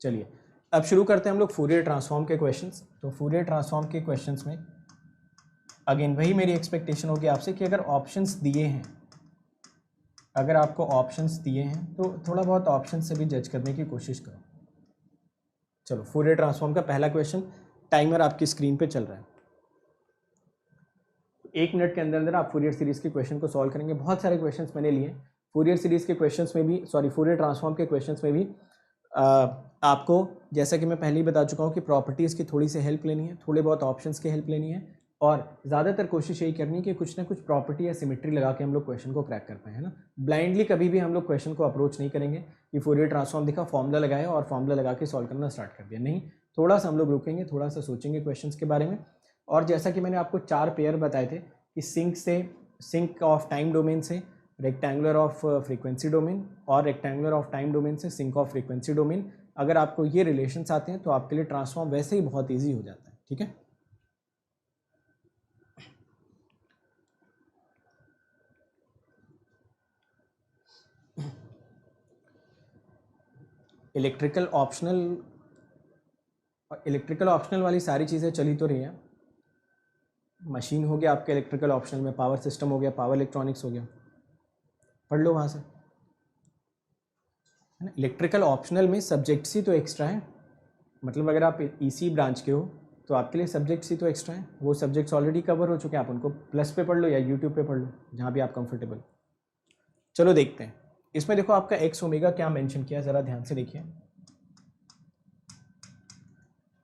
चलिए अब शुरू करते हैं हम लोग फूरियर ट्रांसफॉर्म के क्वेश्चंस। तो फूरियर ट्रांसफॉर्म के क्वेश्चंस में अगेन वही मेरी एक्सपेक्टेशन होगी आपसे कि अगर ऑप्शंस दिए हैं, अगर आपको ऑप्शंस दिए हैं तो थोड़ा बहुत ऑप्शन से भी जज करने की कोशिश करो। चलो फूरियर ट्रांसफॉर्म का पहला क्वेश्चन, टाइमर आपकी स्क्रीन पे चल रहा है। 1 मिनट के अंदर अंदर आप फूरियर सीरीज़ के क्वेश्चन को सॉल्व करेंगे। बहुत सारे क्वेश्चंस मैंने लिए फूरियर सीरीज़ के क्वेश्चंस में भी, सॉरी फूरियर ट्रांसफॉर्म के क्वेश्चंस में भी आपको, जैसा कि मैं पहले ही बता चुका हूँ कि प्रॉपर्टीज़ की थोड़ी सी हेल्प लेनी है, थोड़े बहुत ऑप्शंस की हेल्प लेनी है, और ज़्यादातर कोशिश यही करनी है कि कुछ ना कुछ प्रॉपर्टी या सिमेट्री लगा के हम लोग क्वेश्चन को क्रैक कर पाए, है ना। ब्लाइंडली कभी भी हम लोग क्वेश्चन को अप्रोच नहीं करेंगे कि फूरियर ट्रांसफॉर्म दिखा, फॉर्मूला लगाया और फॉर्मूला लगा के सॉल्व करना स्टार्ट कर दिया। नहीं, थोड़ा सा हम लोग रुकेंगे, थोड़ा सा सोचेंगे क्वेश्चन के बारे में। और जैसा कि मैंने आपको 4 पेयर बताए थे कि सिंक ऑफ टाइम डोमेन से रेक्टेंगुलर ऑफ फ्रीक्वेंसी डोमेन, और रेक्टेंगुलर ऑफ टाइम डोमेन से सिंक ऑफ फ्रीक्वेंसी डोमेन, अगर आपको ये रिलेशंस आते हैं तो आपके लिए ट्रांसफॉर्म वैसे ही बहुत ईजी हो जाता है। ठीक है, इलेक्ट्रिकल ऑप्शनल वाली सारी चीज़ें चली तो रही हैं। मशीन हो गया आपके इलेक्ट्रिकल ऑप्शनल में, पावर सिस्टम हो गया, पावर इलेक्ट्रॉनिक्स हो गया, पढ़ लो वहाँ से, है ना। इलेक्ट्रिकल ऑप्शनल में सब्जेक्ट्स ही तो एक्स्ट्रा हैं, मतलब अगर आप ईसी ब्रांच के हो तो आपके लिए सब्जेक्ट्स ही तो एक्स्ट्रा हैं, वो सब्जेक्ट्स ऑलरेडी कवर हो चुके हैं, आप उनको प्लस पे पढ़ लो या यूट्यूब पे पढ़ लो, जहाँ भी आप कंफर्टेबल। चलो देखते हैं इसमें, देखो आपका एक्स ओमेगा क्या मेंशन किया, ज़रा ध्यान से देखिए।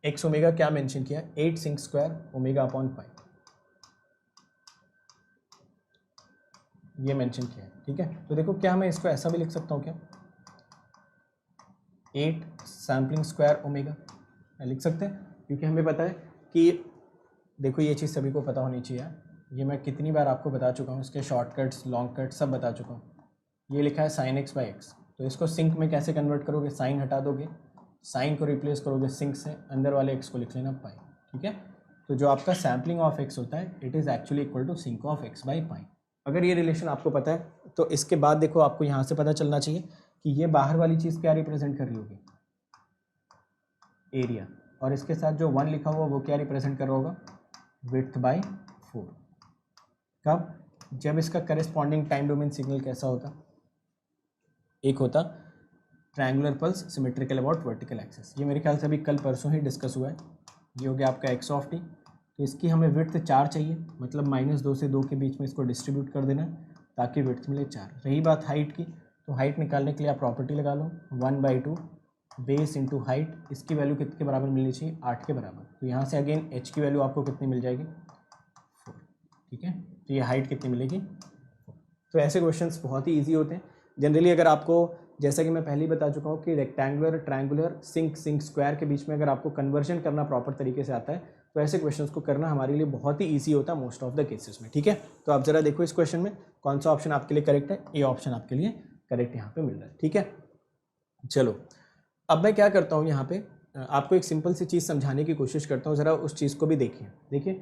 एक्स ओमेगा क्या मेंशन किया, 8 sinc square omega upon pi, ये मेंशन किया है, ठीक है। तो देखो क्या मैं इसको ऐसा भी लिख सकता हूँ क्या, 8 सैम्पलिंग स्क्वायर ओमेगा, लिख सकते हैं, क्योंकि हमें पता है कि देखो ये चीज़ सभी को पता होनी चाहिए, ये मैं कितनी बार आपको बता चुका हूँ, इसके शॉर्टकट्स लॉन्ग कट सब बता चुका हूँ। ये लिखा है साइन एक्स बाई एक्स, तो इसको सिंक में कैसे कन्वर्ट करोगे, साइन हटा दोगे, साइन को रिप्लेस करोगे सिंक से, अंदर वाले एक्स को लिख लेना पाई, ठीक है। तो जो आपका सैम्पलिंग ऑफ एक्स होता है it is actually equal to sinc of x by pi. अगर ये रिलेशन आपको पता है तो इसके बाद देखो आपको यहाँ से पता चलना चाहिए कि ये बाहर वाली चीज़ क्या रिप्रेजेंट कर रही होगी, एरिया, और इसके साथ जो 1 लिखा हुआ वो क्या रिप्रेजेंट कर रहा होगा, विड्थ बाई 4। कब, जब इसका करेस्पॉन्डिंग टाइम डोमेन सिग्नल कैसा होता, एक होता triangular pulse symmetrical about vertical axis, ये मेरे ख्याल से अभी कल परसों ही डिस्कस हुआ है। ये हो गया आपका एक्स ऑफ टी, तो इसकी हमें विड्थ 4 चाहिए, मतलब -2 से 2 के बीच में इसको डिस्ट्रीब्यूट कर देना ताकि विड्थ मिले 4। रही बात हाइट की, तो हाइट निकालने के लिए आप प्रॉपर्टी लगा लो, 1/2 बेस इंटू हाइट, इसकी वैल्यू कितने के बराबर मिलनी चाहिए, 8 के बराबर। तो यहाँ से अगेन एच की वैल्यू आपको कितनी मिल जाएगी, 4, ठीक है। तो ये हाइट कितनी मिलेगी, 4। तो ऐसे क्वेश्चंस बहुत ही ईजी होते हैं जनरली। अगर आपको, जैसा कि मैं पहले ही बता चुका हूँ कि रेक्टेंगुलर ट्रायंगुलर सिंक स्क्वायर के बीच में अगर आपको कन्वर्जन करना प्रॉपर तरीके से आता है तो ऐसे क्वेश्चंस को करना हमारे लिए बहुत ही ईजी होता है मोस्ट ऑफ द केसेस में, ठीक है। तो आप जरा देखो इस क्वेश्चन में कौन सा ऑप्शन आपके लिए करेक्ट है, ए ऑप्शन आपके लिए करेक्ट यहाँ पे मिल रहा है, ठीक है। चलो अब मैं क्या करता हूँ, यहाँ पे आपको एक सिंपल सी चीज़ समझाने की कोशिश करता हूँ, ज़रा उस चीज़ को भी देखिए।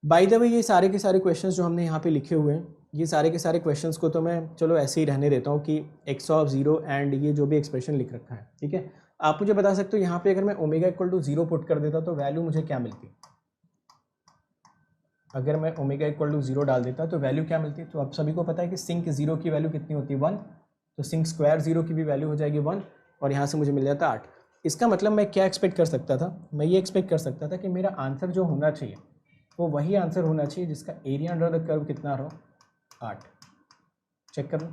बाय द वे ये सारे के सारे क्वेश्चंस जो हमने यहाँ पे लिखे हुए हैं, ये सारे के सारे क्वेश्चंस को तो मैं चलो ऐसे ही रहने देता हूँ कि एक्स ऑफ 0 एंड ये जो भी एक्सप्रेशन लिख रखा है, ठीक है। आप मुझे बता सकते हो यहाँ पे अगर मैं ओमेगा इक्वल टू 0 पुट कर देता तो वैल्यू मुझे क्या मिलती, अगर मैं ओमेगा इक्वल टू 0 डाल देता तो वैल्यू क्या मिलती। तो आप सभी को पता है कि सिंक 0 की वैल्यू कितनी होती है, 1, तो सिंक स्क्वायर 0 की भी वैल्यू हो जाएगी 1, और यहाँ से मुझे मिल जाता 8। इसका मतलब मैं क्या एक्सपेक्ट कर सकता था, मैं ये एक्सपेक्ट कर सकता था कि मेरा आंसर जो होना चाहिए वो वही आंसर होना चाहिए जिसका एरिया अंडर द कर्व कितना रहो, 8। चेक कर लो,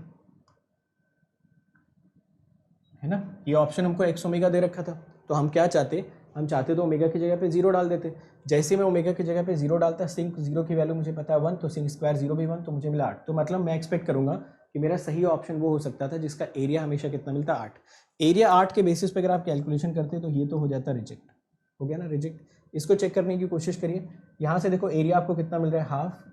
है ना। ये ऑप्शन हमको एक्स ओमेगा दे रखा था, तो हम क्या चाहते, हम चाहते तो ओमेगा की जगह पे 0 डाल देते। जैसे मैं ओमेगा की जगह पे 0 डालता, सिंक 0 की वैल्यू मुझे पता है 1, तो सिंक स्क्वायर 0 भी 1, तो मुझे मिला 8। तो मतलब मैं एक्सपेक्ट करूंगा कि मेरा सही ऑप्शन वो हो सकता था जिसका एरिया हमेशा कितना मिलता, 8। एरिया 8 के बेसिस पे अगर आप कैलकुलेशन करते तो ये तो हो जाता रिजेक्ट, हो गया ना रिजेक्ट। इसको चेक करने की कोशिश करिए, यहाँ से देखो एरिया आपको कितना मिल रहा है, हाफ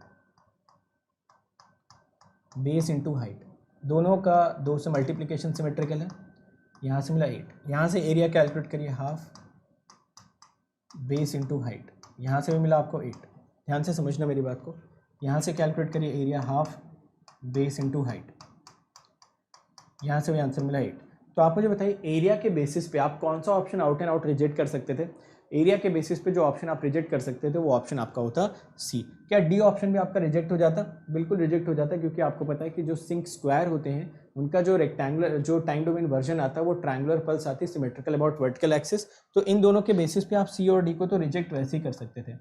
बेस इंटू हाइट, दोनों का 2 से मल्टीप्लीकेशन सिमेट्रिकल है, यहाँ से मिला 8। यहाँ से एरिया कैलकुलेट करिए, हाफ बेस इंटू हाइट, यहाँ से भी मिला आपको 8। ध्यान से समझना मेरी बात को, यहाँ से कैलकुलेट करिए area half base into height, यहाँ से भी आंसर मिला 8। तो आप मुझे बताइए एरिया के बेसिस पे आप कौन सा option out and out reject कर सकते थे। एरिया के बेसिस पे जो ऑप्शन आप रिजेक्ट कर सकते थे वो ऑप्शन आपका होता सी। क्या डी ऑप्शन भी आपका रिजेक्ट हो जाता, बिल्कुल रिजेक्ट हो जाता, क्योंकि आपको पता है कि जो सिंक स्क्वायर होते हैं उनका जो रेक्टेंगुलर जो टाइम डोमेन वर्जन आता है वो ट्रायंगुलर पल्स आती है सिमेट्रिकल अबाउट वर्टिकल एक्सिस। तो इन दोनों के बेसिस पे आप सी और डी को तो रिजेक्ट वैसे ही कर सकते थे।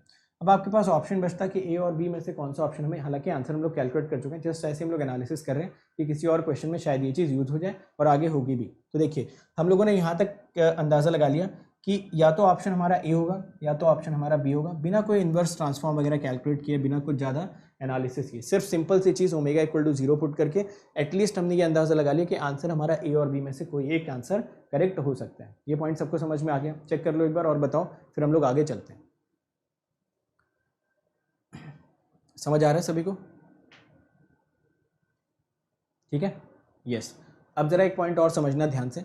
अब आपके पास ऑप्शन बचता कि ए और बी में से कौन सा ऑप्शन हमें, हालांकि आंसर हम लोग कैलकुलेट कर चुके हैं, जस्ट ऐसे हम लोग एनालिसिस कर रहे हैं कि किसी और क्वेश्चन में शायद ये चीज़ यूज हो जाए और आगे होगी भी। तो देखिए हम लोगों ने यहाँ तक अंदाज़ा लगा लिया कि या तो ऑप्शन हमारा ए होगा या तो ऑप्शन हमारा बी होगा, बिना कोई इन्वर्स ट्रांसफॉर्म वगैरह कैलकुलेट किए, बिना कुछ ज़्यादा एनालिसिस किए, सिर्फ सिंपल सी चीज़ ओमेगा इक्वल टू 0 पुट करके एटलीस्ट हमने ये अंदाज़ा लगा लिया कि आंसर हमारा ए और बी में से कोई एक आंसर करेक्ट हो सकता है। ये पॉइंट सबको समझ में आ गया, चेक कर लो एक बार और बताओ, फिर हम लोग आगे चलते हैं। समझ आ रहा है सभी को, ठीक है, यस। अब जरा एक पॉइंट और समझना ध्यान से,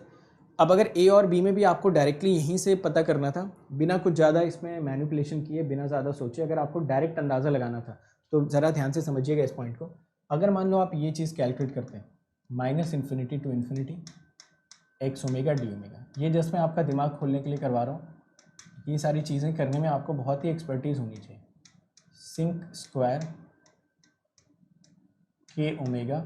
अब अगर ए और बी में भी आपको डायरेक्टली यहीं से पता करना था, बिना कुछ ज़्यादा इसमें मैनिपुलेशन किए, बिना ज़्यादा सोचे, अगर आपको डायरेक्ट अंदाज़ा लगाना था तो ज़रा ध्यान से समझिएगा इस पॉइंट को। अगर मान लो आप ये चीज़ कैलकुलेट करते हैं -∞ to ∞ x omega d omega, ये जस्ट मैं आपका दिमाग खोलने के लिए करवा रहा हूँ। ये सारी चीज़ें करने में आपको बहुत ही एक्सपर्टीज़ होनी चाहिए। सिंक स्क्वायर के ओमेगा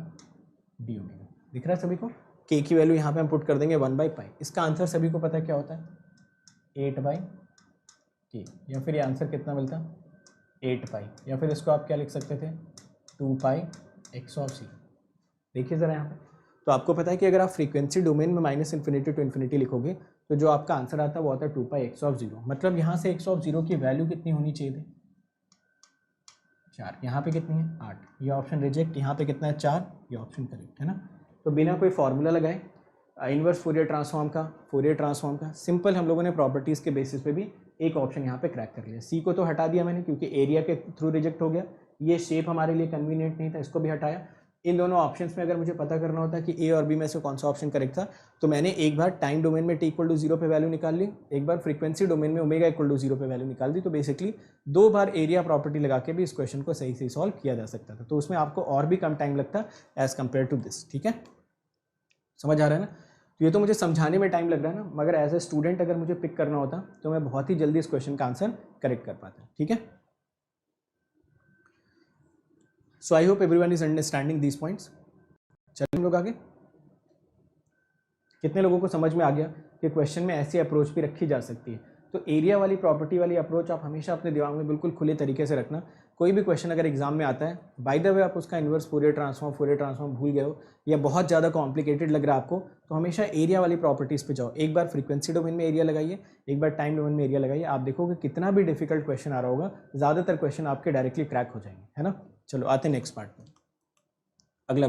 डी ओमेगा, दिख रहा है सभी को? के की वैल्यू यहाँ पे हम पुट कर देंगे 1/पाई। इसका आंसर सभी को पता है क्या होता है? 8/k, या फिर ये आंसर कितना मिलता है? 8 पाई, या फिर इसको आप क्या लिख सकते थे? 2 पाई एक्स ऑफ सी। देखिए ज़रा यहाँ पे, तो आपको पता है कि अगर आप फ्रीक्वेंसी डोमेन में -इन्फिनिटी टू इन्फिनिटी लिखोगे तो जो आपका आंसर आता है वो आता है 2 पाई एक्स ऑफ 0। मतलब यहाँ से एक्स ऑफ 0 की वैल्यू कितनी होनी चाहिए थी? 4। यहाँ पे कितनी है? 8। ये ऑप्शन रिजेक्ट। यहाँ पे कितना है? 4। ये ऑप्शन करेक्ट है ना। तो बिना कोई फार्मूला लगाए इनवर्स फोरियर ट्रांसफॉर्म का सिंपल हम लोगों ने प्रॉपर्टीज़ के बेसिस पे भी एक ऑप्शन यहाँ पे क्रैक कर लिया। सी को तो हटा दिया मैंने क्योंकि एरिया के थ्रू रिजेक्ट हो गया। ये शेप हमारे लिए कन्वीनियंट नहीं था, इसको भी हटाया। इन दोनों ऑप्शंस में अगर मुझे पता करना होता कि ए और बी में से कौन सा ऑप्शन करेक्ट था, तो मैंने एक बार टाइम डोमेन में टी इक्वल टू 0 पे वैल्यू निकाल ली, एक बार फ्रीक्वेंसी डोमेन में ओमेगा इक्वल टू 0 पे वैल्यू निकाल दी। तो बेसिकली 2 बार एरिया प्रॉपर्टी लगा के भी इस क्वेश्चन को सही से सॉल्व किया जा सकता था। तो उसमें आपको और भी कम टाइम लगता एज कम्पेयर टू दिस। ठीक है, समझ आ रहा है ना? तो ये तो मुझे समझाने में टाइम लग रहा है ना, मगर एज ए स्टूडेंट अगर मुझे पिक करना होता तो मैं बहुत ही जल्दी इस क्वेश्चन का आंसर करेक्ट कर पाता। ठीक है, so I hope everyone is understanding these points. चलिए हम लोग आगे। कितने लोगों को समझ में आ गया कि क्वेश्चन में ऐसी अप्रोच भी रखी जा सकती है? तो एरिया वाली प्रॉपर्टी वाली अप्रोच आप हमेशा अपने दिमाग में बिल्कुल खुले तरीके से रखना। कोई भी क्वेश्चन अगर एग्जाम में आता है, बाय द वे आप उसका इन्वर्स फोरियर ट्रांसफॉर्म भूल गए हो या बहुत ज़्यादा कॉम्प्लिकेटेड लग रहा है आपको, तो हमेशा एरिया वाली प्रॉपर्टीज़ पे जाओ। एक बार फ्रीक्वेंसी डोमेन में एरिया लगाइए, एक बार टाइम डोमेन में एरिया लगाइए। आप देखोगे कितना भी डिफिकल्ट क्वेश्चन आ रहा होगा, ज़्यादातर क्वेश्चन आपके डायरेक्टली क्रैक हो जाएंगे, है ना। चलो आते हैं नेक्स्ट पार्ट में। अगला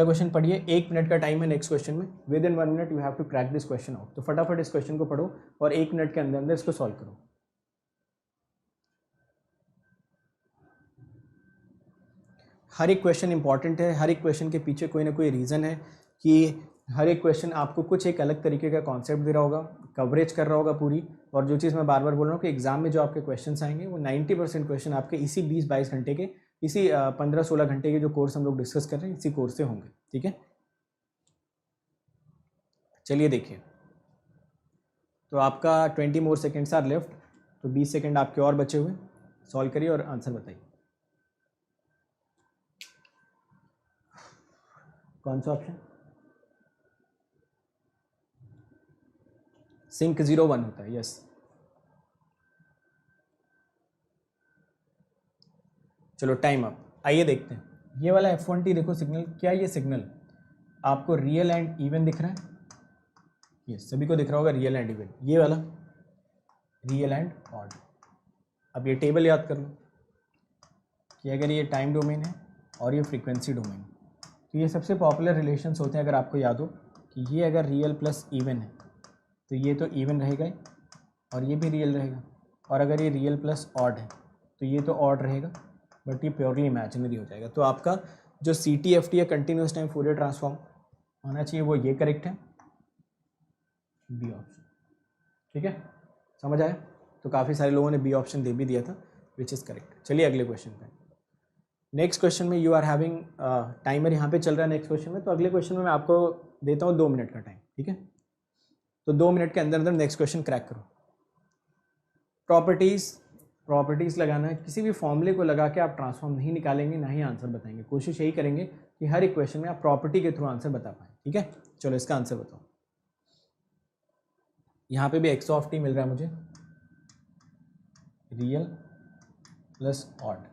क्वेश्चन पढ़िए। 1 मिनट का टाइम है नेक्स्ट क्वेश्चन में। Within 1 minute you have to crack this question out. तो फटाफट इस क्वेश्चन को पढ़ो और 1 मिनट के अंदर अंदर इसको सॉल्व करो। हर एक क्वेश्चन इंपॉर्टेंट है, हर एक क्वेश्चन के पीछे कोई ना कोई रीज़न है कि हर एक क्वेश्चन आपको कुछ एक अलग तरीके का कॉन्सेप्ट दे रहा होगा, कवरेज कर रहा होगा पूरी। और जो चीज़ मैं बार बार बोल रहा हूँ कि एग्जाम में जो आपके क्वेश्चन आएंगे वो 90% क्वेश्चन आपके इसी 20-22 घंटे के, इसी 15-16 घंटे के जो कोर्स हम लोग डिस्कस कर रहे हैं इसी कोर्स से होंगे। ठीक है, चलिए देखिए। तो आपका 20 मोर सेकेंड्स आर लेफ्ट, तो 20 सेकेंड आपके और बचे हुए। सॉल्व करिए और आंसर बताइए। कौन सा ऑप्शन? सिंक 01 होता है, यस। चलो टाइम अप। आइए देखते हैं ये वाला F1T। देखो सिग्नल, क्या ये सिग्नल आपको रियल एंड इवन दिख रहा है? ये सभी को दिख रहा होगा रियल एंड इवन। ये वाला रियल एंड ऑड। अब ये टेबल याद कर लो कि अगर ये टाइम डोमेन है और ये फ्रीक्वेंसी डोमेन, तो ये सबसे पॉपुलर रिलेशंस होते हैं। अगर आपको याद हो कि ये अगर रियल प्लस इवन है तो ये तो इवन रहेगा ही और ये भी रियल रहेगा, और अगर ये रियल प्लस ऑड है तो ये तो ऑड रहेगा, बट ये प्योरली इमेजिनरी हो जाएगा। तो आपका जो CTFT या कंटिन्यूस टाइम फोरियर ट्रांसफॉर्म होना चाहिए वो ये करेक्ट है, बी ऑप्शन। ठीक है, समझ आया? तो काफ़ी सारे लोगों ने बी ऑप्शन दे भी दिया था, विच इज़ करेक्ट। चलिए अगले क्वेश्चन पे। नेक्स्ट क्वेश्चन में यू आर हैविंग टाइमर यहाँ पे चल रहा है नेक्स्ट क्वेश्चन में। तो अगले क्वेश्चन में मैं आपको देता हूँ 2 मिनट का टाइम। ठीक है, तो 2 मिनट के अंदर अंदर नेक्स्ट क्वेश्चन क्रैक करो। प्रॉपर्टीज़ लगाना है। किसी भी फॉर्मूले को लगा के आप ट्रांसफॉर्म नहीं निकालेंगे, ना ही आंसर बताएंगे। कोशिश यही करेंगे कि हर एक क्वेश्चन में आप प्रॉपर्टी के थ्रू आंसर बता पाएँ। ठीक है, चलो इसका आंसर बताओ। यहाँ पे भी एक्स ऑफ टी मिल रहा है मुझे, रियल प्लस ऑड।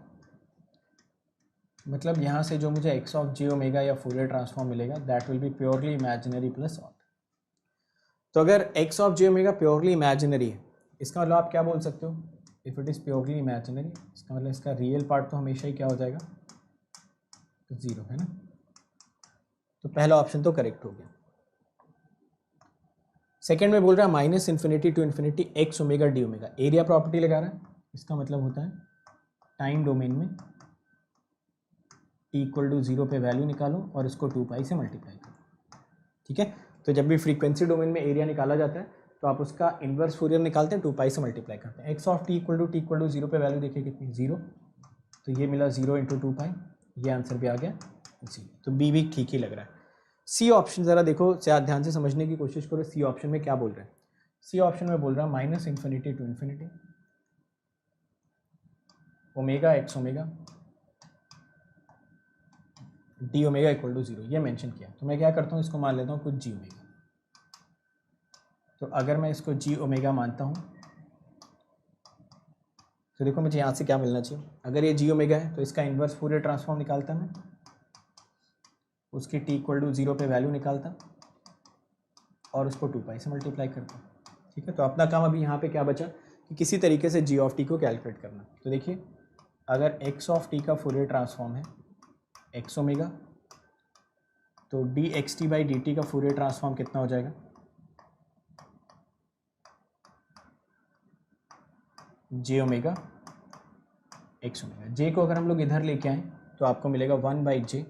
मतलब यहाँ से जो मुझे एक्स ऑफ जे ओमेगा या फोरियर ट्रांसफॉर्म मिलेगा that will B purely imaginary plus odd. तो अगर X of j omega purely imaginary है, इसका मतलब आप क्या बोल सकते हो? If it is purely imaginary, इसका मतलब इसका रियल पार्ट तो हमेशा ही क्या हो जाएगा? तो 0, है ना। तो पहला ऑप्शन तो करेक्ट हो गया। सेकेंड में बोल रहा है -infinity to infinity x omega d omega. Area property लगा रहा है, इसका मतलब होता है टाइम डोमेन में t इक्वल टू 0 पे वैल्यू निकालो और इसको 2 पाई से मल्टीप्लाई करो। ठीक है, तो जब भी फ्रीक्वेंसी डोमेन में एरिया निकाला जाता है तो आप उसका इन्वर्स फोरियर निकालते हैं, 2 पाई से मल्टीप्लाई करते हैं। X of t equal to 0 पे वैल्यू देखिए कितनी, 0। तो ये मिला 0 × 2 पाई, ये आंसर भी आ गया 0। तो बी भी ठीक ही लग रहा है। सी ऑप्शन ज़रा देखो, ध्यान से समझने की कोशिश करो, सी ऑप्शन में क्या बोल रहे हैं। सी ऑप्शन में बोल रहा है minus infinity to infinity omega x omega d omega equal to 0, ये मेंशन किया। तो मैं क्या करता हूँ, इसको मान लेता हूँ कुछ जी ओमेगा। तो अगर मैं इसको जी ओमेगा मानता हूँ तो देखो मुझे यहाँ से क्या मिलना चाहिए, अगर ये जी ओमेगा है तो इसका इन्वर्स फूरियर ट्रांसफॉर्म निकालता मैं, उसकी टी इक्वल टू 0 पे वैल्यू निकालता और उसको 2 पाई से मल्टीप्लाई करता। ठीक है, तो अपना काम अभी यहाँ पे क्या बचा कि किसी तरीके से जी ऑफ टी को कैलकुलेट करना। तो देखिए अगर एक्स ऑफ टी का फूरियर ट्रांसफॉर्म है एक्स ओमेगा, तो D x T by D T का फूरियर ट्रांसफॉर्म कितना हो जाएगा, जे ओमेगा एक्स ओमेगा। जे को अगर हम लोग इधर लेके आए तो आपको मिलेगा 1/j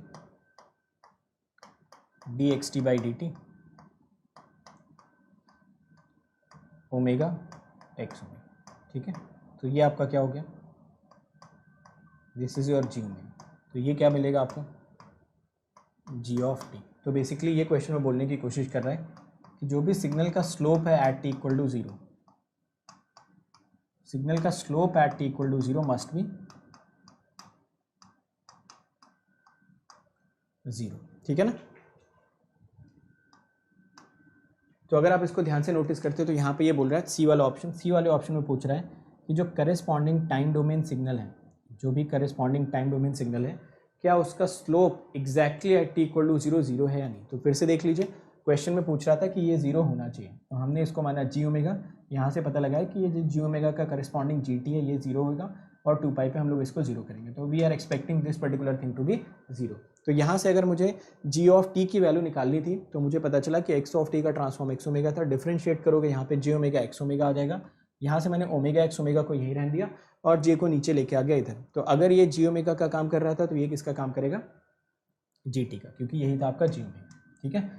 d x T by D t omega x omega. ठीक है, तो ये आपका क्या हो गया, this is your g omega. तो ये क्या मिलेगा आपको, जी ऑफ टी। तो बेसिकली ये क्वेश्चन में बोलने की कोशिश कर रहा है कि जो भी सिग्नल का स्लोप है at T equal to 0, signal का slope at T equal to 0 must be 0। ठीक है ना। तो अगर आप इसको ध्यान से नोटिस करते हो तो यहाँ पे ये बोल रहा है सी वाला ऑप्शन, सी वाले ऑप्शन में पूछ रहा है कि जो करेस्पॉन्डिंग टाइम डोमेन सिग्नल है, जो भी करेस्पॉन्डिंग टाइम डोमेन सिग्नल है, क्या उसका slope exactly at T equal to 0 0 है या नहीं। तो फिर से देख लीजिए, क्वेश्चन में पूछ रहा था कि ये 0 होना चाहिए, तो हमने इसको माना जी ओमेगा। यहाँ से पता लगा है कि ये जो जी ओमेगा का करेस्पॉन्डिंग जी टी है ये 0 होगा और 2 पाई पे हम लोग इसको 0 करेंगे। तो we are expecting this particular thing to be 0। तो यहाँ से अगर मुझे जी ऑफ टी की वैल्यू निकालनी थी तो मुझे पता चला कि एक्स ऑफ टी का ट्रांसफॉर्म एक्स ओमेगा था। डिफरेंशिएट करोगे यहाँ पे जे ओमेगा एक्स ओमेगा आ जाएगा। यहाँ से मैंने ओमेगा एक्स ओमेगा को यही रहने दिया और जे को नीचे लेके आ गया इधर। तो अगर ये जी ओमेगा का काम कर रहा था तो ये किसका काम करेगा, जी टी का, क्योंकि यही था आपका जी ओमेगा। ठीक है,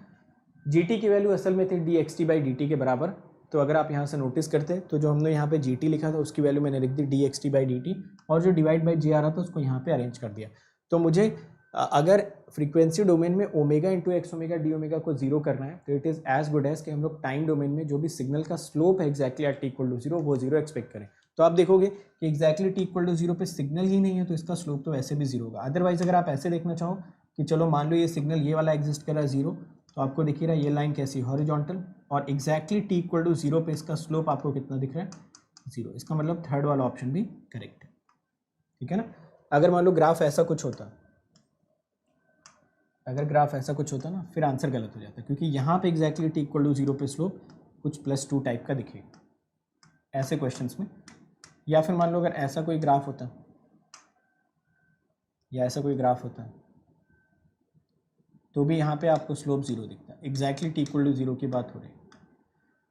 जी टी की वैल्यू असल में थी D x T by D T के बराबर। तो अगर आप यहाँ से नोटिस करते तो जो हमने यहाँ पे जी टी लिखा था उसकी वैल्यू मैंने लिख दी D x T by D T, और जो डिवाइड बाई जे आ रहा था उसको यहाँ पे अरेंज कर दिया। तो मुझे अगर फ्रीक्वेंसी डोमेन में omega into x omega d omega को 0 करना है तो it is as good as कि हम लोग टाइम डोमेन में जो भी सिग्नल का स्लोप है exactly at T equal to 0 वो 0 एक्सपेक्ट करें। तो आप देखोगे कि एक्जैक्टली टी इक्वल टू 0 पे सिग्नल ही नहीं है तो इसका स्लोप तो वैसे भी 0 होगा। अदरवाइज अगर आप ऐसे देखना चाहो कि चलो मान लो ये सिग्नल ये वाला एग्जिस्ट कर रहा है 0, तो आपको दिख रहा है ये लाइन कैसी हॉरिजॉन्टल, और एग्जैक्टली टी इक्वल टू 0 पे इसका स्लोप आपको कितना दिख रहा है, 0। इसका मतलब थर्ड वाला ऑप्शन भी करेक्ट है। ठीक है ना। अगर मान लो ग्राफ ऐसा कुछ होता, अगर ग्राफ ऐसा कुछ होता ना, फिर आंसर गलत हो जाता, क्योंकि यहाँ पे एग्जैक्टली टी इक्वल टू 0 पे स्लोप कुछ +2 टाइप का दिखेगा ऐसे क्वेश्चंस में। या फिर मान लो अगर ऐसा कोई ग्राफ होता, या ऐसा कोई ग्राफ होता तो भी यहाँ पे आपको स्लोप 0 दिखता है। एग्जैक्टली टी इक्वल टू 0 की बात हो रही है।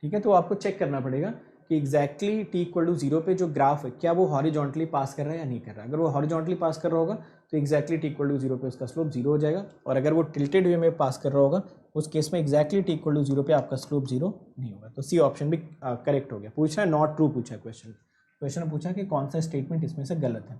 ठीक है, तो आपको चेक करना पड़ेगा कि एग्जैक्टली टी इक्वल टू 0 पे जो ग्राफ है क्या वो हॉरिजॉन्टली पास कर रहा है या नहीं कर रहा है। अगर वो हॉरिजॉन्टली पास कर रहा होगा तो एग्जैक्टली टी इक्वल टू 0 पे उसका स्लोप 0 हो जाएगा, और अगर वो टिल्टेड वे में पास कर रहा होगा उस केस में एग्जैक्टली टी इक्वल टू 0 पे आपका स्लोप 0 नहीं होगा। तो सी ऑप्शन भी करेक्ट हो गया। पूछा है नॉट ट्रू, पूछा है क्वेश्चन में पूछा कि कौन सा स्टेटमेंट इसमें से गलत है।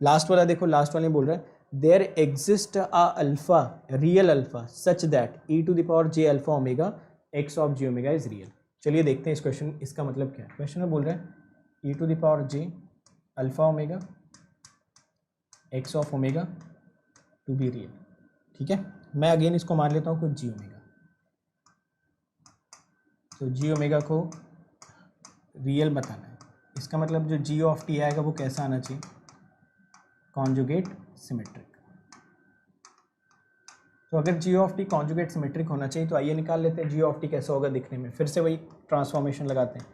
लास्ट वाला देखो, लास्ट वाले बोल रहा है there exist a alpha, real alpha such that e to the power J alpha omega x of g omega is real. चलिए देखते हैं इस क्वेश्चन, इसका मतलब क्या है। क्वेश्चन में बोल रहा है E to the power J alpha omega x of omega to be real. ठीक है, मैं अगेन इसको मान लेता हूँ कुछ जी ओमेगा। तो जी ओमेगा को रियल बताना है, इसका मतलब जो जी ऑफ टी आएगा वो कैसा आना चाहिए, कॉन्जुगेट सिमेट्रिक। तो अगर जी ऑफ टी कॉन्जुगेट सिमेट्रिक होना चाहिए तो आइए निकाल लेते हैं जी ऑफ टी कैसा होगा दिखने में। फिर से वही ट्रांसफॉर्मेशन लगाते हैं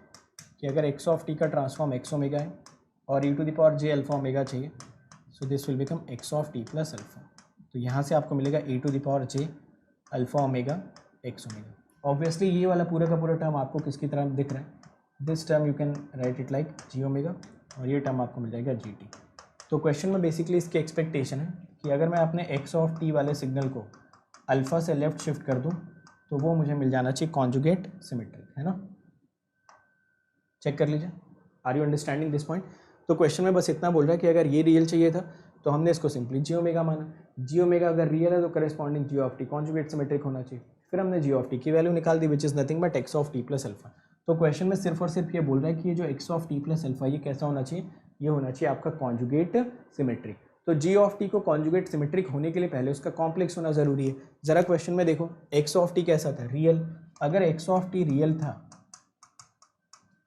कि अगर एक्स ऑफ टी का ट्रांसफॉर्म एक्स ओमेगा है और E to the power J alpha omega चाहिए, so this will become X of T plus alpha. तो यहाँ से आपको मिलेगा E to the power J alpha omega x omega. Obviously ये वाला पूरा का पूरा टर्म आपको किसकी तरह दिख रहा है, this term you can write it like g omega, और ये टर्म आपको मिल जाएगा जी टी। तो क्वेश्चन में बेसिकली इसकी एक्सपेक्टेशन है कि अगर मैं अपने एक्स ऑफ टी वाले सिग्नल को अल्फ़ा से लेफ्ट शिफ्ट कर दूं तो वो मुझे मिल जाना चाहिए कॉन्जुगेट सिमेट्रिक, है ना। चेक कर लीजिए, are you understanding this point. तो क्वेश्चन में बस इतना बोल रहा है कि अगर ये रियल चाहिए था तो हमने इसको सिंपली जी ओमेगा माना। जी ओमेगा अगर रियल है तो corresponding G of T conjugate symmetric होना चाहिए। फिर हमने जी ऑफ टी की वैल्यू निकाल दी which is nothing but X of T plus alpha. तो क्वेश्चन में सिर्फ और सिर्फ ये बोल रहा है कि ये जो x of T plus alpha ये कैसा होना चाहिए, ये होना चाहिए आपका कॉन्जुगेट सिमेट्रिक। तो जी ऑफ टी को कॉन्जुगेट सिमेट्रिक होने के लिए पहले उसका कॉम्प्लेक्स होना जरूरी है। जरा क्वेश्चन में देखो एक्स ऑफ टी कैसा था, रियल। अगर एक्स ऑफ टी रियल था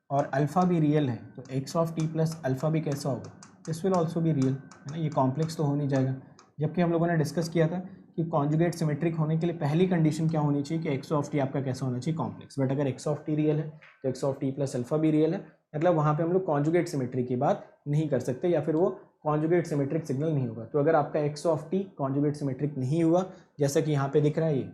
और अल्फा भी रियल है तो x of T plus alpha भी कैसा होगा, दिस विल ऑल्सो भी रियल, है ना। ये कॉम्प्लेक्स तो हो नहीं जाएगा। जबकि हम लोगों ने डिस्कस किया था कि कॉन्जुगेट सिमेट्रिक होने के लिए पहली कंडीशन क्या होनी चाहिए कि एक्स ऑफ टी आपका कैसा होना चाहिए, कॉम्प्लेक्स। बट अगर एक्स ऑफ टी रियल है तो x of T plus alpha भी रियल है, मतलब वहाँ पे हम लोग कॉन्जुगेट सिमेट्री की बात नहीं कर सकते या फिर वो कॉन्जुगेट सिमेट्रिक सिग्नल नहीं होगा। तो अगर आपका x of T conjugate symmetric नहीं हुआ जैसा कि यहाँ पे दिख रहा है ये,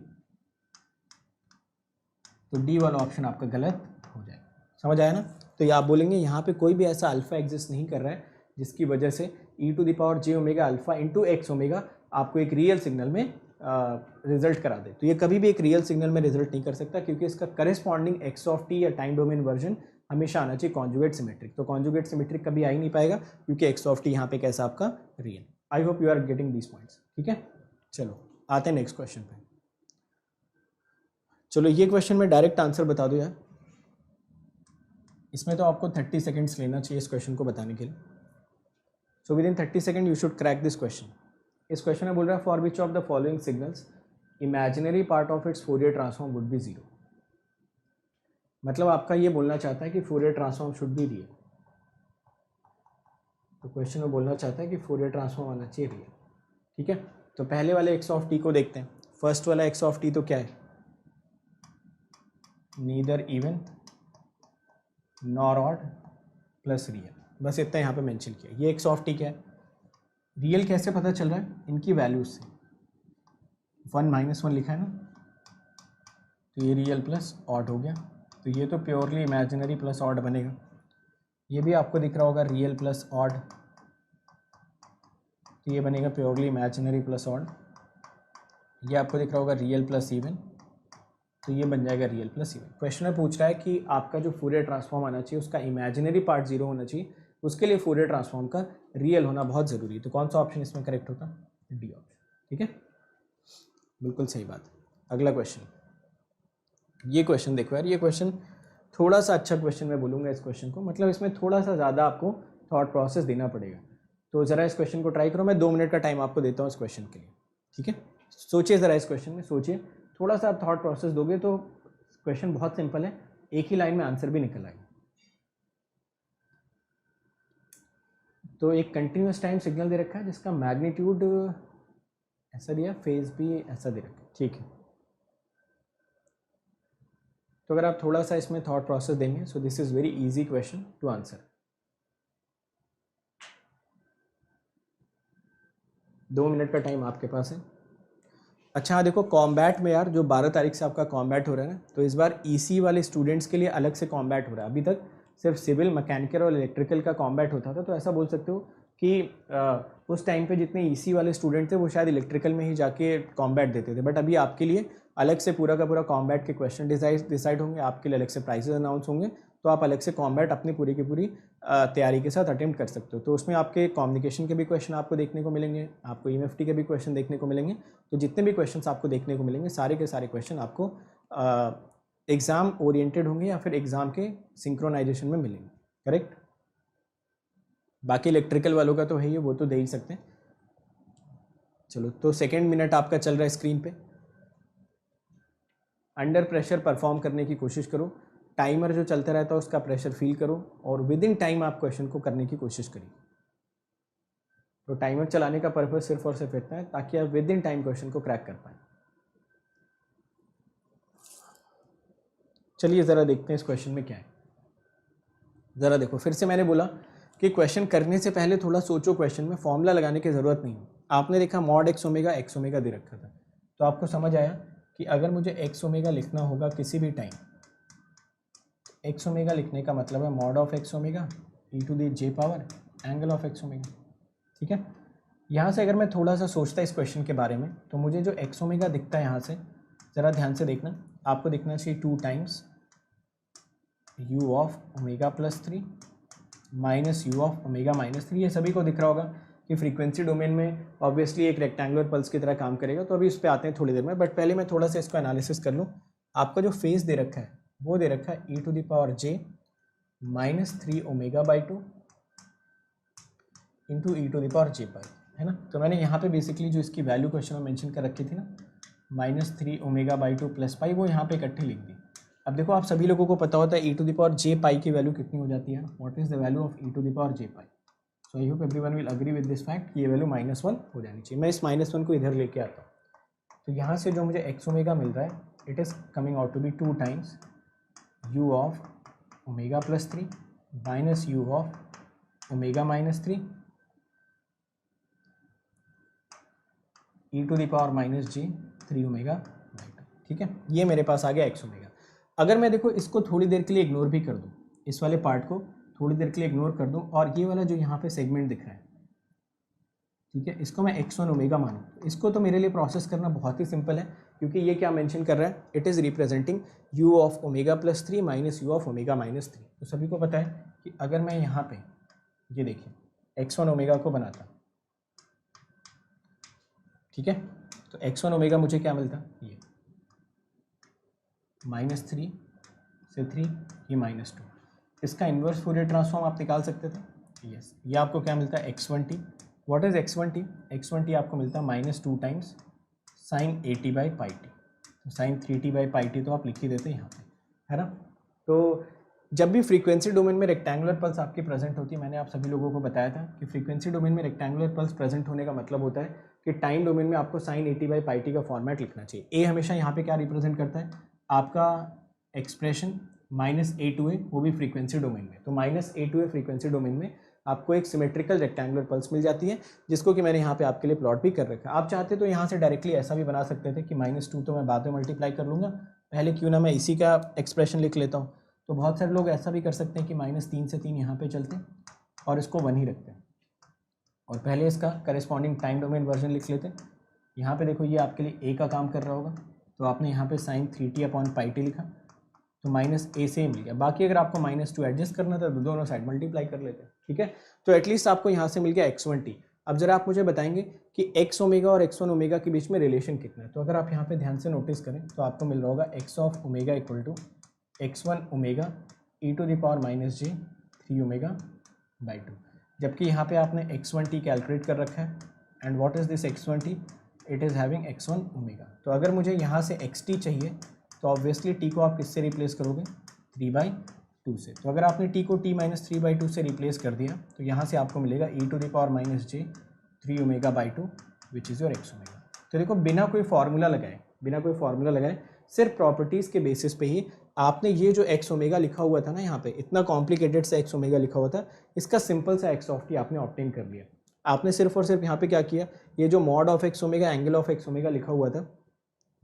तो डी वाला ऑप्शन आपका गलत हो जाएगा। समझ आया ना। तो ये आप बोलेंगे यहाँ पे कोई भी ऐसा अल्फा एग्जिस्ट नहीं कर रहा है जिसकी वजह से E to the power J omega alpha into x omega आपको एक रियल सिग्नल में रिजल्ट करा दे। तो ये कभी भी एक रियल सिग्नल में रिजल्ट नहीं कर सकता क्योंकि इसका करेस्पॉन्डिंग एक्स ऑफ टी या टाइम डोमेन वर्जन हमेशा आना चाहिए कॉन्जुगेट सिमेट्रिक। तो कॉन्जुगेट सिमेट्रिक कभी आ ही नहीं पाएगा क्योंकि एक्स ऑफ टी यहाँ पे कैसा आपका real. I hope you are getting these points, ठीक है। चलो आते हैं नेक्स्ट क्वेश्चन पे। चलो ये क्वेश्चन में डायरेक्ट आंसर बता दो यार, इसमें तो आपको 30 सेकेंड्स लेना चाहिए इस क्वेश्चन को बताने के लिए। So with in 30 second you should crack this question. इस क्वेश्चन में बोल रहा है for which of the following signals imaginary part of its Fourier transform would be zero. मतलब आपका ये बोलना चाहता है कि Fourier transform should be real. तो क्वेश्चन में बोलना चाहता है कि फोरियर ट्रांसफॉर्म आना चाहिए रियल, ठीक है। तो पहले वाले एक्स ऑफ टी को देखते हैं। फर्स्ट वाला एक्स ऑफ टी तो क्या है, neither even nor odd plus real, बस इतना यहाँ पे मेंशन किया। ये एक्स ऑफ टी क्या है, रियल कैसे पता चल रहा है, इनकी वैल्यूज से 1 - 1 लिखा है ना, तो ये रियल प्लस ऑड हो गया। तो ये तो प्योरली इमेजिनरी प्लस ऑड बनेगा। ये भी आपको दिख रहा होगा रियल प्लस ऑड, तो ये बनेगा प्योरली इमेजिनरी प्लस ऑड। ये आपको दिख रहा होगा रियल प्लस इवन, तो ये बन जाएगा रियल प्लस इवन। क्वेश्चन में पूछ रहा है कि आपका जो फूरियर ट्रांसफॉर्म आना चाहिए उसका इमेजिनरी पार्ट 0 होना चाहिए, उसके लिए फूरियर ट्रांसफॉर्म का रियल होना बहुत ज़रूरी है। तो कौन सा ऑप्शन इसमें करेक्ट होता, डी ऑप्शन, ठीक है, बिल्कुल सही बात। अगला क्वेश्चन, ये क्वेश्चन देखो यार, ये क्वेश्चन थोड़ा सा अच्छा क्वेश्चन मैं बोलूँगा इस क्वेश्चन को, मतलब इसमें थोड़ा सा ज़्यादा आपको थॉट प्रोसेस देना पड़ेगा। तो ज़रा इस क्वेश्चन को ट्राई करो, मैं 2 मिनट का टाइम आपको देता हूँ इस क्वेश्चन के लिए, ठीक है। सोचिए ज़रा इस क्वेश्चन में, सोचिए, थोड़ा सा आप थॉट प्रोसेस दोगे तो क्वेश्चन बहुत सिंपल है, एक ही लाइन में आंसर भी निकल आएगा। तो एक कंटिन्यूस टाइम सिग्नल दे रखा है जिसका मैग्नीट्यूड ऐसा दिया, फेज भी ऐसा दे रखा है, ठीक है। तो अगर आप थोड़ा सा इसमें थॉट प्रोसेस देंगे, so this is very easy question to answer. 2 minute का टाइम आपके पास है। अच्छा हाँ देखो, कॉम्बैट में यार जो 12 तारीख से आपका कॉम्बैट हो रहा है ना, तो इस बार ईसी वाले स्टूडेंट्स के लिए अलग से कॉम्बैट हो रहा है। अभी तक सिर्फ सिविल, मैकेनिकल और इलेक्ट्रिकल का कॉम्बैट होता था, तो ऐसा बोल सकते हो कि उस टाइम पे जितने ईसी वाले स्टूडेंट थे वो शायद इलेक्ट्रिकल में ही जाके कॉम्बैट देते थे। बट अभी आपके लिए अलग से पूरा का पूरा कॉम्बैट के क्वेश्चन डिसाइड होंगे, आपके लिए अलग से प्राइजेस अनाउंस होंगे, तो आप अलग से कॉम्बैट अपनी पूरी की पूरी तैयारी के साथ अटेम्प्ट कर सकते हो। तो उसमें आपके कम्युनिकेशन के भी क्वेश्चन आपको देखने को मिलेंगे, आपको ईएमएफटी के भी क्वेश्चन देखने को मिलेंगे। तो जितने भी क्वेश्चन आपको देखने को मिलेंगे सारे के सारे क्वेश्चन आपको एग्ज़ाम ओरिएंटेड होंगे या फिर एग्ज़ाम के सिंक्रोनाइजेशन में मिलेंगे, करेक्ट। बाकी इलेक्ट्रिकल वालों का तो है ही, वो तो दे ही सकते हैं। चलो, तो सेकेंड मिनट आपका चल रहा है स्क्रीन पे। अंडर प्रेशर परफॉर्म करने की कोशिश करो, टाइमर जो चलता रहता है उसका प्रेशर फील करो और विद इन टाइम आप क्वेश्चन को करने की कोशिश करिए। तो टाइमर चलाने का पर्पस सिर्फ और सिर्फ इतना है ताकि आप विद इन टाइम क्वेश्चन को क्रैक कर पाएँ। चलिए ज़रा देखते हैं इस क्वेश्चन में क्या है। ज़रा देखो, फिर से मैंने बोला कि क्वेश्चन करने से पहले थोड़ा सोचो, क्वेश्चन में फॉर्मूला लगाने की ज़रूरत नहीं है। आपने देखा मॉड एक्स ओमेगा दे रखा था, तो आपको समझ आया कि अगर मुझे एक्स ओमेगा लिखना होगा किसी भी टाइम, एक्स ओमेगा लिखने का मतलब है mod of x omega e to the j power angle of x omega, ठीक है। यहाँ से अगर मैं थोड़ा सा सोचता इस क्वेश्चन के बारे में, तो मुझे जो एक्स ओमेगा दिखता है यहाँ से, ज़रा ध्यान से देखना, आपको दिखना चाहिए 2 times u of omega +3 minus you of omega -3, ये सभी को दिख रहा होगा। कि फ्रीक्वेंसी डोमेन में ऑब्वियसली एक रेक्टेंगुलर पल्स की तरह काम करेगा, तो अभी इस पर आते हैं थोड़ी देर में, बट पहले मैं थोड़ा सा इसको एनालिसिस कर लूँ। आपका जो फेज दे रखा है वो दे रखा है e⁻j -3ω/2 इंटू e⁻j पाई, है ना। तो मैंने यहाँ पे बेसिकली जो इसकी वैल्यू क्वेश्चन में मेंशन कर रखी थी ना, -3ω/2 + पाई, वो यहाँ पे इकट्ठी लिख दी। अब देखो आप सभी लोगों को पता होता है e⁻j पाई की वैल्यू कितनी हो जाती है, what is the value of e⁻j pi. So I hope everyone will agree with this fact, ये वैल्यू -1 हो जानी चाहिए। मैं इस -1 को इधर लेके आता हूँ, तो यहाँ से जो मुझे x ओमेगा मिल रहा है, it is coming out to be 2 times u of omega +3 minus u of omega -3 e⁻j 3ω/2। ठीक है, ये मेरे पास आ गया x ओमेगा। अगर मैं देखो इसको थोड़ी देर के लिए इग्नोर भी कर दूँ, इस वाले पार्ट को थोड़ी देर के लिए इग्नोर कर दूँ, और ये वाला जो यहाँ पे सेगमेंट दिख रहा है, ठीक है, इसको मैं x1 ओमेगा मानूँ, इसको तो मेरे लिए प्रोसेस करना बहुत ही सिंपल है, क्योंकि ये क्या मेंशन कर रहा है, it is representing u of omega +3 minus u of omega -3। तो सभी को पता है कि अगर मैं यहाँ पे ये देखिए x1 ओमेगा को बनाता, ठीक है, तो x1 ओमेगा मुझे क्या मिलता, ये -3 से 3, ये -2। इसका इन्वर्स फूरियर ट्रांसफॉर्म आप निकाल सकते थे, यस। ये आपको क्या मिलता है, x1t। What is x1t? x1t आपको मिलता है -2 टाइम्स sin 80/πt। तो sin 3t/πt तो आप लिख ही देते यहाँ पे, है ना। तो जब भी फ्रीक्वेंसी डोमेन में रेक्टेंगुलर पल्स आपकी प्रेजेंट होती है, मैंने आप सभी लोगों को बताया था कि फ्रीक्वेंसी डोमेन में रेक्टेंगुलर पल्स प्रेजेंट होने का मतलब होता है कि टाइम डोमेन में आपको sin 80/πt का फॉर्मेट लिखना चाहिए। ए हमेशा यहाँ पे क्या रिप्रेजेंट करता है, आपका एक्सप्रेशन -a/a, वो भी फ्रीक्वेंसी डोमेन में। तो -a/a फ्रीक्वेंसी डोमेन में आपको एक सिमेट्रिकल रेक्टेंगुलर पल्स मिल जाती है, जिसको कि मैंने यहाँ पे आपके लिए प्लॉट भी कर रखा है। आप चाहते तो यहाँ से डायरेक्टली ऐसा भी बना सकते थे कि -2 तो मैं बाद में मल्टीप्लाई कर लूँगा, पहले क्यों ना मैं इसी का एक्सप्रेशन लिख लेता हूँ। तो बहुत सारे लोग ऐसा भी कर सकते हैं कि -3 से 3 यहाँ पे चलते हैं और इसको 1 ही रखते हैं, और पहले इसका करेस्पॉन्डिंग टाइम डोमेन वर्जन लिख लेते हैं। यहाँ पे देखो ये आपके लिए a का काम कर रहा होगा, तो आपने यहाँ पे sin 3t/πt लिखा, तो -a से मिल गया। बाकी अगर आपको -2 एडजस्ट करना था तो दोनों साइड मल्टीप्लाई कर लेते हैं, ठीक है। तो एटलीस्ट आपको यहाँ से मिल गया x1t। अब जरा आप मुझे बताएंगे कि x ओमेगा और x1 ओमेगा के बीच में रिलेशन कितना है। तो अगर आप यहाँ पे ध्यान से नोटिस करें तो आपको मिल रहा होगा x of omega equal to x1 omega e⁻j 3ω/2, जबकि यहाँ पे आपने x1t कैलकुलेट कर रखा है, and what is this x1t, it is having x1 omega. तो अगर मुझे यहाँ से xt चाहिए तो ऑब्वियसली t को आप किससे रिप्लेस करोगे, 3/2 से। तो अगर आपने t को t - 3/2 से रिप्लेस कर दिया तो यहाँ से आपको मिलेगा e⁻ j 3ω/2 which is your x omega. तो देखो बिना कोई फार्मूला लगाए सिर्फ प्रॉपर्टीज़ के बेसिस पे ही आपने ये जो x ओमेगा लिखा हुआ था ना, यहाँ पे इतना कॉम्प्लिकेटेड सा x ओमेगा लिखा हुआ था, इसका सिंपल सा x ऑफ t आपने ऑब्टेन कर लिया। आपने सिर्फ और सिर्फ यहाँ पे क्या किया, ये जो mod of x omega angle of x omega लिखा हुआ था,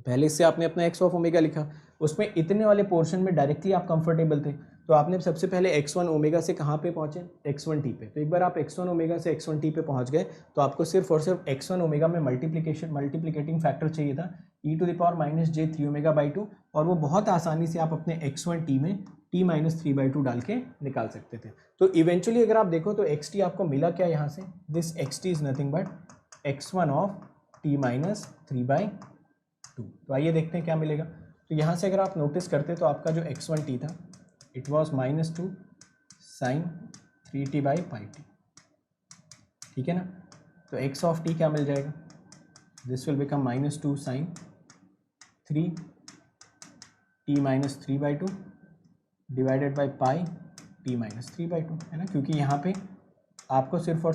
पहले इससे आपने अपना x ऑफ ओमेगा लिखा, उसमें इतने वाले पोर्शन में डायरेक्टली आप कंफर्टेबल थे, तो आपने सबसे पहले x1 ओमेगा से कहाँ पे पहुँचे, x1t पे। तो एक बार आप x1 ओमेगा से x1t पे पहुँच गए तो आपको सिर्फ और सिर्फ x1 ओमेगा में मल्टीप्लिकेटिंग फैक्टर चाहिए था e⁻ j 3ω/2, और वो बहुत आसानी से आप अपने x1t में t - 3/2 डाल के निकाल सकते थे। तो इवेंचुअली अगर आप देखो तो xt आपको मिला क्या यहाँ से, this xt is nothing but x1 of t - 3/2। तो आइए देखते हैं क्या मिलेगा। तो यहाँ से अगर आप नोटिस करते तो आपका जो x1t था इट वॉज -2 sin 3t/πt, ठीक है ना। तो x ऑफ t क्या मिल जाएगा, this will become -2 sin 3t - 3/2 divided by pi t - 3/2, है ना, क्योंकि यहाँ पे आपको सिर्फ और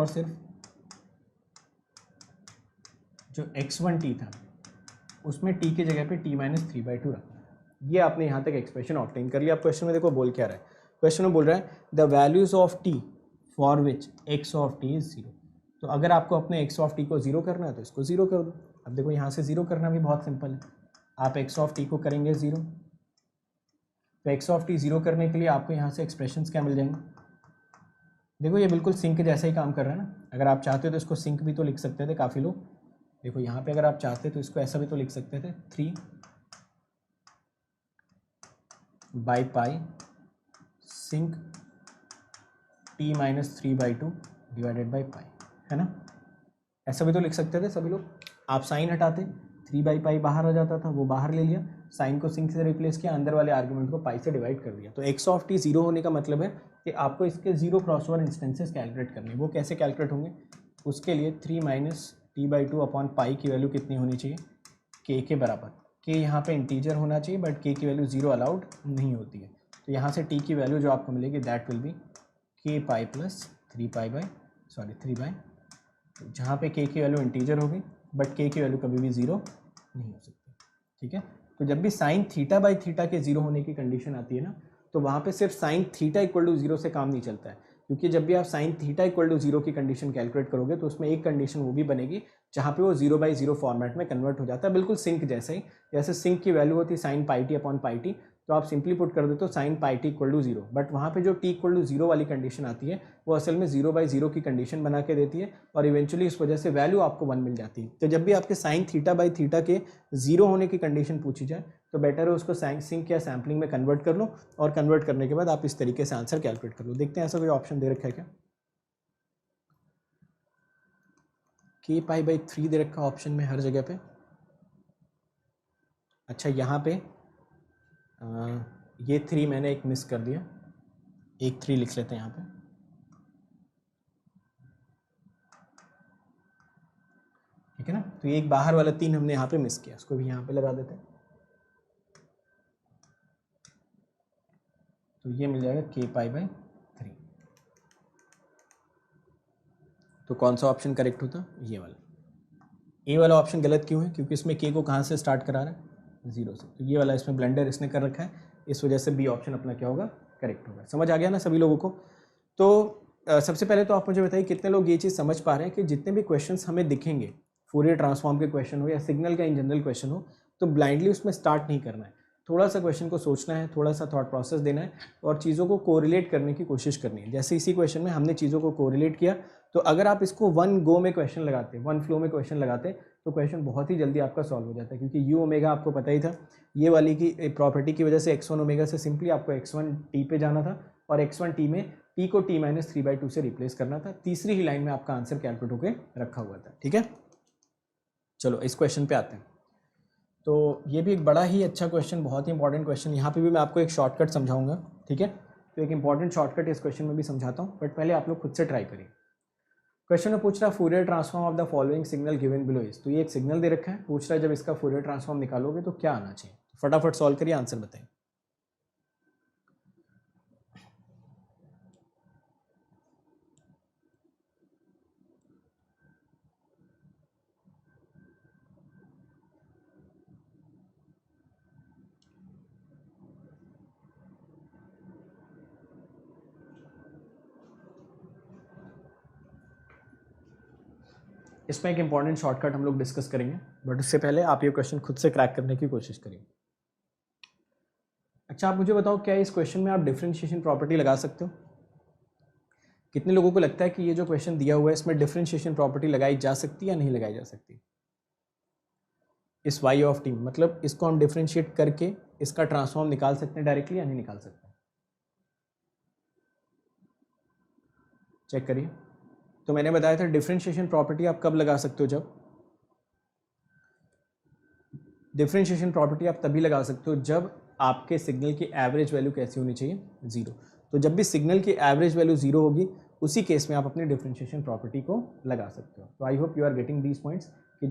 सिर्फ जो x1t था उसमें t की जगह पे t - 3/2 रखना है। ये आपने यहाँ तक एक्सप्रेशन ऑब्टेन कर लिया। आप क्वेश्चन में देखो बोल क्या रहा है, क्वेश्चन में बोल रहा है the values of t for which x of t is 0। तो अगर आपको अपने x ऑफ t को 0 करना है तो इसको 0 कर दो। अब देखो यहाँ से 0 करना भी बहुत सिंपल है, आप x ऑफ t को करेंगे 0, तो x ऑफ t 0 करने के लिए आपको यहाँ से एक्सप्रेशंस क्या मिल जाएंगे। देखो ये बिल्कुल सिंक जैसा ही काम कर रहा है ना, अगर आप चाहते तो इसको सिंक भी तो लिख सकते थे काफ़ी लोग। देखो यहाँ पे अगर आप चाहते तो इसको ऐसा भी तो लिख सकते थे, 3/π sinc T minus 3/2 divided by pi, है ना। ऐसा भी तो लिख सकते थे सभी लोग। आप साइन हटाते, 3/पाई बाहर आ जाता था, वो बाहर ले लिया, साइन को सिंक से रिप्लेस किया, अंदर वाले आर्गुमेंट को पाई से डिवाइड कर दिया। तो एक्स ऑफ टी जीरो होने का मतलब है कि आपको इसके जीरो क्रॉसओवर इंस्टेंसेस कैलकुलेट करने। वो कैसे कैलकुलेट होंगे, उसके लिए 3 माइनस t/2 अपॉन पाई की वैल्यू कितनी होनी चाहिए, के बराबर। के यहाँ पे इंटीजर होना चाहिए, बट के की वैल्यू जीरो अलाउड नहीं होती है। तो यहाँ से टी की वैल्यू जो आपको मिलेगी दैट विल बी के पाई प्लस 3 बाई, जहाँ पे के की वैल्यू इंटीजर होगी, बट के की वैल्यू कभी भी जीरो नहीं हो सकती, ठीक है। तो जब भी साइन थीटा बाई थीटा के जीरो होने की कंडीशन आती है ना, तो वहाँ पे सिर्फ sine theta equal to zero से काम नहीं चलता है, क्योंकि जब भी आप sine theta equal to zero की कंडीशन कैलकुलेट करोगे तो उसमें एक कंडीशन वो भी बनेगी जहाँ पे वो 0/0 फॉर्मेट में कन्वर्ट हो जाता है, बिल्कुल सिंक जैसे ही। जैसे सिंक की वैल्यू होती है sine pi t upon pi t, तो आप सिंपली पुट कर देते हो sine pi t equal to zero, but वहाँ पे जो टी इक्वल टू जीरो वाली कंडीशन आती है वो असल में 0/0 की कंडीशन बना के देती है, और इवेंचुअली इस वजह से वैल्यू आपको 1 मिल जाती है। तो जब भी आपके साइन थीटा बाई थीटा के जीरो होने की कंडीशन पूछी जाए तो बेटर है उसको सिंक या सैम्पलिंग में कन्वर्ट कर लो, और कन्वर्ट करने के बाद आप इस तरीके से आंसर कैलकुलेट कर लो। देखते हैं ऐसा कोई ऑप्शन दे रखा है क्या। के पाई बाई 3 दे रखा ऑप्शन में हर जगह पे। अच्छा यहाँ पे ये 3 मैंने एक मिस कर दिया, एक 3 लिख लेते हैं यहाँ पे, ठीक है ना। तो ये एक बाहर वाला 3 हमने यहाँ पे मिस किया, उसको भी यहाँ पे लगा देते हैं। तो ये मिल जाएगा के पाई बाई 3। तो कौन सा ऑप्शन करेक्ट होता, ये वाला। ए वाला ऑप्शन गलत क्यों है, क्योंकि इसमें के को कहाँ से स्टार्ट करा रहा है, जीरो से। तो ये वाला इसमें ब्लेंडर इसने कर रखा है, इस वजह से बी ऑप्शन अपना क्या होगा, करेक्ट होगा। समझ आ गया ना सभी लोगों को। तो सबसे पहले तो आप मुझे बताइए कितने लोग ये चीज़ समझ पा रहे हैं कि जितने भी क्वेश्चंस हमें दिखेंगे, फूरियर ट्रांसफॉर्म के क्वेश्चन हो या सिग्नल का इन जनरल क्वेश्चन हो, तो ब्लाइंडली उसमें स्टार्ट नहीं करना है। थोड़ा सा क्वेश्चन को सोचना है, थोड़ा सा थॉट प्रोसेस देना है, और चीज़ों को कोरिलेट करने की कोशिश करनी है। जैसे इसी क्वेश्चन में हमने चीज़ों को कोरिलेट किया, तो अगर आप इसको वन गो में क्वेश्चन लगाते, वन फ्लो में क्वेश्चन लगाते, तो क्वेश्चन बहुत ही जल्दी आपका सॉल्व हो जाता है, क्योंकि यू ओमेगा आपको पता ही था, ये वाली की प्रॉपर्टी की वजह से x1 ओमेगा से सिंपली आपको x1 t पे जाना था, और x1 t में t को t माइनस 3/2 से रिप्लेस करना था। तीसरी ही लाइन में आपका आंसर कैलकुलेट होकर रखा हुआ था, ठीक है। चलो इस क्वेश्चन पे आते हैं। तो ये भी एक बड़ा ही अच्छा क्वेश्चन, बहुत ही इंपॉर्टेंट क्वेश्चन। यहाँ पे भी मैं आपको एक शॉर्टकट समझाऊंगा, ठीक है। तो एक इंपॉर्टेंट शॉर्टकट इस क्वेश्चन में भी समझाता हूँ, बट पहले आप लोग खुद से ट्राई करिए। क्वेश्चन में पूछ रहा है Fourier transform of the following signal given below is. तो ये एक सिग्नल दे रखा है, पूछ रहा है जब इसका फूरियर ट्रांसफॉर्म निकालोगे तो क्या आना चाहिए। फटाफट सॉल्व करिए, आंसर बताइए। इसमें एक इंपॉर्टेंट शॉर्टकट हम लोग डिस्कस करेंगे, बट उससे पहले आप ये क्वेश्चन खुद से क्रैक करने की कोशिश करिए। अच्छा आप मुझे बताओ, क्या इस क्वेश्चन में आप डिफरेंशिएशन प्रॉपर्टी लगा सकते हो। कितने लोगों को लगता है कि ये जो क्वेश्चन दिया हुआ है इसमें डिफरेंशिएशन प्रॉपर्टी लगाई जा सकती है या नहीं लगाई जा सकती। इस y ऑफ टी, मतलब इसको हम डिफरेंशिएट करके इसका ट्रांसफॉर्म निकाल सकते हैं डायरेक्टली या नहीं निकाल सकते, चेक करिए। तो मैंने बताया था डिफरेंशिएशन प्रॉपर्टी आप कब लगा सकते हो, जब डिफरेंशिएशन प्रॉपर्टी आप तभी लगा सकते हो जब आपके सिग्नल की एवरेज वैल्यू कैसी होनी चाहिए, जीरो। तो जब भी सिग्नल की एवरेज वैल्यू जीरो होगी, उसी केस में आप अपनी डिफरेंशिएशन प्रॉपर्टी को लगा सकते हो। तो I hope you are getting these points कि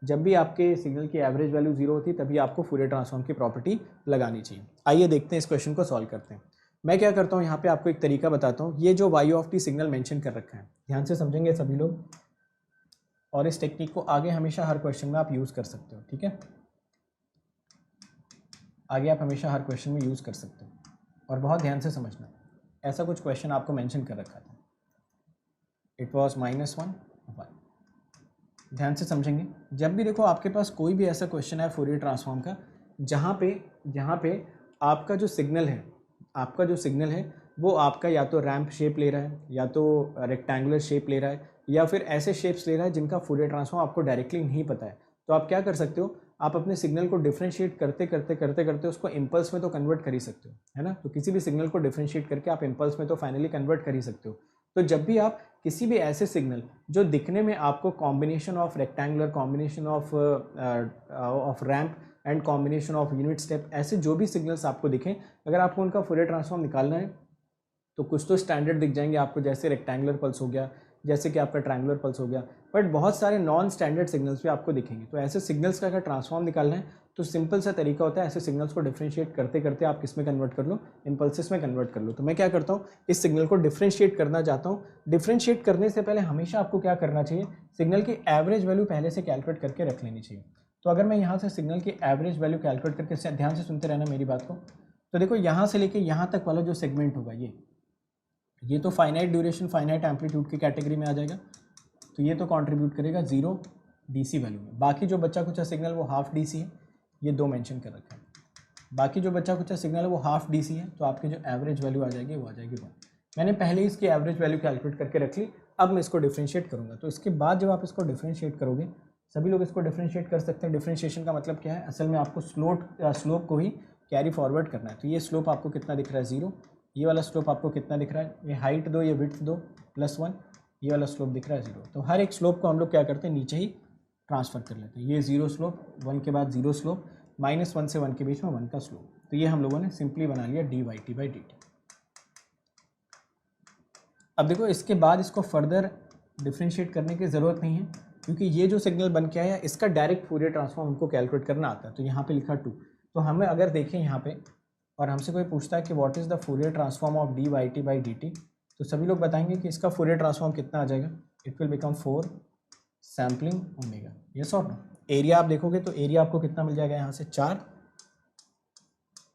जब भी आपके सिग्नल की एवरेज वैल्यू जीरो होती है तभी आपको फूरियर ट्रांसफॉर्म की प्रॉपर्टी लगानी चाहिए। आइए देखते हैं इस क्वेश्चन को सॉल्व करते हैं। मैं क्या करता हूँ, यहाँ पे आपको एक तरीका बताता हूँ। ये जो y of T signal mention कर रखा है, ध्यान से समझेंगे सभी लोग, और इस टेक्निक को आगे हमेशा हर क्वेश्चन में आप यूज़ कर सकते हो, ठीक है। आगे आप हमेशा हर क्वेश्चन में यूज़ कर सकते हो, और बहुत ध्यान से समझना। ऐसा कुछ क्वेश्चन आपको मेंशन कर रखा था, इट वॉज -1 1। ध्यान से समझेंगे। जब भी देखो आपके पास कोई भी ऐसा क्वेश्चन है फूरियर ट्रांसफॉर्म का, जहाँ पे आपका जो सिग्नल है वो आपका या तो रैंप शेप ले रहा है, या तो रेक्टेंगुलर शेप ले रहा है, या फिर ऐसे शेप्स ले रहा है जिनका फूरियर ट्रांसफॉर्म आपको डायरेक्टली नहीं पता है, तो आप क्या कर सकते हो, आप अपने सिग्नल को डिफ्रेंशिएट करते उसको इम्पल्स में तो कन्वर्ट कर ही सकते हो, है ना। तो किसी भी सिग्नल को डिफ्रेंशिएट करके आप इम्पल्स में तो फाइनली कन्वर्ट कर ही सकते हो। तो जब भी आप किसी भी ऐसे सिग्नल जो दिखने में आपको combination of rectangular, combination of ramp and combination of unit step, ऐसे जो भी सिग्नल्स आपको दिखें, अगर आपको उनका फूरियर ट्रांसफॉर्म निकालना है तो कुछ तो स्टैंडर्ड दिख जाएंगे आपको, जैसे रेक्टेंगुलर पल्स हो गया, जैसे कि आपका ट्रायंगुलर पल्स हो गया, बट बहुत सारे नॉन स्टैंडर्ड सिग्नल्स भी आपको दिखेंगे। तो ऐसे सिग्नल्स का अगर ट्रांसफॉर्म निकालना है तो सिंपल सा तरीका होता है, ऐसे सिग्नल्स को डिफ्रेंशिएट करते आप किस में कन्वर्ट कर लो, इम्पल्सेस में कन्वर्ट कर लो। तो मैं क्या करता हूँ, इस सिग्नल को डिफ्रेंशिएट करना चाहता हूँ। डिफ्रेंशिएट करने से पहले हमेशा आपको क्या करना चाहिए, सिग्नल की एवरेज वैल्यू पहले से कैलकुलेट करके रख लेनी चाहिए। तो अगर मैं यहाँ से सिग्नल की एवरेज वैल्यू कैलकुलेट करके, ध्यान से सुनते रहना मेरी बात को, तो देखो यहाँ से लेके यहाँ तक वाला जो सेगमेंट होगा ये तो फाइनाइट ड्यूरेशन, फाइनाइट एम्पलीट्यूड की कैटेगरी में आ जाएगा। तो ये तो कंट्रीब्यूट करेगा 0 डीसी वैल्यू में। बाकी जो बच्चा कुछ सिग्नल वो हाफ डीसी है, ये 2 मेंशन कर रखा है। बाकी जो बच्चा कुछ सिग्नल है वो हाफ डीसी है, तो आपकी जो एवरेज वैल्यू आ जाएगी वो आ जाएगी 1। मैंने पहले ही इसकी एवरेज वैल्यू कैलकुलेट करके रख ली। अब मैं इसको डिफ्रेंशिएट करूँगा। तो इसके बाद जब आप इसको डिफ्रेंशिएट करोगे, सभी लोग इसको डिफ्रेंशिएट कर सकते हैं। डिफ्रेंशिएशन का मतलब क्या है, असल में आपको स्लोप को ही कैरी फॉरवर्ड करना है। तो ये स्लोप आपको कितना दिख रहा है, 0। ये वाला स्लोप आपको कितना दिख रहा है, ये हाइट दो, ये विड्थ दो, +1। ये वाला स्लोप दिख रहा है 0। तो हर एक स्लोप को हम लोग क्या करते हैं, नीचे ही ट्रांसफ़र कर लेते हैं। ये 0 स्लोप, 1 के बाद 0 स्लोप, -1 से 1 के बीच में 1 का स्लोप। तो ये हम लोगों ने सिंपली बना लिया dy/dt। अब देखो इसके बाद इसको फर्दर डिफ्रेंशिएट करने की ज़रूरत नहीं है, क्योंकि ये जो सिग्नल बन के आया इसका डायरेक्ट फूरियर ट्रांसफॉर्म हमको कैलकुलेट करना आता है। तो यहाँ पे लिखा 2। तो हमें अगर देखें यहाँ पे और हमसे कोई पूछता है कि what is the Fourier transform of dy/dt, तो सभी लोग बताएंगे कि इसका फूरियर ट्रांसफॉर्म कितना आ जाएगा, it will become 4 sampling omega. Yes और नो। एरिया आप देखोगे तो एरिया आपको कितना मिल जाएगा, यहाँ से 4,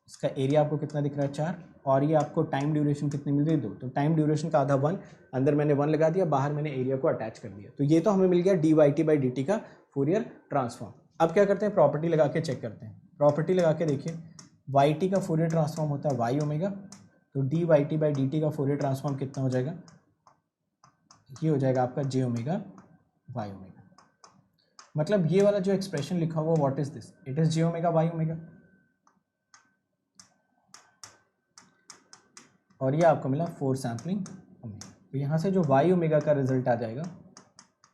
इसका एरिया आपको कितना दिख रहा है 4, और ये आपको टाइम ड्यूरेशन कितनी मिल रही है 2। तो टाइम ड्यूरेशन का आधा 1, अंदर मैंने 1 लगा दिया, बाहर मैंने एरिया को अटैच कर दिया। तो ये तो हमें मिल गया dy/dt का फूरियर ट्रांसफॉर्म। अब क्या करते हैं, प्रॉपर्टी लगा के चेक करते हैं। प्रॉपर्टी लगा के देखिए, yt का फूरियर ट्रांसफॉर्म होता है y ओमेगा, तो dy/dt का फूरियर ट्रांसफॉर्म कितना हो जाएगा, ये हो जाएगा आपका j ओमेगा y ओमेगा। मतलब ये वाला जो एक्सप्रेशन लिखा हुआ what is this, it is j omega y omega, और ये आपको मिला 4 सैम्पलिंग ओमेगा। तो यहाँ से जो y ओमेगा का रिजल्ट आ जाएगा,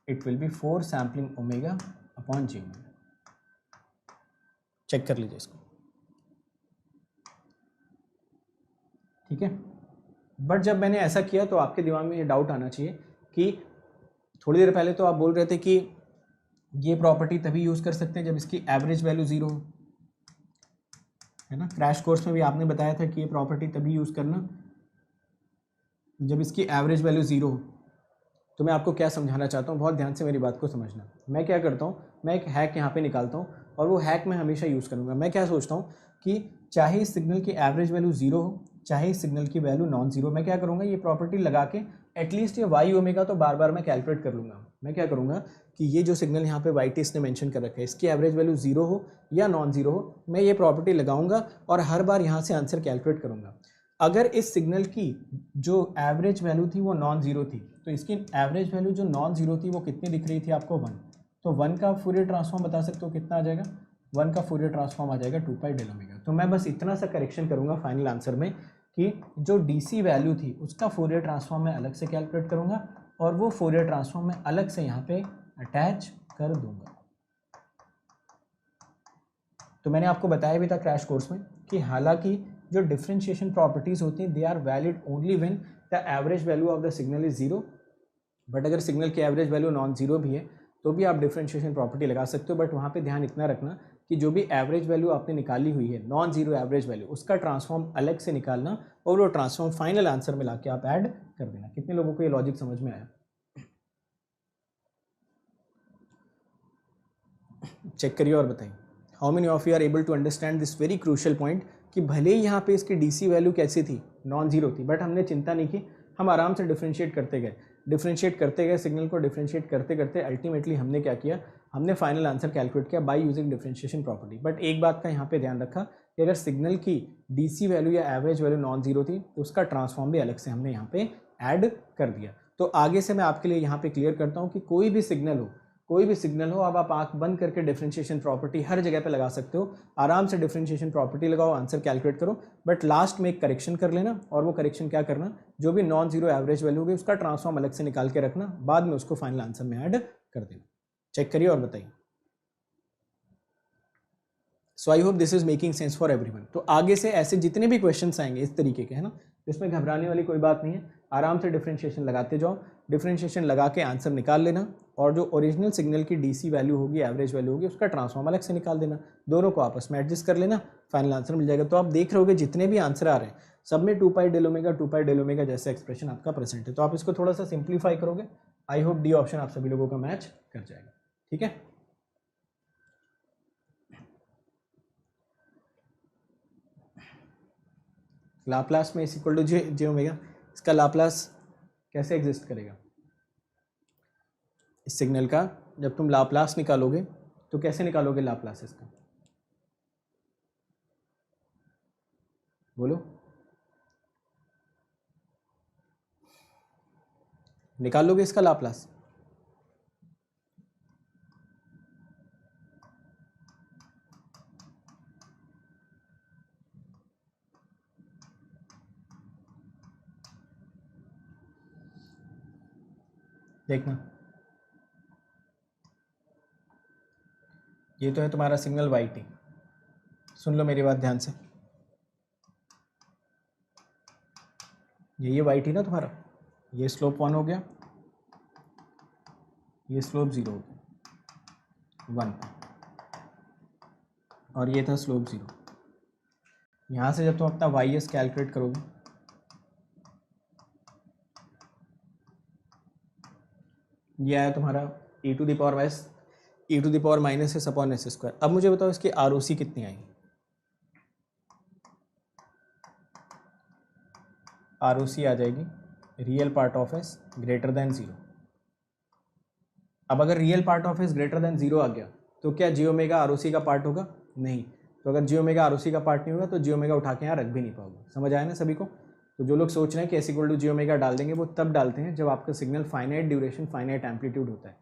it will be 4 sampling omega upon j omega. Check कर लीजिए इसको, ठीक है। बट जब मैंने ऐसा किया तो आपके दिमाग में ये डाउट आना चाहिए कि थोड़ी देर पहले तो आप बोल रहे थे कि ये प्रॉपर्टी तभी यूज़ कर सकते हैं जब इसकी एवरेज वैल्यू 0 हो, है ना। क्रैश कोर्स में भी आपने बताया था कि ये प्रॉपर्टी तभी यूज़ करना जब इसकी एवरेज वैल्यू 0 हो। तो मैं आपको क्या समझाना चाहता हूँ, बहुत ध्यान से मेरी बात को समझना। मैं क्या करता हूँ, मैं एक हैक यहाँ पे निकालता हूँ और वो हैक मैं हमेशा यूज़ करूँगा। मैं क्या सोचता हूँ कि चाहे इस सिग्नल की एवरेज वैल्यू 0 हो, चाहे इस सिग्नल की वैल्यू नॉन जीरो, मैं क्या करूँगा, ये प्रॉपर्टी लगा के एटलीस्ट ये वाई ओमेगा तो बार बार मैं कैलकुलेट कर लूँगा। मैं क्या करूँगा कि ये जो सिग्नल यहाँ पे वाई टी इसने मेंशन कर रखा है, इसकी एवरेज वैल्यू 0 हो या नॉन जीरो हो, मैं ये प्रॉपर्टी लगाऊंगा और हर बार यहाँ से आंसर कैलकुलेट करूँगा। अगर इस सिग्नल की जो एवरेज वैल्यू थी वो नॉन जीरो थी, तो इसकी एवरेज वैल्यू जो नॉन जीरो थी वो कितनी दिख रही थी आपको, 1। तो 1 का फूरियर ट्रांसफॉर्म बता सकते हो कितना आ जाएगा, 1 का फूरियर ट्रांसफॉर्म आ जाएगा 2 पाई डेल ओमेगा। तो मैं बस इतना सा करेक्शन करूँगा फाइनल आंसर में कि जो डीसी वैल्यू थी उसका फूरियर ट्रांसफॉर्म मैं अलग से कैलकुलेट करूँगा और वो फूरियर ट्रांसफॉर्म मैं अलग से यहाँ पे अटैच कर दूंगा। तो मैंने आपको बताया भी था क्रैश कोर्स में कि हालांकि जो डिफरेंशिएशन प्रॉपर्टीज होती हैं they are valid only when the average value of the signal is 0, but अगर सिग्नल की एवरेज वैल्यू नॉन जीरो भी है तो भी आप डिफरेंशिएशन प्रॉपर्टी लगा सकते हो। बट वहाँ पे ध्यान इतना रखना कि जो भी एवरेज वैल्यू आपने निकाली हुई है नॉन जीरो एवरेज वैल्यू, उसका ट्रांसफॉर्म अलग से निकालना और वो ट्रांसफॉर्म फाइनल आंसर में लाके आप ऐड कर देना। कितने लोगों को ये लॉजिक समझ में आया? चेक करिए और बताइए how many of you are able to understand this very crucial point कि भले ही यहाँ पे इसकी डीसी वैल्यू कैसी थी, नॉन जीरो थी, बट हमने चिंता नहीं की, हम आराम से डिफरेंशिएट करते गए सिग्नल को डिफरेंशिएट करते करते अल्टीमेटली हमने क्या किया, हमने फाइनल आंसर कैलकुलेट किया by using differentiation property. But एक बात का यहाँ पे ध्यान रखा कि अगर सिग्नल की डीसी वैल्यू या एवरेज वैल्यू नॉन जीरो थी तो उसका ट्रांसफॉर्म भी अलग से हमने यहाँ पे ऐड कर दिया। तो आगे से मैं आपके लिए यहाँ पे क्लियर करता हूँ कि कोई भी सिग्नल हो कोई भी सिग्नल हो, अब आप आंख बंद करके डिफरेंशिएशन प्रॉपर्टी हर जगह पे लगा सकते हो, आराम से डिफरेंशिएशन प्रॉपर्टी लगाओ, आंसर कैलकुलेट करो, बट लास्ट में एक करेक्शन कर लेना, और वो करेक्शन क्या करना, जो भी नॉन जीरो एवरेज वैल्यू होगी उसका ट्रांसफॉर्म अलग से निकाल के रखना, बाद में उसको फाइनल आंसर में ऐड कर देना। चेक करिए और बताइए। So I hope this is making sense for everyone. तो आगे से ऐसे जितने भी क्वेश्चंस आएंगे इस तरीके के, है ना, इसमें घबराने वाली कोई बात नहीं है, आराम से डिफरेंशिएशन लगाते जाओ, डिफरेंशिएशन लगा के आंसर निकाल लेना, और जो ओरिजिनल सिग्नल की डीसी वैल्यू होगी, एवरेज वैल्यू होगी, उसका ट्रांसफॉर्म अलग से निकाल देना, दोनों को आपस में एडजस्ट कर लेना, फाइनल आंसर मिल जाएगा। तो आप देख रहे होगे जितने भी आंसर आ रहे हैं सब में 2 डेल ओमेगा जैसे एक्सप्रेशन आपका प्रेजेंट है। तो आप इसको थोड़ा सा सिंप्लीफाई करोगे, आई होप डी ऑप्शन आप सभी लोगों का मैच कर जाएगा। ठीक है, लाप्लास में इस इक्वल टू जे ओमेगा, इसका लाप्लास कैसे एग्जिस्ट करेगा इस सिग्नल का? जब तुम लाप्लास निकालोगे तो कैसे निकालोगे लाप्लास इसका, बोलो, निकाल लोगे इसका लाप्लास? देखना, ये तो है तुम्हारा सिग्नल वाई टी, सुन लो मेरी बात ध्यान से, ये वाई टी ना तुम्हारा, ये स्लोप 1 हो गया, ये स्लोप 0 हो गया 1, और ये था स्लोप 0। यहाँ से जब तुम अपना वाई एस कैलकुलेट करोगे, ये आया तुम्हारा e to the power minus s upon s square. अब मुझे बताओ इसकी आर ओ सी कितनी आई? आर ओ सी आ जाएगी real part of S greater than 0। अब अगर real part of S greater than 0 आ गया तो क्या जी ओमेगा आर ओ सी का पार्ट होगा? नहीं। तो अगर जी ओमेगा आर ओ सी का पार्ट नहीं होगा तो जी ओमेगा उठा के यहाँ रख भी नहीं पाओगे। समझ आया ना सभी को? तो जो लोग सोच रहे हैं कि s equal to j omega डाल देंगे, वो तब डालते हैं जब आपका signal finite duration finite amplitude होता है।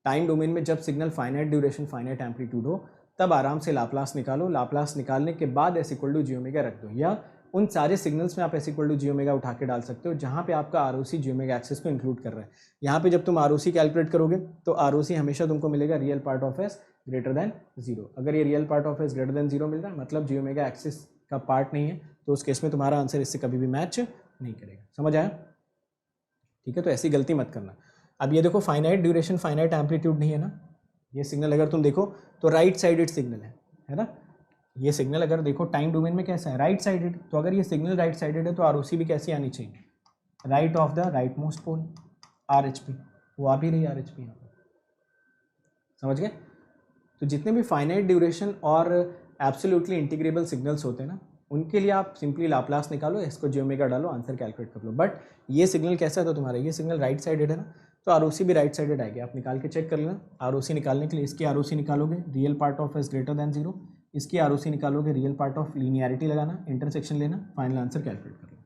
टाइम डोमेन में जब signal finite duration finite amplitude हो तब आराम से लाप्लास निकालो, लाप्लास निकालने के बाद s equal to j omega रख दो, या उन सारे सिग्नल्स में आप s equal to j omega उठा के डाल सकते हो जहाँ पे आपका R O C j omega axis को इंक्लूड कर रहा है। यहाँ पे जब तुम आर ओ सी कैलकुलेट करोगे तो आर ओ सी हमेशा तुमको मिलेगा real part of S greater than 0। अगर ये real part of S greater than 0 मिल रहा है मतलब जी ओमेगा एक्सिस का पार्ट नहीं है, तो उस केस में तुम्हारा आंसर इससे कभी भी मैच नहीं करेगा। समझ आया? ठीक है, तो ऐसी गलती मत करना। अब ये देखो फाइनाइट ड्यूरेशन फाइनाइट एम्पलीट्यूड नहीं है ना, ये सिग्नल अगर तुम देखो तो राइट साइडेड सिग्नल है ना, ये सिग्नल अगर देखो टाइम डोमेन में कैसा है, राइट साइडेड। तो अगर ये सिग्नल राइट साइडेड है तो आरओसी भी कैसी आनी चाहिए, right of the rightmost pole, RHP, वो आ भी रही आरएचपी यहाँ पर। समझ गए? तो जितने भी फाइनाइट ड्यूरेशन और एब्सोल्युटली इंटीग्रेबल सिग्नल्स होते हैं ना, उनके लिए आप सिंपली लाप्लास निकालो, इसको जी ओमेगा डालो, आंसर कैलकुलेट कर लो। बट ये सिग्नल कैसा था तुम्हारा, ये सिग्नल राइट साइडेड है ना, तो आरओसी भी राइट साइडेड आएगी। आप निकाल के चेक कर लेना। आरओसी निकालने के लिए इसकी आरओसी निकालोगे real part of S greater than 0, इसकी आरओसी निकालोगे रियल पार्ट ऑफ लीनियरिटी लगाना, इंटरसेक्शन लेना, फाइनल आंसर कैलकुलेट कर लो।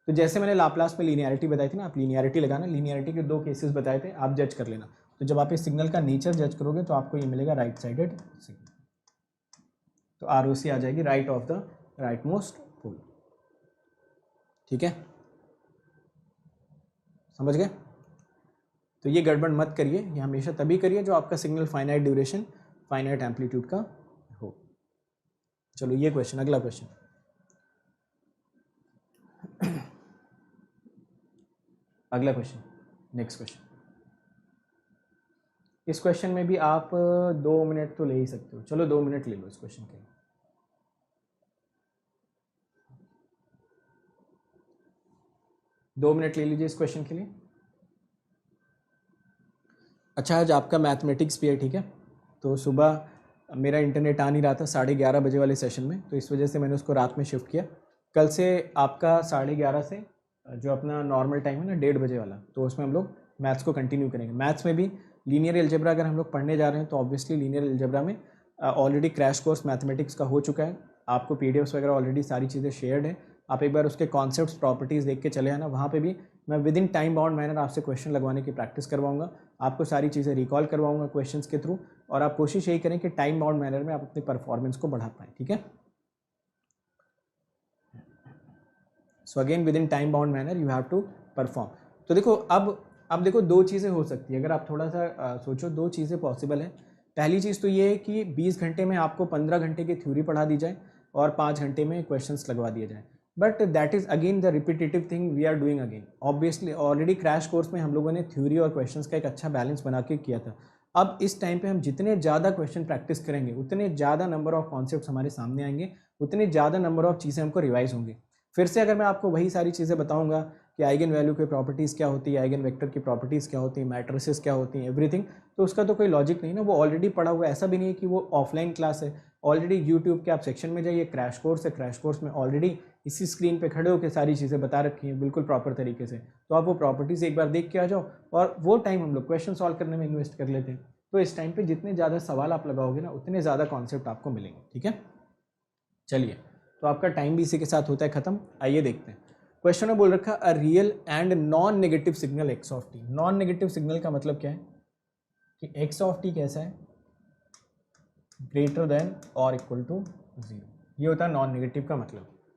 तो जैसे मैंने लाप्लास में लीनियरिटी बताई थी ना, आप लीनियरिटी लगाना, लीनियरिटी के 2 केसेस बताए थे, आप जज कर लेना। तो जब आप इस सिग्नल का नेचर जज करोगे तो आपको ये मिलेगा राइट साइडेड सिग्नल, तो आरओसी आ जाएगी right of the rightmost pole. ठीक है, समझ गए? तो ये गड़बड़ मत करिए, ये हमेशा तभी करिए जो आपका signal finite duration finite amplitude का हो। चलो ये क्वेश्चन, अगला क्वेश्चन, अगला क्वेश्चन, नेक्स्ट क्वेश्चन। इस क्वेश्चन में भी आप 2 मिनट तो ले ही सकते हो, चलो 2 मिनट ले लो इस क्वेश्चन के लिए। दो मिनट ले लीजिए इस क्वेश्चन के लिए। अच्छा, आज आपका मैथमेटिक्स भी है, ठीक है? तो सुबह मेरा इंटरनेट आ नहीं रहा था 11:30 बजे वाले सेशन में, तो इस वजह से मैंने उसको रात में शिफ्ट किया। कल से आपका 11:30 से जो अपना नॉर्मल टाइम है ना 1:30 बजे वाला, तो उसमें हम लोग मैथ्स को कंटिन्यू करेंगे। मैथ्स में भी लीनियर अलजेब्रा अगर हम लोग पढ़ने जा रहे हैं तो ऑब्वियसली लीनियर अलजेब्रा में ऑलरेडी क्रैश कोर्स मैथमेटिक्स का हो चुका है, आपको पीडीएफ्स वगैरह ऑलरेडी सारी चीज़ें शेयर्ड है। आप एक बार उसके कॉन्सेप्ट्स प्रॉपर्टीज़ देख के चले आना, वहाँ पे भी मैं with in time bound manner आपसे क्वेश्चन लगवाने की प्रैक्टिस करवाऊंगा, आपको सारी चीज़ें रिकॉल करवाऊंगा क्वेश्चंस के थ्रू, और आप कोशिश यही करें कि टाइम बाउंड मैनर में आप अपनी परफॉर्मेंस को बढ़ा पाएँ, ठीक है। So again within time bound manner you have to perform. तो देखो अब देखो दो चीज़ें हो सकती है, अगर आप थोड़ा सा सोचो, दो चीज़ें पॉसिबल है। पहली चीज़ तो ये है कि 20 घंटे में आपको 15 घंटे की थ्योरी पढ़ा दी जाए और 5 घंटे में क्वेश्चंस लगवा दिए जाए, but that is again the repetitive thing we are doing again. Obviously already crash course में हम लोगों ने थ्योरी और क्वेश्चंस का एक अच्छा बैलेंस बना के किया था। अब इस टाइम पे हम जितने ज़्यादा क्वेश्चन प्रैक्टिस करेंगे उतने ज़्यादा नंबर ऑफ कॉन्सेप्ट्स हमारे सामने आएंगे, उतने ज़्यादा नंबर ऑफ चीज़ें हमको रिवाइज होंगी। फिर से अगर मैं आपको वही सारी चीज़ें बताऊंगा कि आइगन वैल्यू की प्रॉपर्टीज़ क्या होती है, आइगन वेक्टर की प्रॉपर्टीज़ क्या होती है, मैट्रिसेस क्या होती हैं, एवरीथिंग, तो उसका तो कोई लॉजिक नहीं ना, वो ऑलरेडी पढ़ा हुआ है। ऐसा भी नहीं है कि वो ऑफलाइन क्लास है, ऑलरेडी यूट्यूब के आप सेक्शन में जाइए, क्रैश कोर्स है, क्रैश कोर्स में ऑलरेडी इसी स्क्रीन पे खड़े होकर सारी चीज़ें बता रखी हैं बिल्कुल प्रॉपर तरीके से। तो आप वो प्रॉपर्टीज़ एक बार देख के आ जाओ, और वो टाइम हम लोग क्वेश्चन सॉल्व करने में इन्वेस्ट कर लेते हैं। तो इस टाइम पे जितने ज़्यादा सवाल आप लगाओगे ना, उतने ज़्यादा कॉन्सेप्ट आपको मिलेंगे, ठीक है। चलिए, तो आपका टाइम भी इसी के साथ होता है ख़त्म। आइए देखते हैं, क्वेश्चन में बोल रखा a real and non negative signal x of T. Non negative signal का मतलब क्या है कि एक्स ऑफ टी कैसा है, ग्रेटर देन और इक्वल टू 0। ये होता है नॉन नेगेटिव का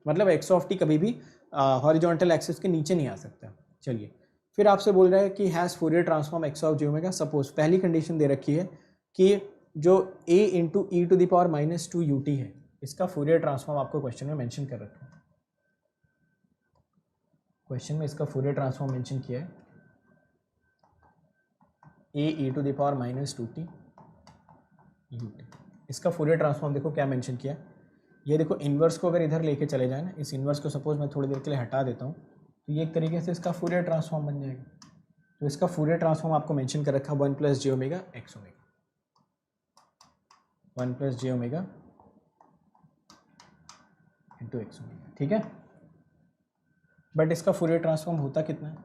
मतलब एक्स ऑफ टी कभी भी हॉरिजॉन्टल एक्सिस के नीचे नहीं आ सकता। चलिए, फिर आपसे बोल रहा है कि has Fourier transform x of j omega. Suppose पहली कंडीशन दे रखी है कि जो a into e to the power -2 ut है, इसका फूरियर ट्रांसफॉर्म आपको क्वेश्चन में मेंशन कर रखा है। क्वेश्चन में इसका फूरियर ट्रांसफॉर्म मेंशन किया है, a e to the power -2t ut। इसका फूरियर ट्रांसफॉर्म देखो क्या मेंशन किया है, ये देखो इन्वर्स को अगर इधर लेके चले जाए ना, इस इन्वर्स को सपोज मैं थोड़ी देर के लिए हटा देता हूँ, तो ये एक तरीके से इसका फूरियर ट्रांसफॉर्म बन जाएगा। तो इसका फूरियर ट्रांसफॉर्म आपको मेंशन कर रखा है 1 + j omega x omega, 1 + j omega into x omega, ठीक है। बट इसका फूरियर ट्रांसफॉर्म होता कितना है,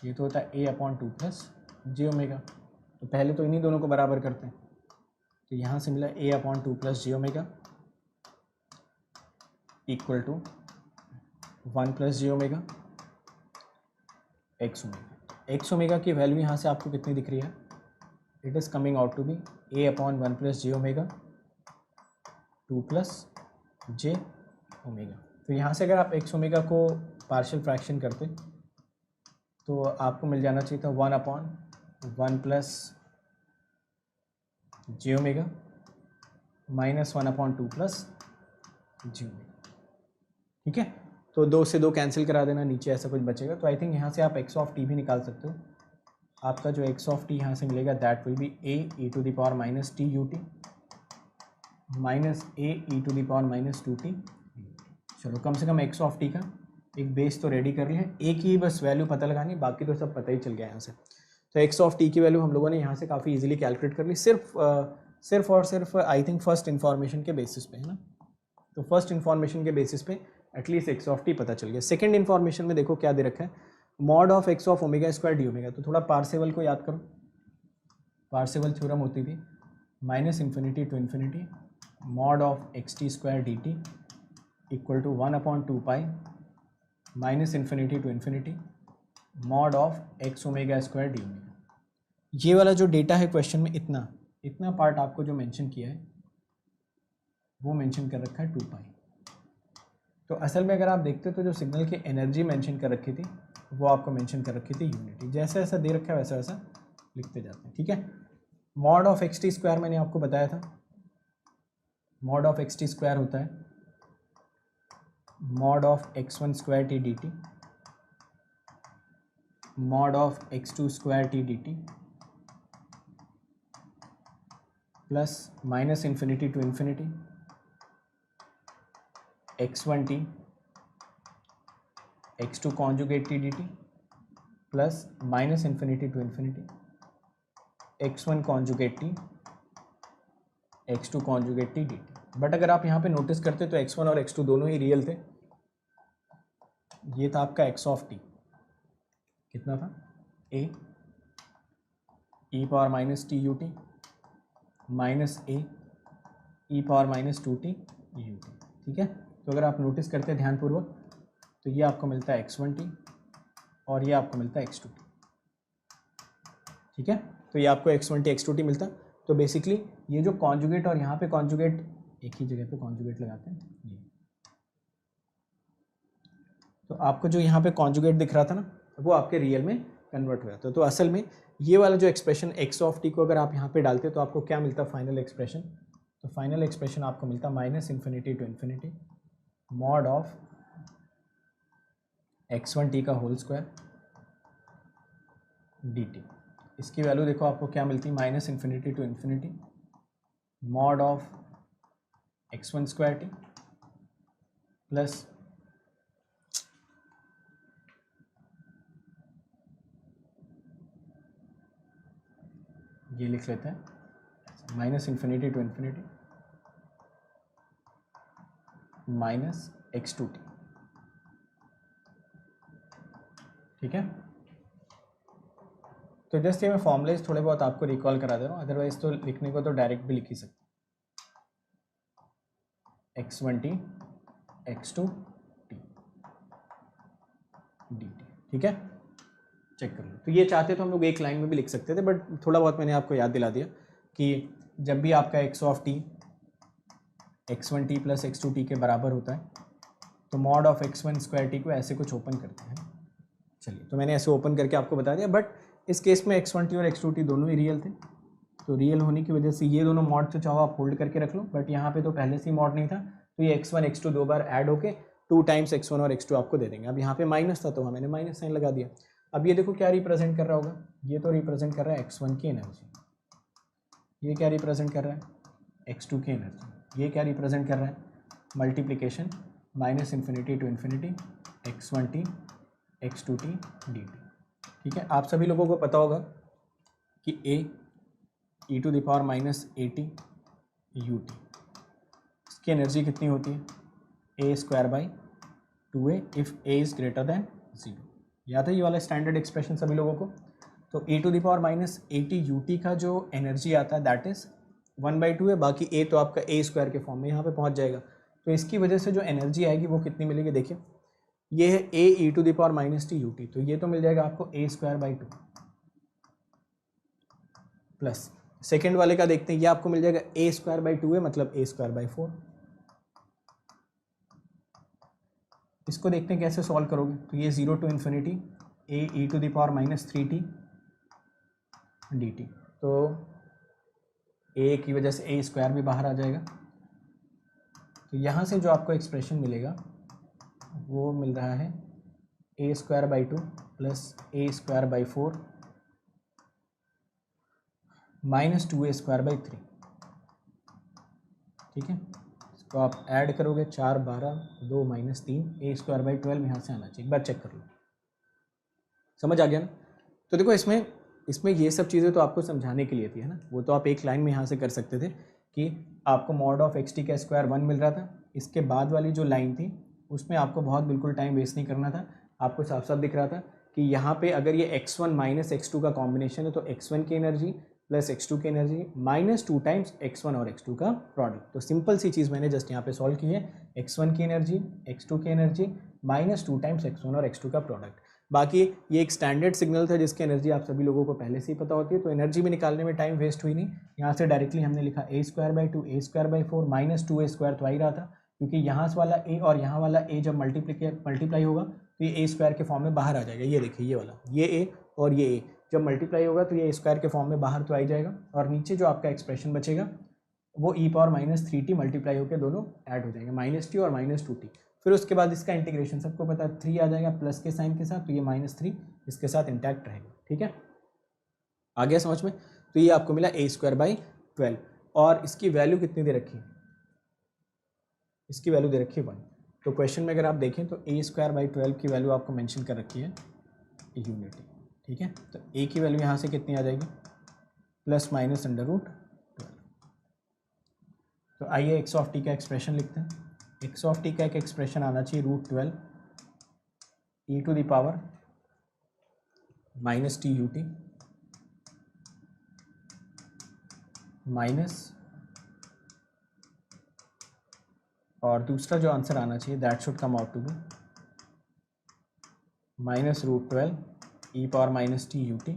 ये तो होता है a/2 + j ओमेगा। तो पहले तो इन्हीं दोनों को बराबर करते हैं, तो यहाँ से मिला a/2 + j omega equal to 1 + j omega x omega. X omega की वैल्यू यहाँ से आपको कितनी दिख रही है, it is coming out to be a/1 + j omega 2 + j omega. तो यहाँ से अगर आप एक्स ओमेगा को पार्शियल फ्रैक्शन करते तो आपको मिल जाना चाहिए था 1/1 + j ओमेगा -1/2 + j ओमेगा, ठीक है। तो 2 से 2 कैंसिल करा देना, नीचे ऐसा कुछ बचेगा। तो आई थिंक यहाँ से आप एक्स ऑफ टी भी निकाल सकते हो। आपका जो एक्स ऑफ टी यहाँ से मिलेगा that will be a e to the power -t ut -a e to the power -2t। चलो, कम से कम एक्स ऑफ टी का एक बेस तो रेडी कर लिया है, एक ही बस वैल्यू पता लगानी, बाकी तो सब पता ही चल गया यहाँ से। तो एक्स ऑफ टी की वैल्यू हम लोगों ने यहाँ से काफ़ी इजीली कैलकुलेट कर ली, सिर्फ और सिर्फ आई थिंक फर्स्ट इन्फॉर्मेशन के बेसिस पे, है ना। तो फर्स्ट इन्फॉर्मेशन के बेसिस पे एटलीस्ट एक्स ऑफ टी पता चल गया। सेकंड इन्फॉर्मेशन में देखो क्या दे रखा है, mod of x of omega square d omega. तो थोड़ा पार्सेवल को याद करो, पार्सेवल थ्योरम होती थी -∞ to ∞ mod of x t square d t equal to 1/2 pi -∞ to ∞ mod of x omega square d omega. ये वाला जो डेटा है क्वेश्चन में, इतना पार्ट आपको जो मेंशन किया है वो मेंशन कर रखा है 2 पाई। तो असल में अगर आप देखते तो जो सिग्नल की एनर्जी मेंशन कर रखी थी वो आपको मेंशन कर रखी थी यूनिटी। जैसा ऐसा दे रखा है वैसा वैसा लिखते जाते हैं, ठीक है। Mod of x t square मैंने आपको बताया था, mod of x t square होता है mod of x1 square T D T mod of x2 square T D T plus -∞ to ∞ x1 t x2 conjugate T D T plus -∞ to ∞ x1 conjugate T x2 conjugate T D T. But अगर आप यहाँ पे notice करते तो x1 और x2 दोनों ही real थे। ये था आपका x ऑफ टी, कितना था, a e power -t ut -a e power -2t ut, ठीक है। तो अगर आप नोटिस करते हैं ध्यानपूर्वक तो ये आपको मिलता है x1 t और ये आपको मिलता है x2t। ठीक है, तो ये आपको x1t x2t मिलता। तो बेसिकली ये जो कॉन्जुगेट और यहाँ पे कॉन्जुगेट, एक ही जगह पे कॉन्जुगेट लगाते हैं ये, तो आपको जो यहाँ पे कॉन्जुगेट दिख रहा था ना, वो आपके रियल में कन्वर्ट हो जाता है। तो असल में ये वाला जो एक्सप्रेशन x ऑफ टी को अगर आप यहाँ पे डालते तो आपको क्या मिलता फाइनल एक्सप्रेशन? तो फाइनल एक्सप्रेशन आपको मिलता -∞ to ∞ मॉड ऑफ x1t का होल स्क्वायर dt। इसकी वैल्यू देखो आपको क्या मिलती है, -∞ to ∞ mod of x1 square T plus ये लिख लेते हैं -∞ to ∞ माइनस x2t। ठीक है, तो जस्ट ये मैं फॉर्मूलेज थोड़े बहुत आपको रिकॉल करा दे रहा हूँ, अदरवाइज तो लिखने को तो डायरेक्ट भी लिख ही सकते। x1t x2t dt। ठीक है, चेक कर लो। तो ये चाहते तो हम लोग एक लाइन में भी लिख सकते थे, बट थोड़ा बहुत मैंने आपको याद दिला दिया कि जब भी आपका x of T x1t plus x2t के बराबर होता है तो mod of x1 square T को ऐसे कुछ ओपन करते हैं। चलिए, तो मैंने ऐसे ओपन करके आपको बता दिया, बट इस केस में x1t और x2t दोनों ही रियल थे, तो रियल होने की वजह से ये दोनों मॉड तो चाहो आप होल्ड करके रख लो, बट यहाँ पे तो पहले से ही मॉड नहीं था, तो ये x1 x2 दो बार ऐड होके 2 टाइम्स x1 और x2 आपको दे देंगे। अब यहाँ पे माइनस था तो मैंने माइनस साइन लगा दिया। अब ये देखो क्या रिप्रेजेंट कर रहा होगा, ये तो रिप्रेजेंट कर रहा है x1 की एनर्जी, ये क्या रिप्रेजेंट कर रहा है x2 की एनर्जी, ये क्या रिप्रेजेंट कर रहा है multiplication -∞ to ∞ x1t x2t dt। ठीक है, आप सभी लोगों को पता होगा कि a e to the power -at ut, इसकी एनर्जी कितनी होती है a² if a is greater than 0। याद है ये वाला स्टैंडर्ड एक्सप्रेशन सभी लोगों को? तो e to the power -at ut का जो एनर्जी आता है दैट इज़ 1/2 है, बाकी a तो आपका a² के फॉर्म में यहाँ पे पहुँच जाएगा। तो इसकी वजह से जो एनर्जी आएगी वो कितनी मिलेगी, देखिए ये है a e to the power -t ut, तो ये तो मिल जाएगा आपको a²/2 प्लस सेकेंड वाले का देखते हैं, ये आपको मिल जाएगा a²/2 है, मतलब a²/4। इसको देखते हैं कैसे सॉल्व करोगे, तो ये 0 to ∞ a e to the power -3t dt, तो a की वजह से a² भी बाहर आ जाएगा। तो यहाँ से जो आपको एक्सप्रेशन मिलेगा वो मिल रहा है a²/2 प्लस a²/4 -2a²/3। ठीक है, इसको आप ऐड करोगे 4 12 2 -3 a²/12 यहाँ से आना चाहिए। एक बार चेक कर लो, समझ आ गया ना? तो देखो इसमें ये सब चीज़ें तो आपको समझाने के लिए थी, है ना, वो तो आप एक लाइन में यहाँ से कर सकते थे कि आपको मॉड ऑफ xt का स्क्वायर 1 मिल रहा था, इसके बाद वाली जो लाइन थी उसमें आपको बहुत बिल्कुल टाइम वेस्ट नहीं करना था। आपको साफ साफ दिख रहा था कि यहाँ पे अगर ये x1 माइनस x2 का कॉम्बिनेशन है तो x1 की एनर्जी प्लस x2 की एनर्जी -2 टाइम्स x1 और x2 का प्रोडक्ट। तो सिंपल सी चीज़ मैंने जस्ट यहाँ पे सॉल्व की है, x1 की एनर्जी x2 की एनर्जी -2 टाइम्स x1 और x2 का प्रोडक्ट। बाकी ये एक स्टैंडर्ड सिग्नल था जिसकी एनर्जी आप सभी लोगों को पहले से ही पता होती है, तो एनर्जी भी निकालने में टाइम वेस्ट हुई नहीं। यहाँ से डायरेक्टली हमने लिखा a²/2 a²/4 -2a² तो आ ही रहा था, क्योंकि यहाँ से वाला a और यहाँ वाला a जब मल्टीप्लाई होगा तो ये a² के फॉर्म में बाहर आ जाएगा। ये देखिए ये वाला, ये a और ये a जब मल्टीप्लाई होगा तो ये a² के फॉर्म में बाहर तो आ ही जाएगा, और नीचे जो आपका एक्सप्रेशन बचेगा वो e⁻³ मल्टीप्लाई होकर दोनों ऐड हो जाएंगे, -t और -2t। फिर उसके बाद इसका इंटीग्रेशन सबको पता है 3 आ जाएगा प्लस के साइन के साथ, तो ये -3 इसके साथ इंटैक्ट रहेगा। ठीक है, आ गया समझ में? तो ये आपको मिला a²/12 और इसकी वैल्यू कितनी दे रखी है, इसकी वैल्यू दे रखी है 1। तो क्वेश्चन में अगर आप देखें तो a²/12 की वैल्यू आपको मेंशन कर रखी है यूनिटी। ठीक है, तो a की वैल्यू यहाँ से कितनी आ जाएगी, ±√12। तो आइए x ऑफ टी का एक्सप्रेशन लिखते हैं। x ऑफ टी का एक एक्सप्रेशन आना चाहिए √12 e to the power -t ut minus, और दूसरा जो आंसर आना चाहिए that should come out to be -√12 e power minus t u t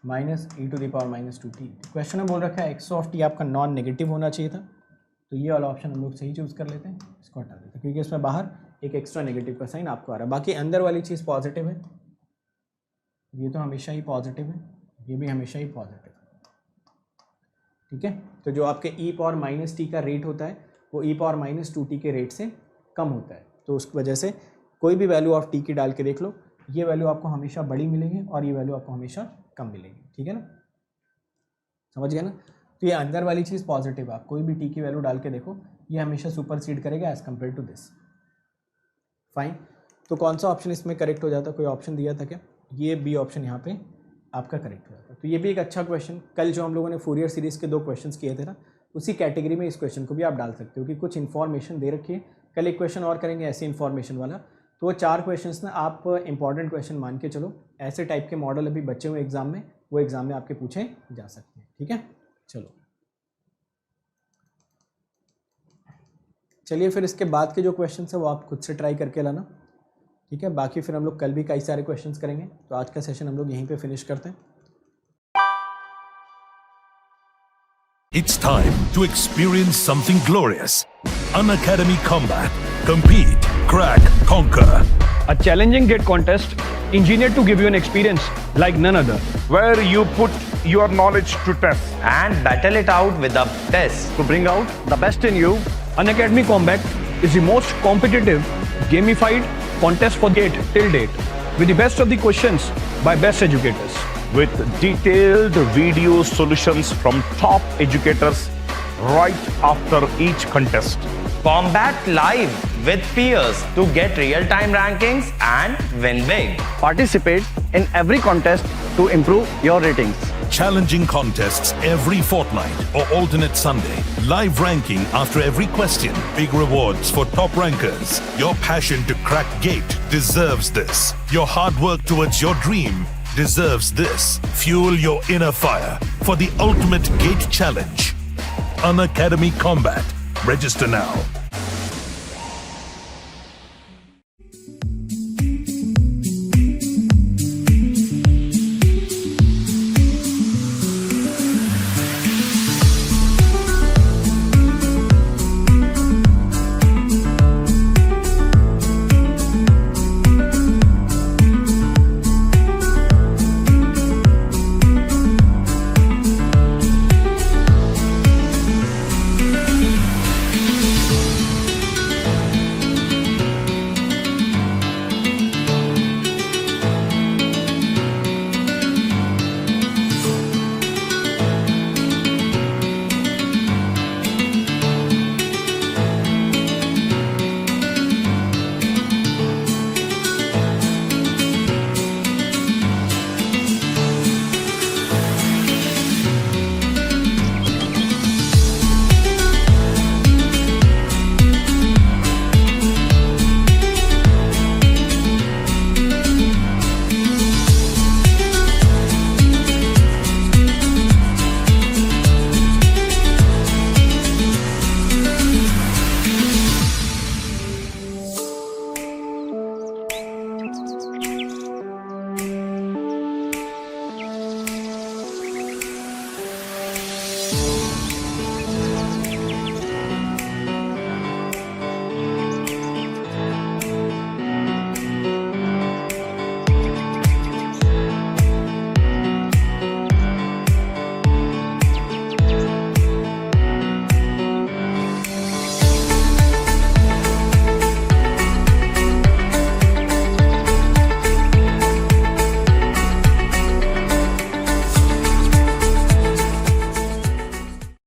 minus e to the power minus 2t। Question में बोल रखा है x ऑफ t आपका नॉन नेगेटिव होना चाहिए था, तो ये वाला ऑप्शन हम लोग सही चूज़ कर लेते हैं, इसको हटा देते हैं क्योंकि इसमें बाहर एक एक्स्ट्रा नेगेटिव का साइन आपको आ रहा है। बाकी अंदर वाली चीज़ पॉजिटिव है, ये तो हमेशा ही पॉजिटिव है, ये भी हमेशा ही पॉजिटिव है, ठीक है। तो जो आपके e पावर माइनस टी का रेट होता है वो e पावर माइनस 2t के रेट से कम होता है, तो उस वजह से कोई भी वैल्यू ऑफ t की डाल के देख लो, ये वैल्यू आपको हमेशा बड़ी मिलेगी और ये वैल्यू आपको हमेशा कम मिलेगी, ठीक है ना, समझ गया ना। तो ये अंदर वाली चीज़ पॉजिटिव है, आप कोई भी t की वैल्यू डाल के देखो ये हमेशा सुपरसीड करेगा as compare to this. Fine, तो कौन सा ऑप्शन इसमें करेक्ट हो जाता, कोई ऑप्शन दिया था क्या, ये बी ऑप्शन यहाँ पे आपका करेक्ट हो जाता। तो ये भी एक अच्छा क्वेश्चन, कल जो हम लोगों ने फूरियर सीरीज़ के 2 क्वेश्चंस किए थे ना, उसी कैटेगरी में इस क्वेश्चन को भी आप डाल सकते हो कि कुछ इन्फॉर्मेशन दे रखी है, कल एक क्वेश्चन और करेंगे ऐसे इन्फॉर्मेशन वाला। तो वो 4 क्वेश्चंस ना आप इंपॉर्टेंट क्वेश्चन मान के चलो, ऐसे टाइप के मॉडल अभी बचे हुए एग्जाम में, वो एग्जाम में आपके पूछे जा सकते हैं, ठीक है। चलो चलिए फिर इसके बाद के जो क्वेश्चन है वो आप खुद से ट्राई करके लाना, ठीक है। बाकी फिर हम लोग कल भी कई सारे क्वेश्चंस करेंगे, तो आज का सेशन हम लोग यहीं पे फिनिश करते हैं। It's time to experience something glorious. Unacademy Combat. Compete, crack, conquer. A challenging gate contest engineered to give you an experience like none other. Where you put your knowledge to test and battle it out with the best. To bring out the best in you, Unacademy Combat is the most competitive, gamified contest for gate till date, with the best of the questions by best educators. with detailed video solutions from top educators right after each contest. Combat live with peers to get real-time rankings and win big. Participate in every contest to improve your ratings. Challenging contests every fortnight or alternate Sunday. Live ranking after every question. Big rewards for top rankers. Your passion to crack gate deserves this. Your hard work towards your dream deserves this. Fuel your inner fire for the ultimate gate challenge. Unacademy Combat. Register now.